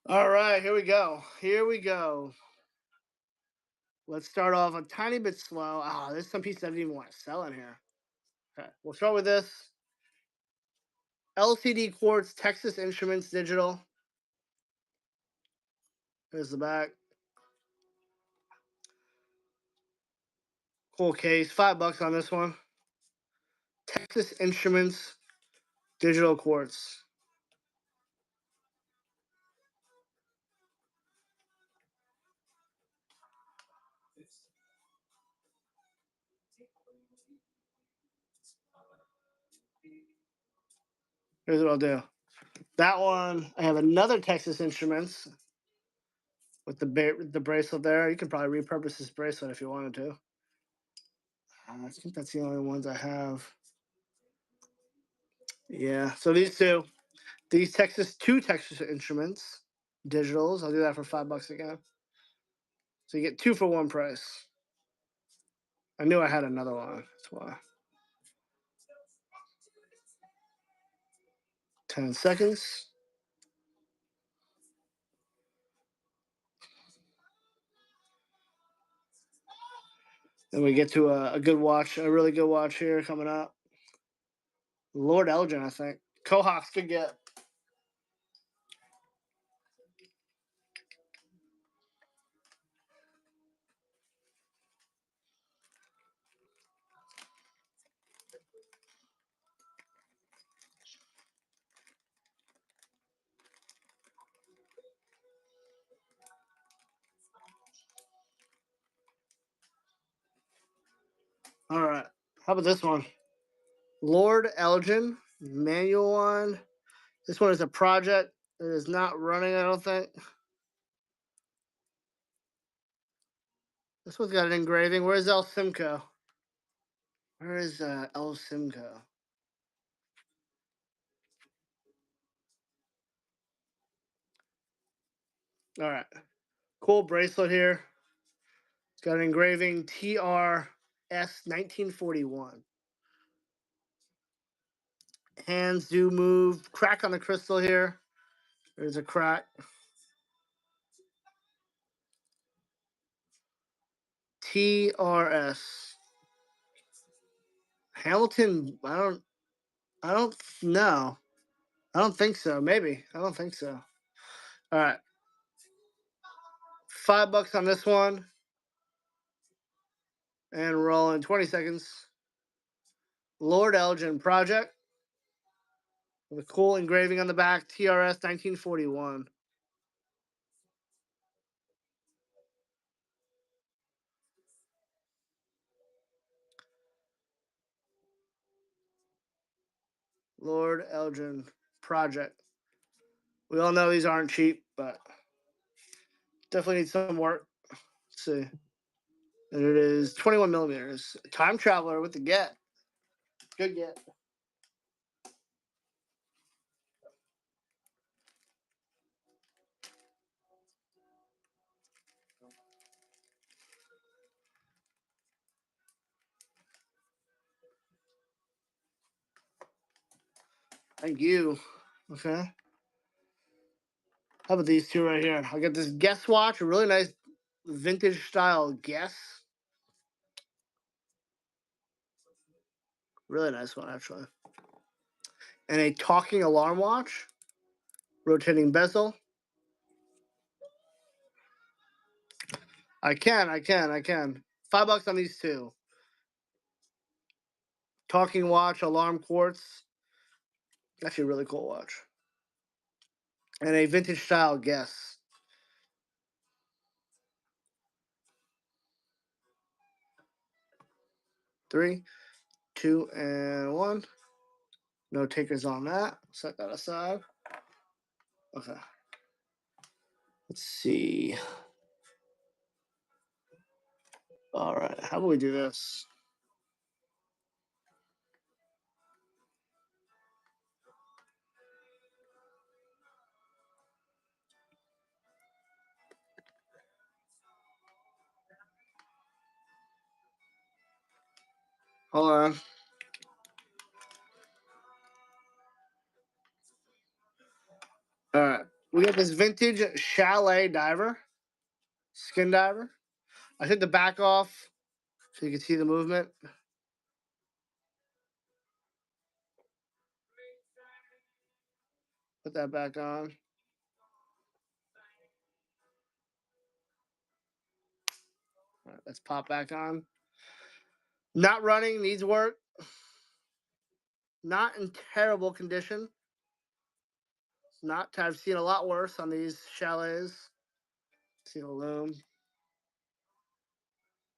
S1: All right, here we go. Here we go. Let's start off a tiny bit slow. There's some pieces I didn't even want to sell in here. Okay, we'll start with this. LCD Quartz Texas Instruments Digital. Here's the back. Cool case. $5 on this one. Texas Instruments Digital Quartz. Here's what I'll do. That one, I have another Texas Instruments with the bracelet there. You can probably repurpose this bracelet if you wanted to. I think that's the only ones I have. Yeah, so these two Texas Instruments digitals. I'll do that for $5 again. So you get 2 for 1 price. I knew I had another one. That's why. 10 seconds. Then we get to a good watch, a really good watch here coming up. Lord Elgin, I think. Cohawks could get. All right. How about this one? Lord Elgin, manual one. This one is a project. It is not running, I don't think. This one's got an engraving. Where's El Simcoe? Where is El Simcoe? All right. Cool bracelet here. It's got an engraving TRS 1941. Hands do move. Crack on the crystal here. There's a crack. TRS. Hamilton, I don't know. I don't think so. Maybe. I don't think so. All right. $5 on this one. And rolling 20 seconds. Lord Elgin Project. With a cool engraving on the back. TRS 1941. Lord Elgin Project. We all know these aren't cheap, but definitely need some work. Let's see. And it is 21 millimeters. Time Traveler with the get. Good get. Thank you. Okay. How about these two right here? I got this Guess watch, a really nice vintage style Guess. Really nice one, actually. And a talking alarm watch. Rotating bezel. I can. $5 on these two. Talking watch, alarm quartz. Actually, a really cool watch. And a vintage style Guess. Three, two, and one. No takers on that. Set that aside. Okay. Let's see. All right. How do we do this? Hold on. All right. We got this vintage Chalet diver, skin diver. I took the back off so you can see the movement. Put that back on. All right, let's pop back on. Not running, needs work. Not in terrible condition. Not. I've seen a lot worse on these chalets. See the loom.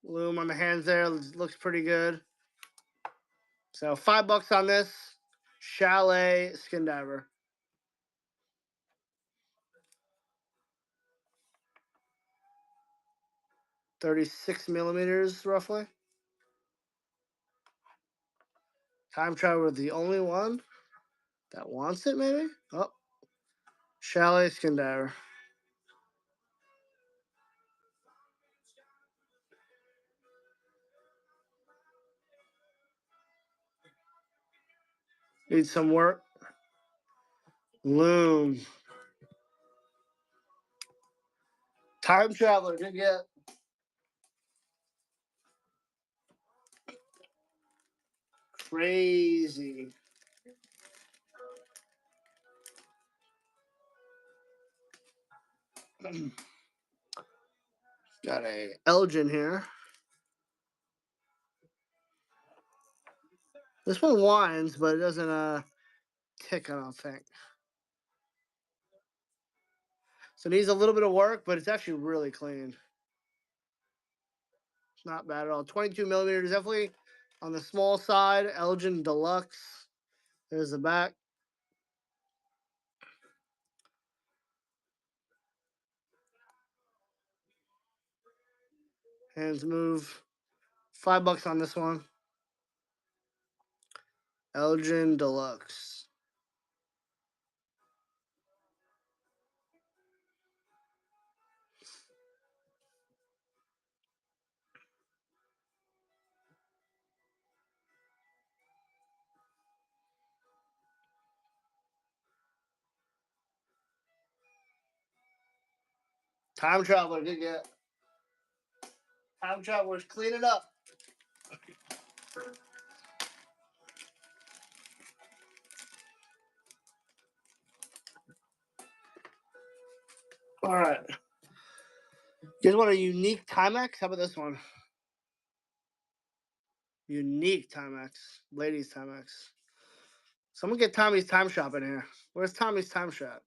S1: Loom on the hands there looks pretty good. So $5 on this Chalet skin diver. 36 millimeters roughly. Time Traveler, the only one that wants it, maybe? Oh, Chalet skin diver. Need some work. Loom. Time Traveler, good get. Crazy. Got a Elgin here. This one whines, but it doesn't tick, I don't think. So it needs a little bit of work, but it's actually really clean. It's not bad at all. 22 millimeters, definitely on the small side. Elgin Deluxe. There's the back. Hands move. $5 on this one. Elgin Deluxe. Time Traveler, good get. Time Traveler's clean it up. All right. You guys want a unique Timex? How about this one? Unique Timex. Ladies Timex. Someone get Tommy's Time Shop in here. Where's Tommy's Time Shop?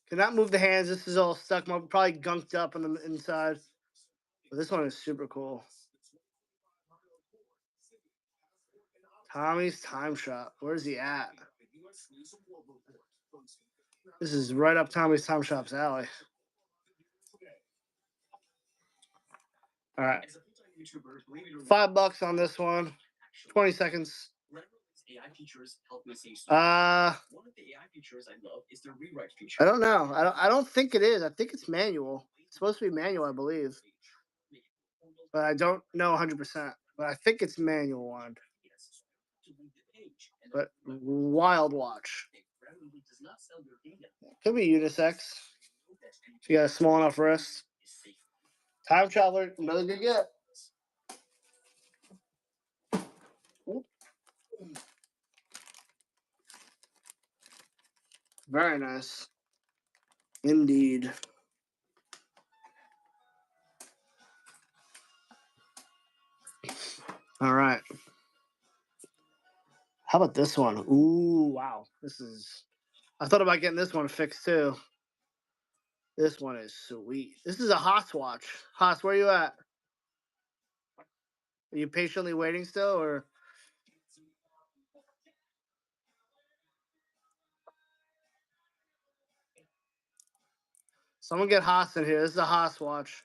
S1: Cannot move the hands. This is all stuck. Probably gunked up on the inside. But this one is super cool. Tommy's Time Shop. Where's he at? This is right up Tommy's Time Shop's alley. All right. $5 on this one. 20 seconds. I don't know. I don't think it is. I think it's manual. It's supposed to be manual, I believe. But I don't know 100%. But I think it's manual one. But wild watch. Could be unisex. If you got a small enough wrist. Time Traveler, another good get. Very nice. Indeed. All right. How about this one? Ooh, wow. This is... I thought about getting this one fixed too. This one is sweet. This is a Haas watch. Haas, where are you at? Are you patiently waiting still, or? Someone get Haas in here. This is a Haas watch.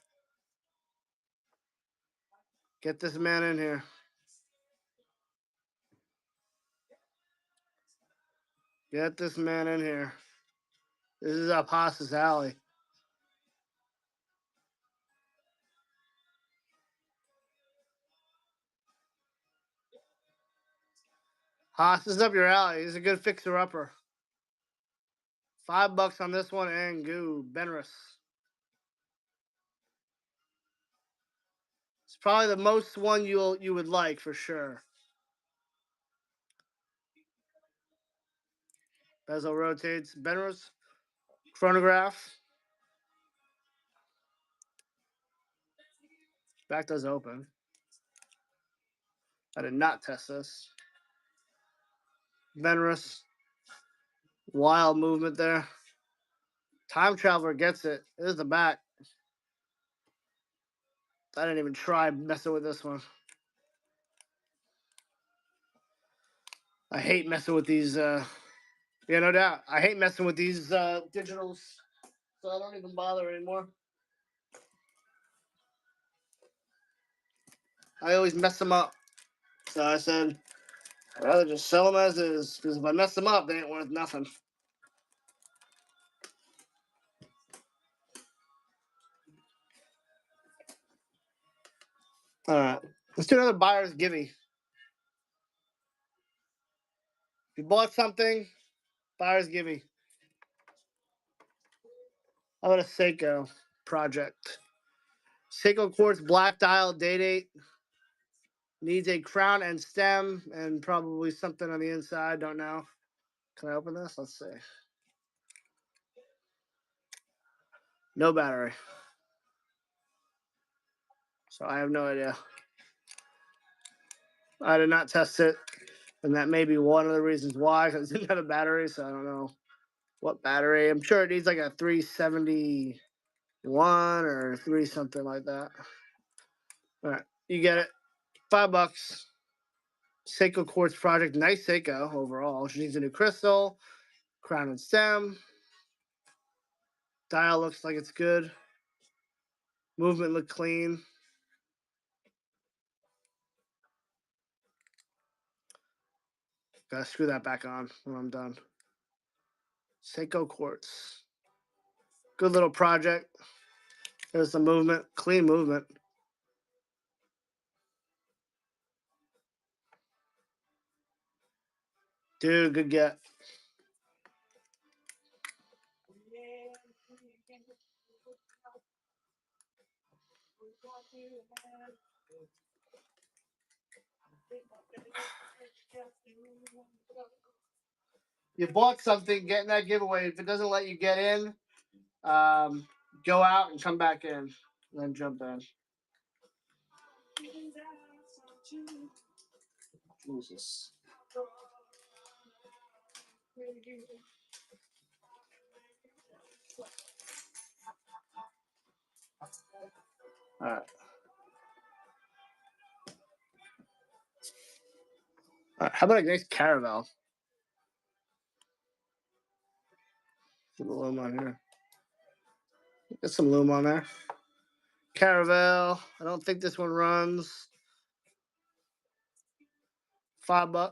S1: Get this man in here. Get this man in here. This is up Haas's alley. Haas, this is up your alley. He's a good fixer-upper. $5 on this one, and goo. Benris. It's probably the most one you would like for sure. Bezel rotates. Benris. Chronograph. Back does open. I did not test this. Benris. Wild movement there. Time Traveler gets it. This is the back. I didn't even try messing with this one. I hate messing with these. Yeah, no doubt. I hate messing with these digitals. So I don't even bother anymore. I always mess them up. So I said, I'd rather just sell them as is. Because if I mess them up, they ain't worth nothing. All right. Let's do another buyer's givey. If you bought something, buyer's givey. How about a Seiko project? Seiko Quartz Black Dial Day-Date. Needs a crown and stem and probably something on the inside. Don't know. Can I open this? Let's see. No battery. So I have no idea. I did not test it. And that may be one of the reasons why, because it didn't have a battery. So I don't know what battery. I'm sure it needs like a 371 or 3 something like that. All right. You get it. $5. Seiko Quartz project. Nice Seiko overall. She needs a new crystal. Crown and stem. Dial looks like it's good. Movement looked clean. Gotta screw that back on when I'm done. Seiko Quartz. Good little project. There's the movement. Clean movement. Dude, good get. You bought something, get in that giveaway. If it doesn't let you get in, go out and come back in, and then jump in. Jesus. All right. All right. How about a nice Caravel? Put a loom on here. Get some loom on there. Caravel. I don't think this one runs. $5.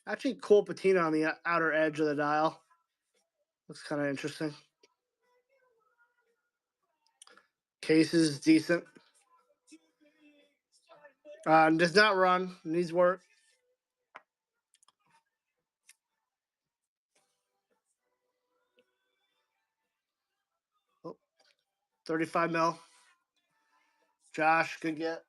S1: Actually, cool patina on the outer edge of the dial. Looks kind of interesting. Case is decent. Does not run. Needs work. Oh, 35 mil. Josh, good get.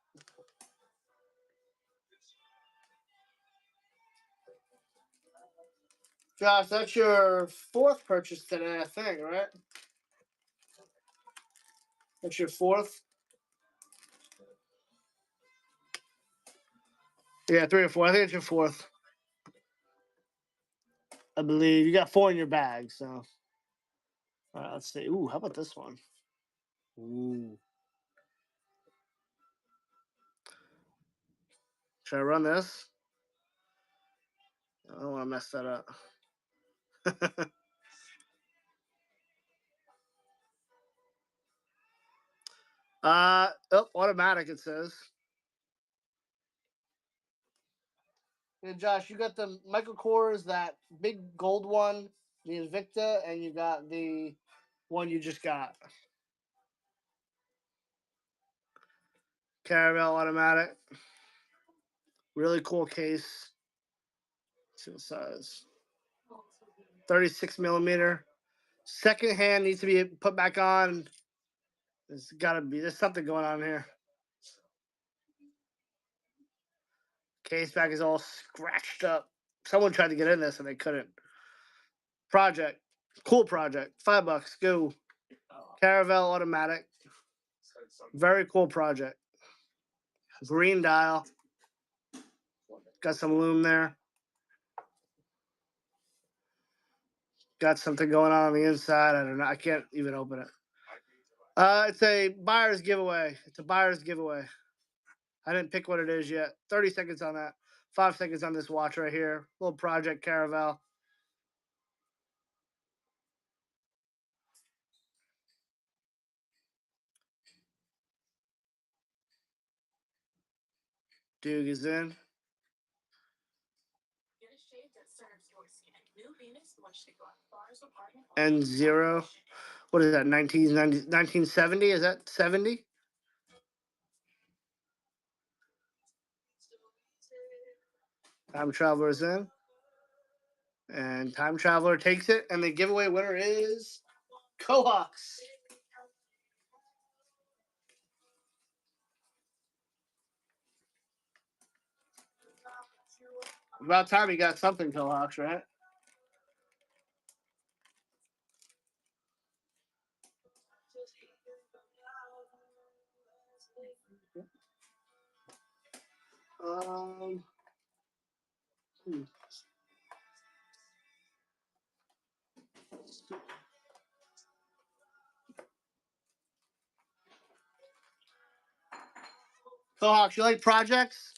S1: Josh, that's your fourth purchase today, I think, right? That's your fourth? Yeah, 3 or 4. I think it's your fourth. I believe you got 4 in your bag, so. All right, let's see. Ooh, how about this one? Ooh. Should I run this? I don't want to mess that up. Automatic it says. Hey, Josh, you got the Michael Kors, that big gold one, the Invicta, and you got the one you just got. Caravel automatic. Really cool case. Let's see what size. 36 millimeter. Second hand needs to be put back on. There's something going on here. Case back is all scratched up. Someone tried to get in this and they couldn't. Project. Cool project. $5. Go. Caravel automatic. Very cool project. Green dial. Got some loom there. Got something going on the inside. I don't know. I can't even open it. It's a buyer's giveaway. It's a buyer's giveaway. I didn't pick what it is yet. 30 seconds on that. 5 seconds on this watch right here. Little Project Caravel. Duke is in. N0. What is that? 1970? Is that 70? Time Traveler's in. And Time Traveler takes it. And the giveaway winner is Cohawks. About time you got something, Cohawks, right? Hmm. Cohawks, you like projects?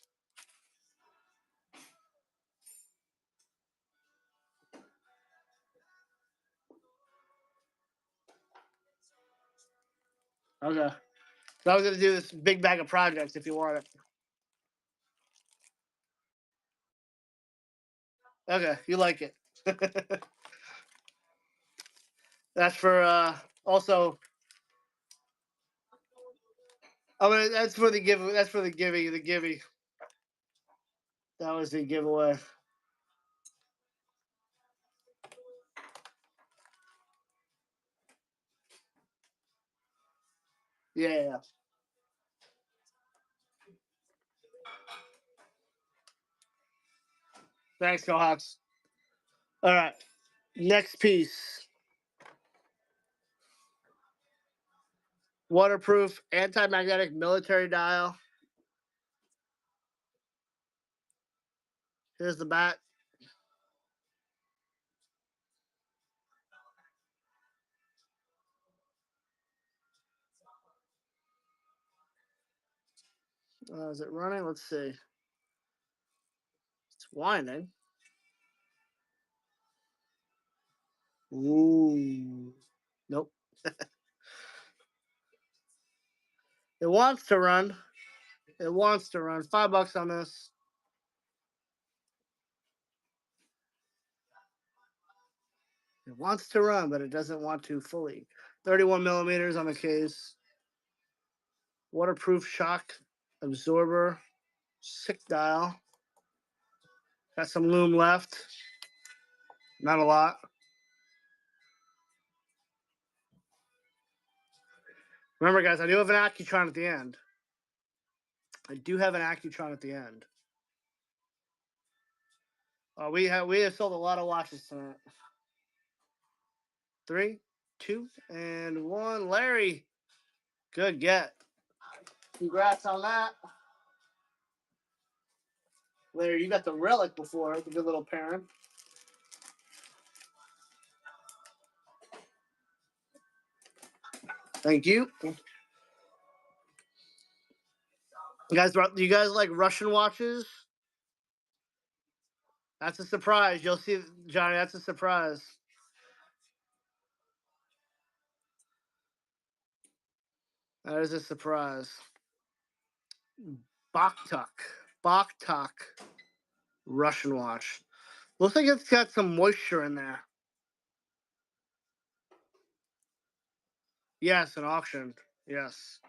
S1: Okay. So I was going to do this big bag of projects if you want it. Okay, you like it. That's for also. That's for the give. That's for the giving. The giving. That was the giveaway. Yeah. Thanks, Go Hawks. All right. Next piece. Waterproof anti-magnetic military dial. Here's the back. Is it running? Let's see. It's winding. Ooh. Nope. It wants to run. It wants to run. $5 on this. It wants to run, but it doesn't want to fully. 31 millimeters on the case. Waterproof shock absorber. Sick dial. Got some loom left. Not a lot. Remember, guys, I do have an Accutron at the end. I do have an Accutron at the end. We have sold a lot of watches tonight. 3, 2, and 1. Larry, good get. Congrats on that. Larry, you got the relic before. It's a good little parent. Thank you. You guys like Russian watches? That's a surprise. You'll see, Johnny, that's a surprise. That is a surprise. Baktak Russian watch. Looks like it's got some moisture in there. Yes, an auction. Yes.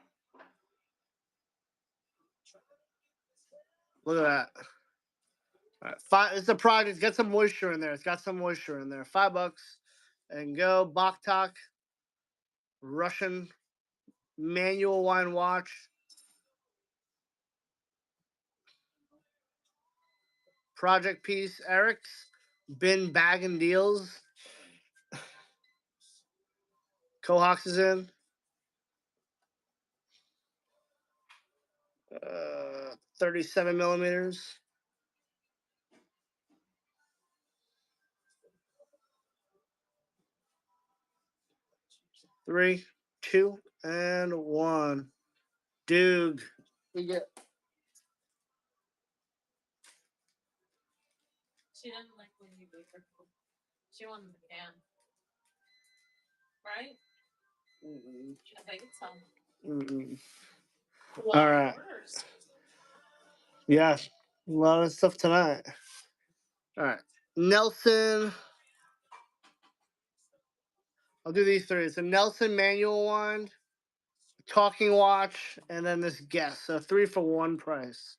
S1: Look at that. All right, it's a product. It's got some moisture in there. It's got some moisture in there. $5 and go. Baktak Russian manual wine watch. Project piece. Eric's bin bag and deals. Cohawks is in. 37 millimeters. Three, 2, and 1. Dude, we get.
S3: She didn't like when you gave her. She wanted the can. Right? I think so.
S1: All right. Yeah, a lot of stuff tonight. All right. Nelson. I'll do these 3. It's a Nelson manual wand, talking watch, and then this guest. So 3 for 1 price.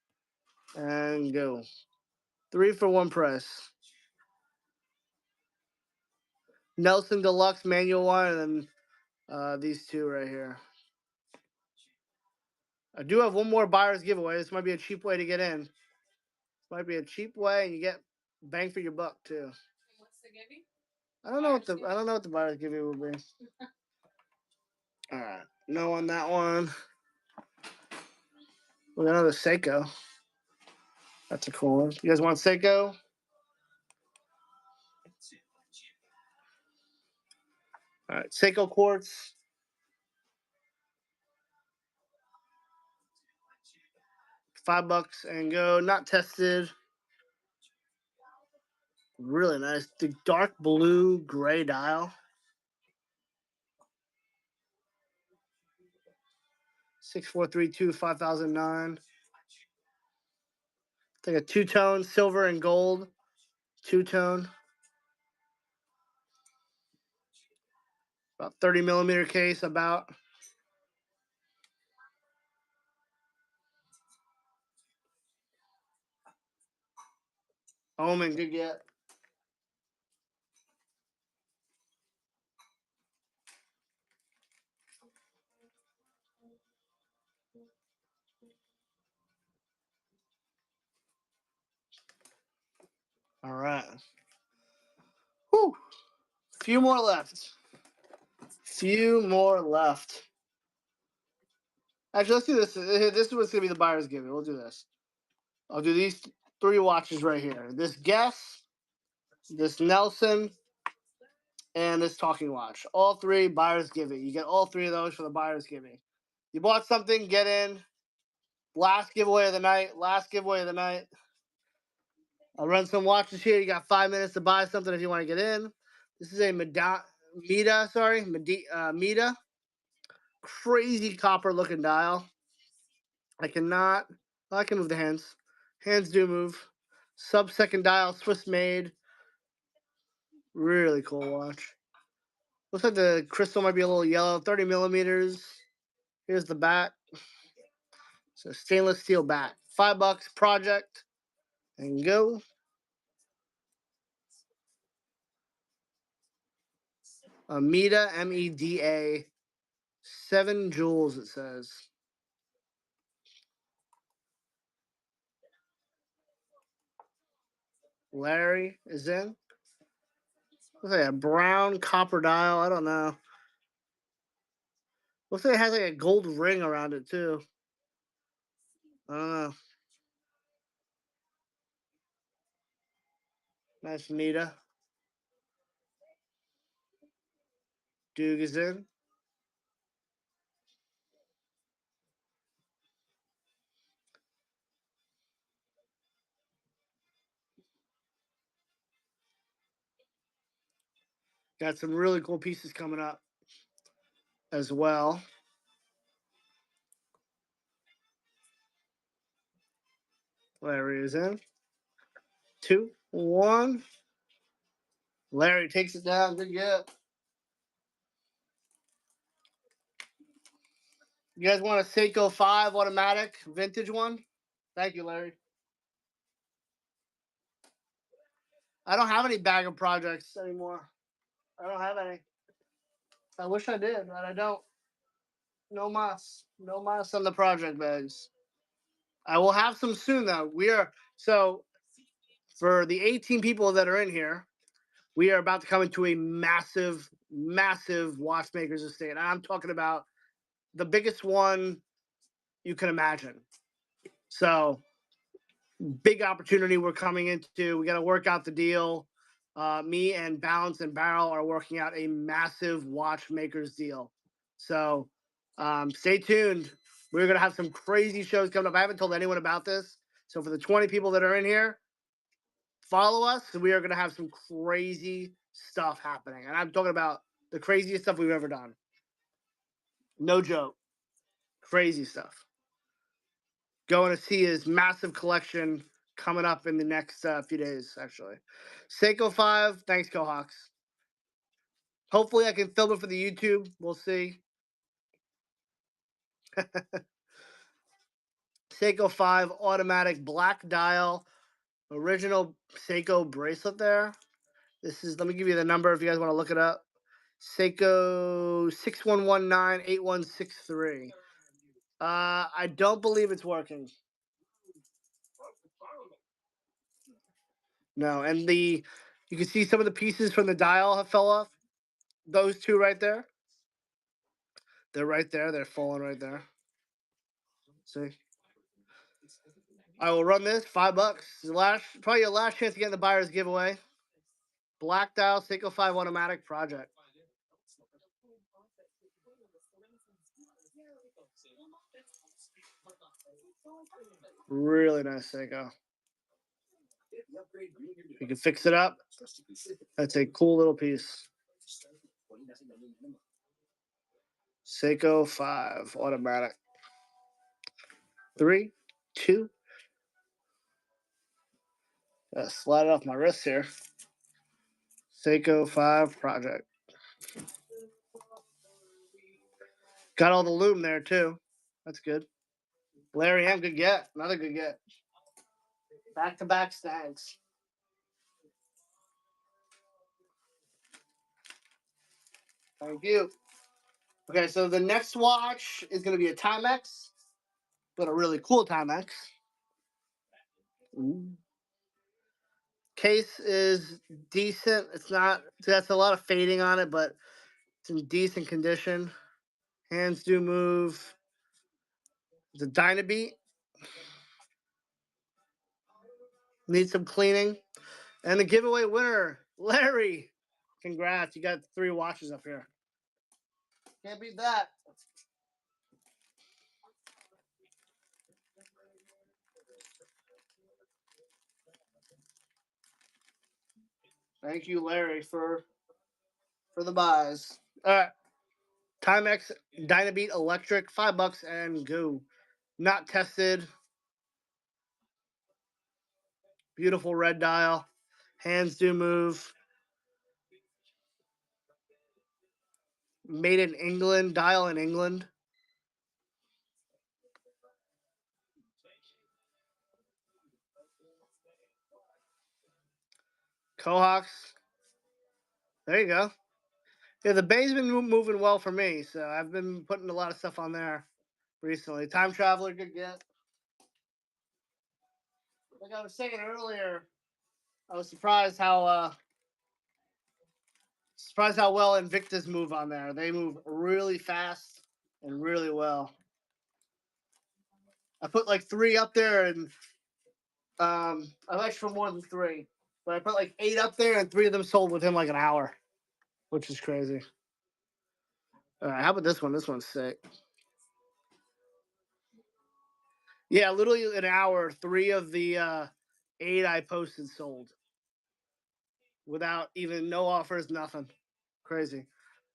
S1: And go. 3 for 1 price. Nelson Deluxe manual wand, and then these 2 right here. I do have one more buyer's giveaway. This might be a cheap way to get in. This might be a cheap way, and you get bang for your buck too.
S3: What's the giving?
S1: I don't know what the buyer's giveaway will be. All right, no on that one. We got another Seiko. That's a cool one. You guys want Seiko? All right, Seiko quartz. $5 and go. Not tested. Really nice. The dark blue gray dial. 6432 5009. It's like a 2-tone, silver and gold. 2-tone. About 30 millimeter case, about. Omen, good get. All right. Whew. Few more left. Few more left. Actually, let's do this. This is what's gonna be the buyer's giving. We'll do this. I'll do these 3 watches right here. This Guess, this Nelson, and this Talking Watch. All 3 buyer's giving. You get all 3 of those for the buyer's giving. You bought something, get in. Last giveaway of the night. Last giveaway of the night. I'll run some watches here. You got 5 minutes to buy something if you want to get in. This is a Meta. Crazy copper looking dial. I can move the hands. Hands do move. Sub-second dial, Swiss made. Really cool watch. Looks like the crystal might be a little yellow. 30 millimeters. Here's the back. So stainless steel back. $5 project. And go. Meda, MEDA. 7 jewels, it says. Larry is in. Looks like a brown copper dial. I don't know. Looks like it has like a gold ring around it too. I don't know. Nice Meda. Duke is in. Got some really cool pieces coming up as well. Larry is in. 2, 1. Larry takes it down. Good get. You guys want a Seiko 5 automatic vintage one? Thank you, Larry. I don't have any bag of projects anymore. I don't have any. I wish I did, but I don't. No mas. No mas on the project bags. I will have some soon, though. So for the 18 people that are in here, we are about to come into a massive, massive watchmaker's estate. And I'm talking about the biggest one you can imagine. So big opportunity we're coming into. We got to work out the deal. Me and Balance and Barrel are working out a massive watchmakers deal. So stay tuned. We're going to have some crazy shows coming up. I haven't told anyone about this. So for the 20 people that are in here, follow us. We are going to have some crazy stuff happening. And I'm talking about the craziest stuff we've ever done. No joke. Crazy stuff. Going to see his massive collection coming up in the next few days, actually. Seiko 5, thanks, Cohawks. Hopefully I can film it for the YouTube. We'll see. Seiko 5 automatic black dial. Original Seiko bracelet there. This is, let me give you the number if you guys want to look it up. Seiko 6119-8163. I don't believe it's working. No, and you can see some of the pieces from the dial have fell off. Those 2 right there. They're right there. They're falling right there. See? I will run this $5. Probably your last chance to get in the buyer's giveaway. Black dial Seiko 5 automatic project. Really nice Seiko. You can fix it up. That's a cool little piece. Seiko 5 automatic. 3, 2. Slide it off my wrist here. Seiko 5 project. Got all the loom there too. That's good. Larry M, good get. Another good get. Back-to-back snags. Thank you. Okay, so the next watch is going to be a Timex, but a really cool Timex. Case is decent. It's not. That's a lot of fading on it, but it's in decent condition. Hands do move. The Dynabeat needs some cleaning. And the giveaway winner, Larry. Congrats. You got 3 watches up here. Can't beat that. Thank you, Larry, for the buys. All right. Timex Dynabeat Electric, $5 and go. Not tested. Beautiful red dial. Hands do move. Made in England. Dial in England. Cohawks. There you go. Yeah, the Bay's been moving well for me, so I've been putting a lot of stuff on there recently. Time Traveler, good get. Like I was saying earlier, I was surprised how well Invictus move on there. They move really fast and really well. I put like 3 up there, and I actually put more than 3, but I put like 8 up there, and 3 of them sold within like an hour, which is crazy. All right, how about this one? This one's sick. Yeah, literally an hour, 3 of the 8 I posted sold without even no offers, nothing. Crazy.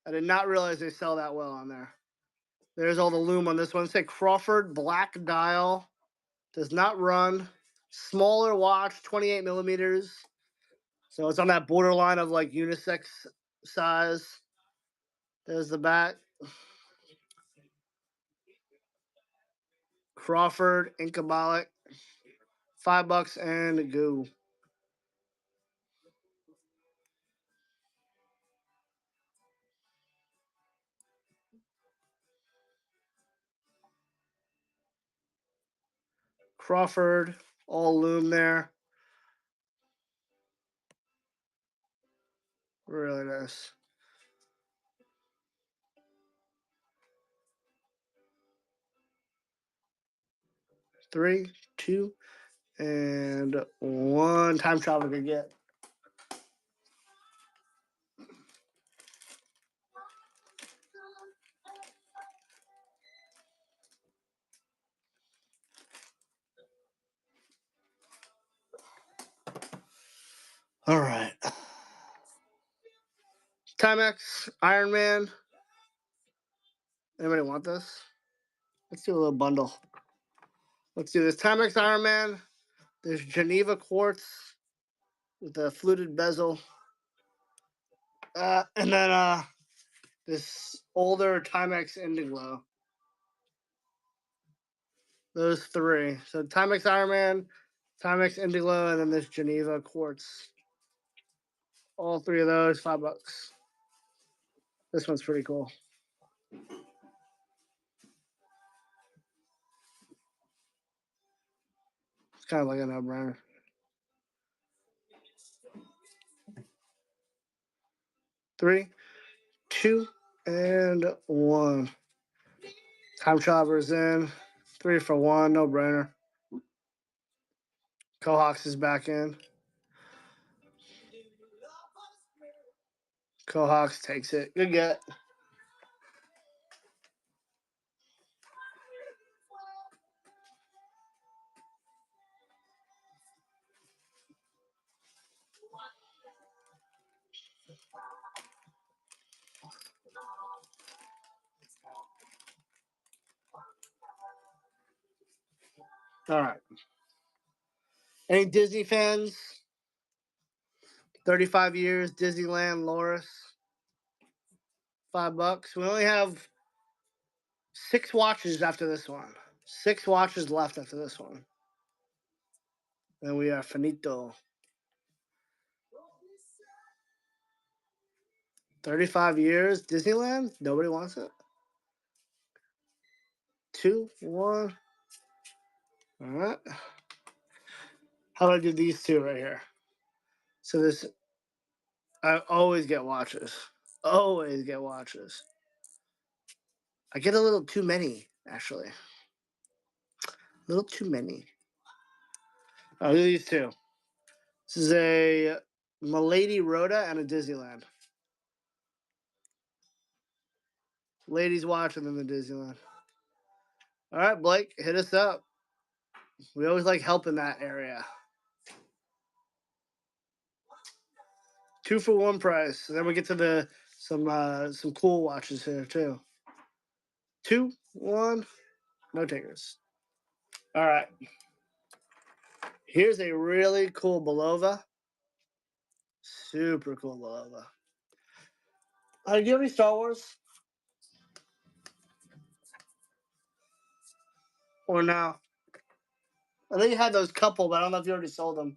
S1: I did not realize they sell that well on there. There's all the loom on this one. Say Crawford Black Dial. Does not run. Smaller watch, 28 millimeters. So it's on that borderline of like unisex size. There's the back. Crawford Incabolic. $5 and go. Crawford, all loom there. Really nice. Three, 2, and 1. Time travel to get. All right. Timex, Iron Man. Anybody want this? Let's do a little bundle. Let's do this. Timex Iron Man. There's Geneva Quartz with a fluted bezel. And then this older Timex Indiglo. Those 3. So Timex Iron Man, Timex Indiglo, and then this Geneva Quartz. All 3 of those, $5. This one's pretty cool. It's kind of like a no-brainer. 3, 2, and 1. Time Traveler's in. 3 for 1, no-brainer. Cohawks is back in. Cohawks takes it. Good get. All right. Any Disney fans? 35 years, Disneyland, Loris. $5. We only have 6 watches after this one. 6 watches left after this one. And we are finito. 35 years, Disneyland? Nobody wants it? 2, 1. All right. How do I do these 2 right here? So this, I always get watches. Always get watches. I get a little too many, actually. A little too many. Oh, these two. This is a Milady Rhoda and a Disneyland. Ladies watch and then the Disneyland. All right, Blake, hit us up. We always like helping that area. 2 for 1 price. And then we get to some cool watches here too. 2, 1, no takers. All right. Here's a really cool Belova. Super cool Belova. Do you have any Star Wars? Or no? I think you had those couple, but I don't know if you already sold them.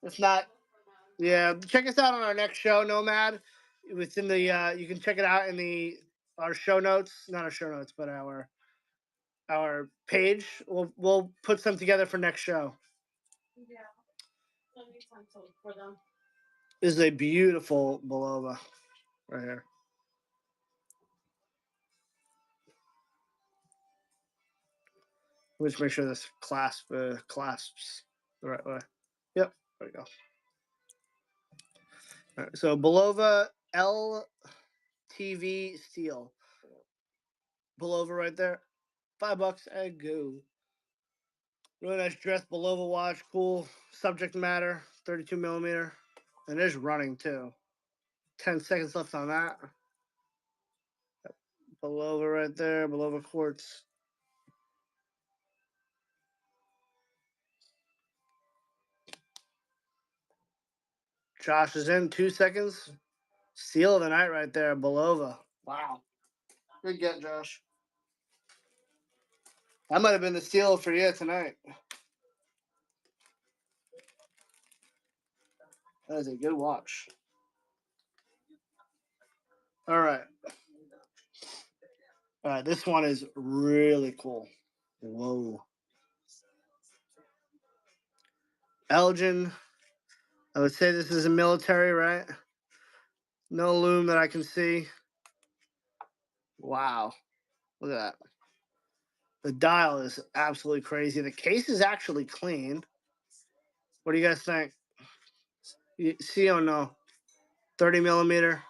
S1: If not, yeah, check us out on our next show, Nomad. It's in the you can check it out in our show notes, not our show notes, but our page. We'll put some together for next show.
S3: Yeah. Anytime to look for them.
S1: This is a beautiful Belova right here. Let's make sure this clasps the right way. Yep, there we go. All right, so Belova LTV steel. Belova right there. $5 and go. Really nice dress Belova watch. Cool subject matter. 32 millimeter. And there's running too. 10 seconds left on that. Belova right there. Belova quartz. Josh is in 2 seconds. Seal of the night right there. Belova. Wow. Good get, Josh. That might have been the steal for you tonight. That is a good watch. All right. All right, this one is really cool. Whoa. Elgin. I would say this is a military, right? No loom that I can see. Wow. Look at that. The dial is absolutely crazy. The case is actually clean. What do you guys think? You see or no? 30 millimeter.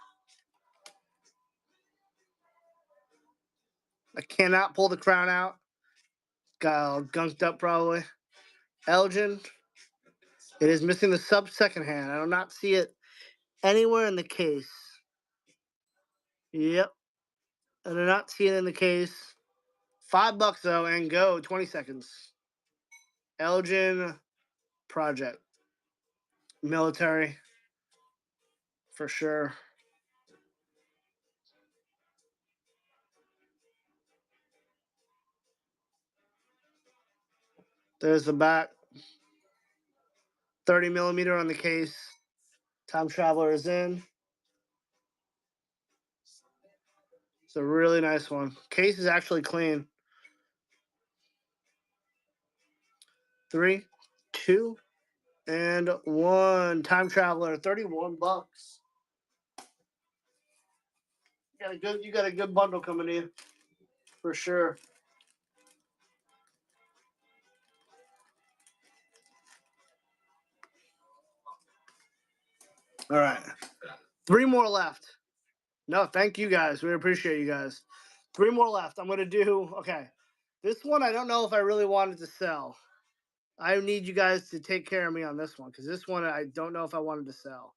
S1: I cannot pull the crown out. Got all gunked up probably. Elgin. It is missing the sub second hand. I do not see it anywhere in the case. Yep. I do not see it in the case. $5 though, and go. 20 seconds. Elgin Project. Military. For sure. There's the back. 30 millimeter on the case. Time Traveler is in. It's a really nice one. Case is actually clean. 3, 2, and 1. Time Traveler, $31. You got a good bundle coming in. For sure. All right. 3 more left. No, thank you guys. We appreciate you guys. 3 more left. I'm gonna do okay. This one I don't know if I really wanted to sell. I need you guys to take care of me on this one because this one I don't know if I wanted to sell.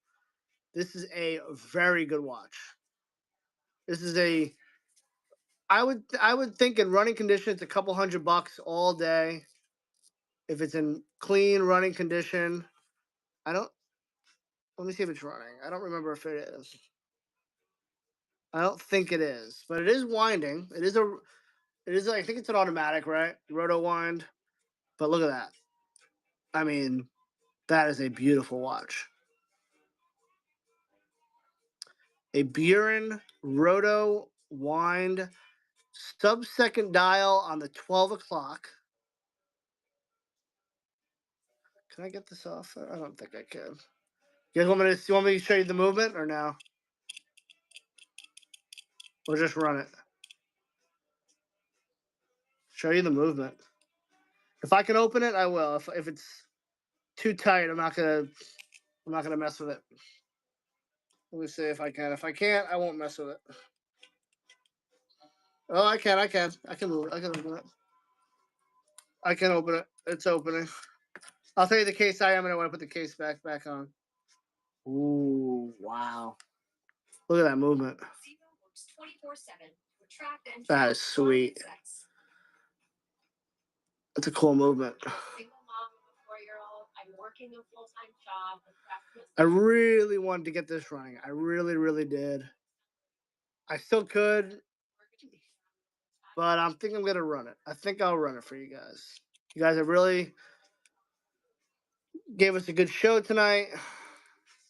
S1: This is a very good watch. This is a I would think in running condition it's a couple $100 all day. If it's in clean running condition, let me see if it's running. I don't remember if it is. I don't think it is, but it is winding. It is I think it's an automatic, right? Roto wind. But look at that. I mean, that is a beautiful watch. A Buren Roto wind sub-second dial on the 12 o'clock. Can I get this off? I don't think I can. You guys want me to show you the movement or no? Or just run it? Show you the movement. If I can open it, I will. If it's too tight, I'm not gonna mess with it. Let me see if I can. If I can't, I won't mess with it. Oh, I can move it. I can open it. I can open it. It's opening. I'll tell you the case I am, and I want to put the case back on. Ooh, wow. Look at that movement. That is sweet. That's a cool movement.
S3: Single mom of a 4-year-old. I'm working a full-time job.
S1: I really wanted to get this running. I really, really did. I still could, but I'm thinking I'm gonna run it. I think I'll run it for you guys. You guys have really gave us a good show tonight.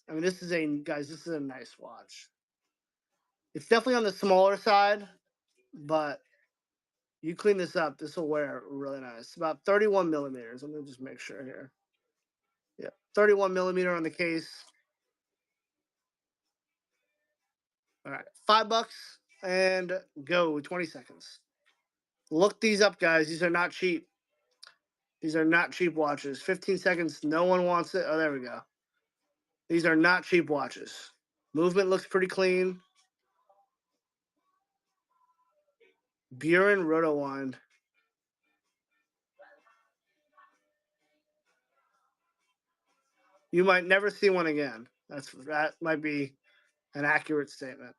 S1: I mean, this is a nice watch. It's definitely on the smaller side, but you clean this up, this will wear really nice. About 31 millimeters. I'm gonna just make sure here. Yeah, 31 millimeter on the case. All right, $5 and go. 20 seconds. Look these up, guys. These are not cheap. These are not cheap watches. 15 seconds. No one wants it. Oh, there we go. These are not cheap watches. Movement looks pretty clean. Buren Rotowind. You might never see one again. That might be an accurate statement.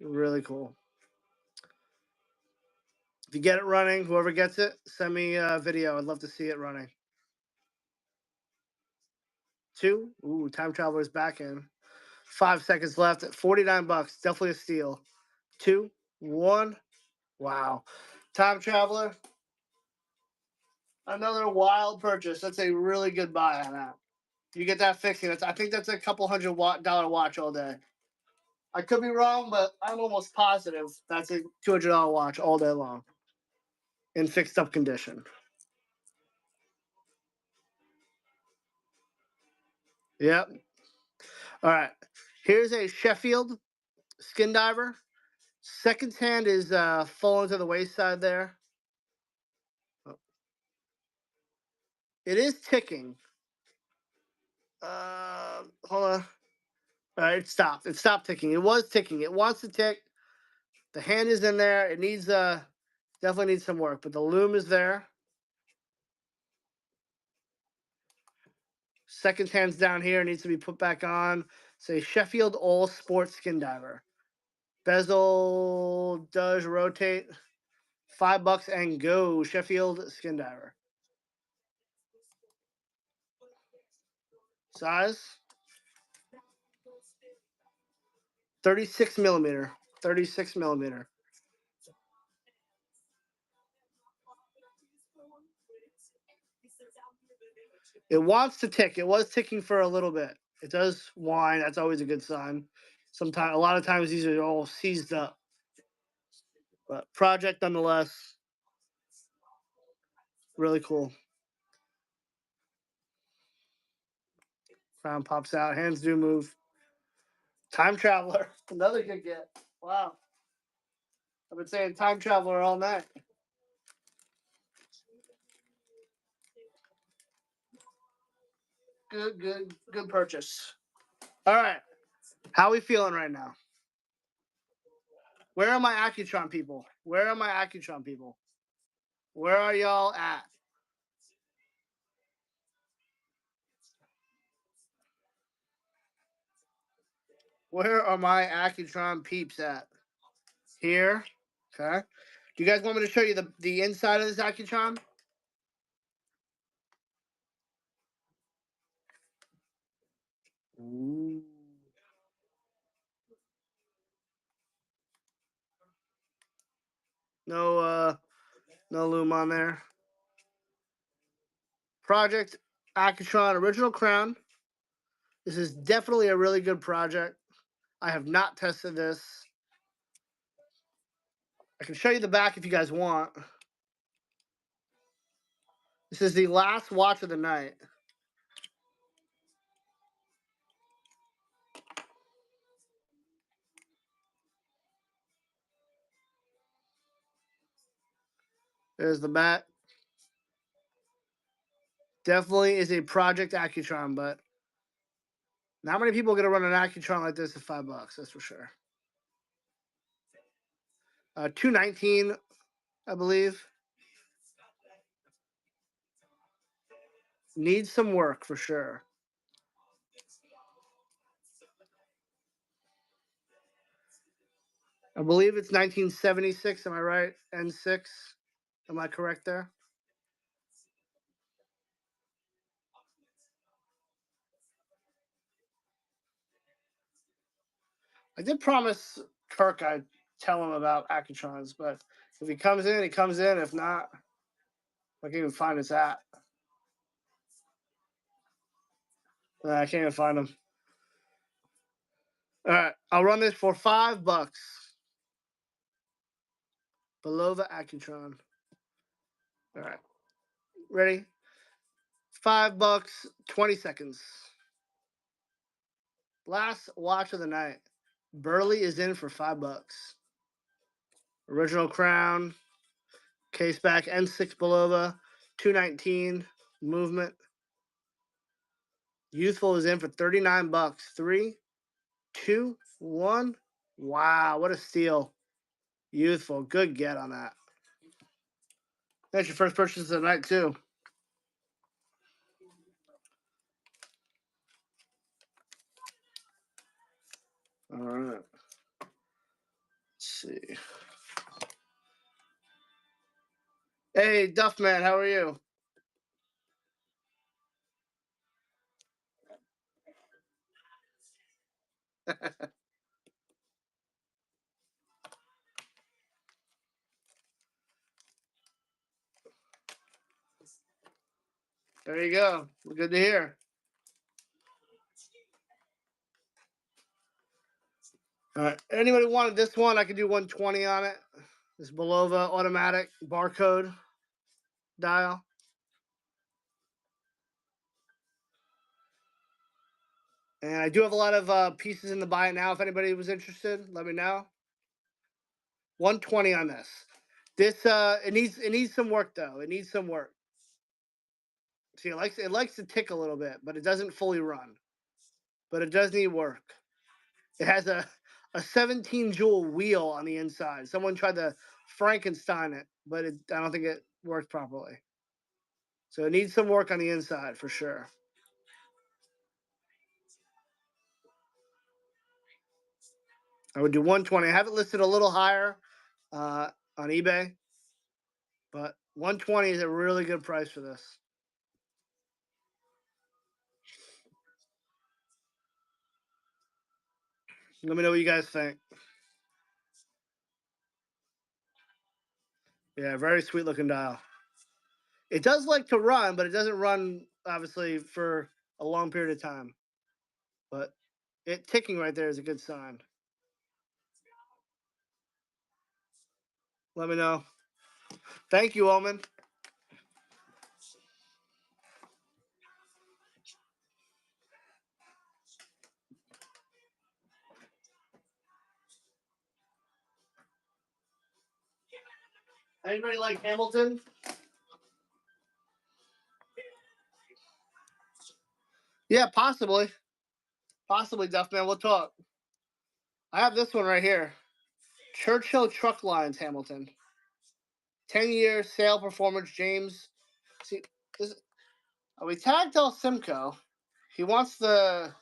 S1: Really cool. If you get it running, whoever gets it, send me a video. I'd love to see it running. 2. Ooh, Time Traveler's back in. 5 seconds left at $49. Definitely a steal. 2, 1. Wow. Time Traveler. Another wild purchase. That's a really good buy on that. You get that fixing. I think that's a couple $100 watch all day. I could be wrong, but I'm almost positive that's a $200 watch all day long in fixed up condition. Yep. All right. Here's a Sheffield Skin Diver. Second hand is falling to the wayside there. Oh. It is ticking. Hold on. All right, it stopped. It stopped ticking. It was ticking. It wants to tick. The hand is in there. It needs definitely needs some work, but the loom is there. Second hand's down here. Needs to be put back on. Say Sheffield All Sports Skin Diver. Bezel does rotate. $5 and go. Sheffield Skin Diver. Size 36 millimeter. 36 millimeter. It wants to tick. It was ticking for a little bit. It does whine. That's always a good sign. Sometimes, a lot of times, these are all seized up. But project nonetheless. Really cool. Crown pops out. Hands do move. Time Traveler. Another good get. Wow. I've been saying Time Traveler all night. Good purchase. All right. How are we feeling right now? Where are my Accutron people? Where are my Accutron people? Where are y'all at? Where are my Accutron peeps at? Here. Okay. Do you guys want me to show you the inside of this Accutron? Ooh. No loom on there. Project Accutron original crown. This is definitely a really good project. I have not tested this. I can show you the back if you guys want. This is the last watch of the night. There's the bat. Definitely is a Project Accutron, but not many people are going to run an Accutron like this at $5. That's for sure. 219, I believe. Needs some work for sure. I believe it's 1976. Am I right? N6. Am I correct there? I did promise Kirk I'd tell him about Accutrons, but if he comes in, he comes in. If not, I can't even find his app. I can't even find him. All right, I'll run this for $5. Below the Accutron. All right, ready? $5, 20 seconds. Last watch of the night. Burley is in for $5. Original Crown. Case back N6 Belova. 219. Movement. Youthful is in for $39. 3, 2, 1. Wow, what a steal. Youthful. Good get on that. That's your first purchase of the night, too. All right. Let's see. Hey, Duffman, how are you? There you go. Good to hear. All right. Anybody wanted this one? I could do 120 on it. This Belova automatic barcode dial. And I do have a lot of pieces in the buy it now. If anybody was interested, let me know. 120 on this. This it needs some work though. It needs some work. See, it likes to tick a little bit, but it doesn't fully run. But it does need work. It has a 17 jewel wheel on the inside. Someone tried to Frankenstein it, but I don't think it worked properly. So it needs some work on the inside for sure. I would do 120. I have it listed a little higher on eBay, but 120 is a really good price for this. Let me know what you guys think. Yeah, very sweet looking dial. It does like to run, but it doesn't run obviously for a long period of time. But it ticking right there is a good sign. Let me know. Thank you, Omen. Anybody like Hamilton? Yeah, possibly. Possibly, Duffman. We'll talk. I have this one right here. Churchill Truck Lines, Hamilton. 10-year sale performance, James. See, we tagged El Simcoe. He wants the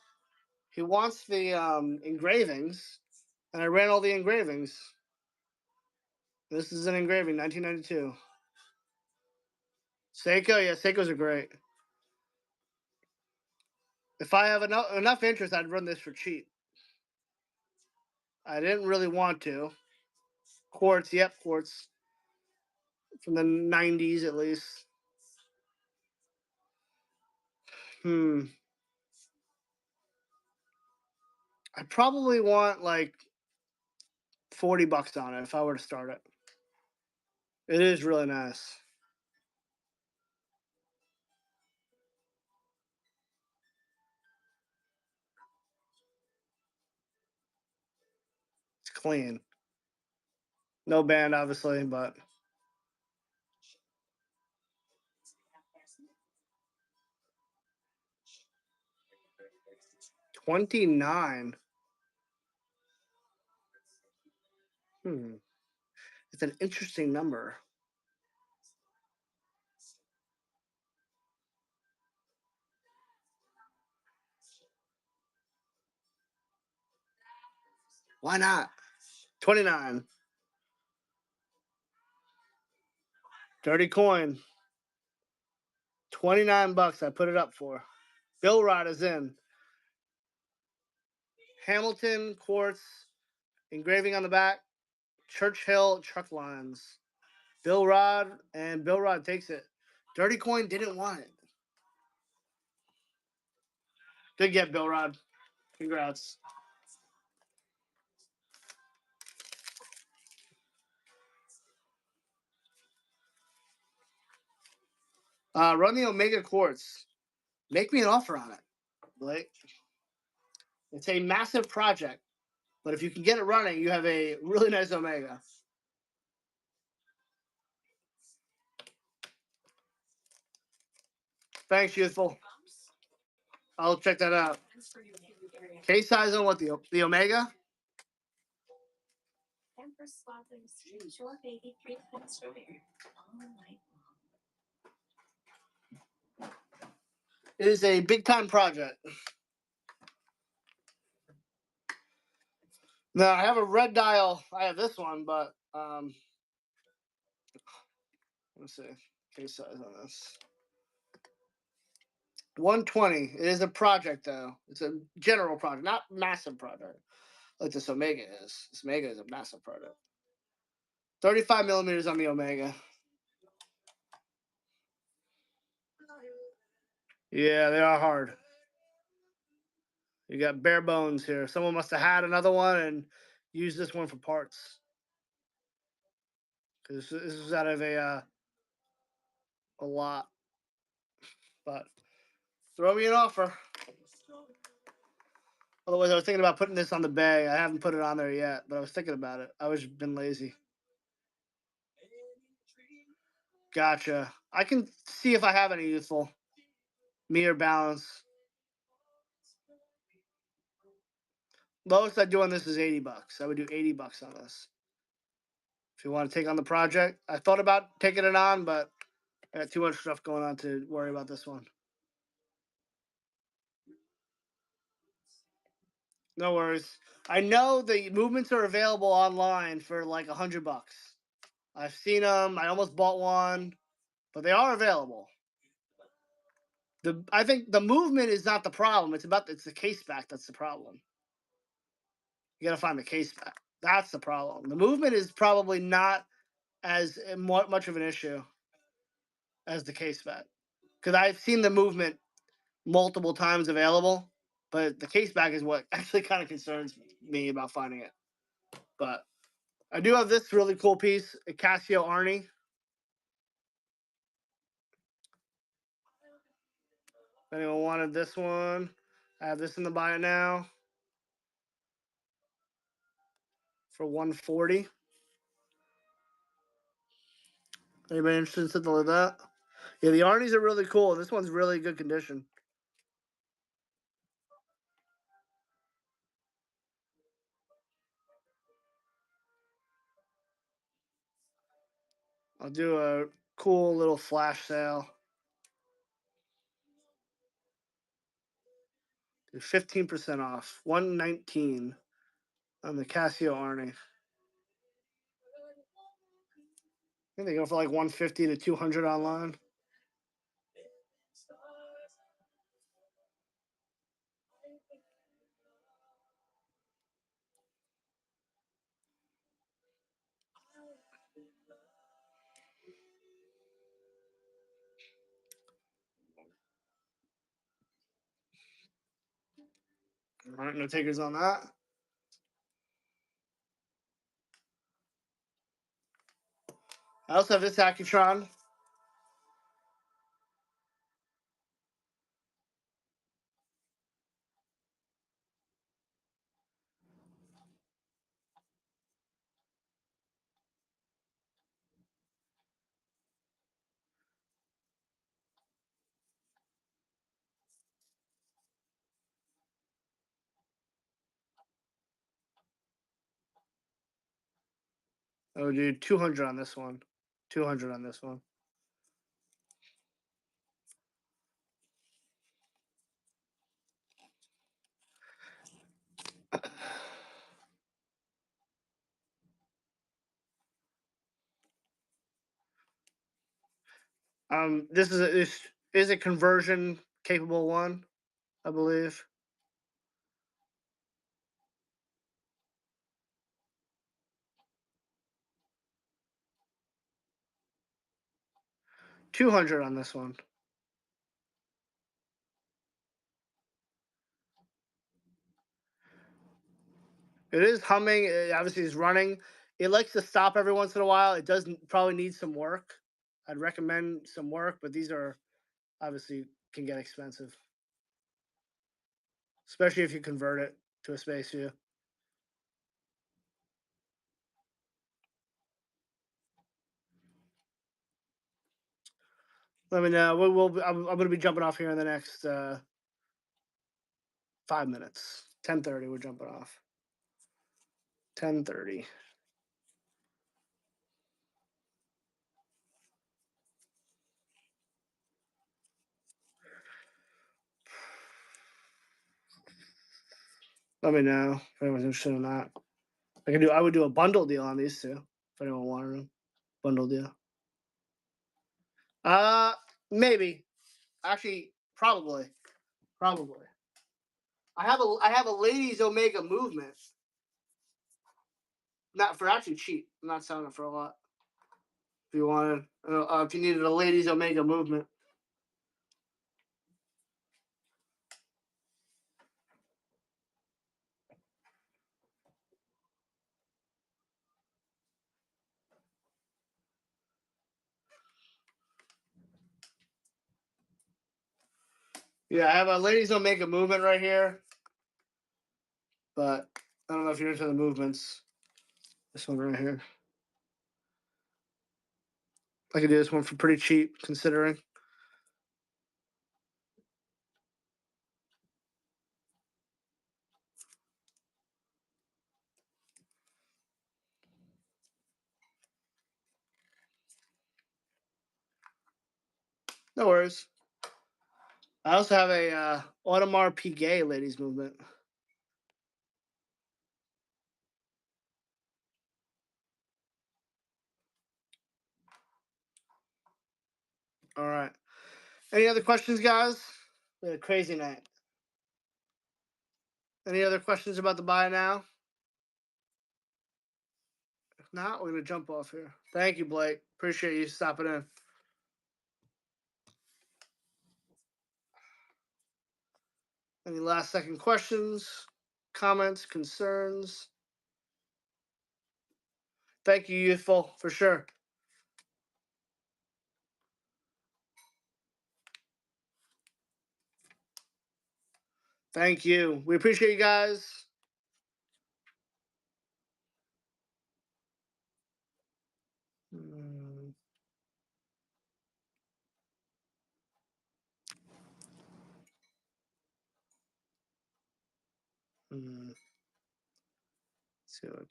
S1: engravings, and I ran all the engravings. This is an engraving, 1992. Seiko, yeah, Seikos are great. If I have enough interest, I'd run this for cheap. I didn't really want to. Quartz, yep, quartz. From the 90s at least. I probably want like $40 on it if I were to start it. It is really nice. clean. No band, obviously, but 29. It's an interesting number. Why not? 29. Dirty coin. 29 bucks I put it up for. Bill Rod is in. Hamilton quartz engraving on the back. Churchill truck lines. Bill Rod, and Bill Rod takes it. Dirty coin didn't want it. Good get, Bill Rod. Congrats. Run the Omega quartz. Make me an offer on it, Blake. It's a massive project, but if you can get it running, you have a really nice Omega. Thanks, Youthful. I'll check that out. Case size on what, the Omega? It is a big time project. Now I have a red dial. I have this one, but let's see. Case size on this. 120. It is a project though. It's a general project, not massive project like this Omega is. This Omega is a massive project. 35 millimeters on the Omega. Yeah, they are hard. You got bare bones here. Someone must have had another one and used this one for parts. Because this is out of a lot. But throw me an offer. Otherwise, I was thinking about putting this on the bay. I haven't put it on there yet, but I was thinking about it. I was been lazy. Gotcha. I can see if I have any Youthful. Me or balance. Lowest I do on this is 80 bucks. I would do 80 bucks on this. If you want to take on the project, I thought about taking it on, but I got too much stuff going on to worry about this one. No worries. I know the movements are available online for like $100 bucks. I've seen them. I almost bought one, but they are available. I think the movement is not the problem. It's the case back that's the problem. You got to find the case back. That's the problem. The movement is probably not as much of an issue as the case back, because I've seen the movement multiple times available, but the case back is what actually kind of concerns me about finding it. But I do have this really cool piece, a Casio Arnie. If anyone wanted this one, I have this in the buy it now for $140. Anybody interested in something like that? Yeah, the Arnies are really cool. This one's really good condition. I'll do a cool little flash sale. Do 15% off. $119 on the Casio Arnie. I think they go for like $150 to $200 online. All right, no takers on that. I also have this Accutron. I would do 200 on this one. 200 on this one. This is a conversion capable one, I believe. $200 on this one. It is humming. It obviously is running. It likes to stop every once in a while. It does probably need some work. I'd recommend some work, but these are obviously can get expensive, especially if you convert it to a space view. Let me know. I'm going to be jumping off here in the next 5 minutes. 10:30. We're jumping off. 10:30. Let me know if anyone's interested in that. I would do a bundle deal on these two if anyone wanted them. Bundle deal. Maybe. Actually, probably. I have a ladies Omega movement. Not for actually cheap. I'm not selling it for a lot. If you wanted, if you needed a ladies Omega movement. Yeah, I have a ladies Omega movement right here. But I don't know if you're into the movements. This one right here. I could do this one for pretty cheap, considering. No worries. I also have a Audemars Piguet ladies movement. All right. Any other questions, guys? We had a crazy night. Any other questions about the buy now? If not, we're going to jump off here. Thank you, Blake. Appreciate you stopping in. Any last second questions, comments, concerns? Thank you, Youthful, for sure. Thank you. We appreciate you guys. So,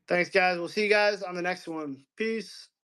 S1: Thanks, guys. We'll see you guys on the next one. Peace.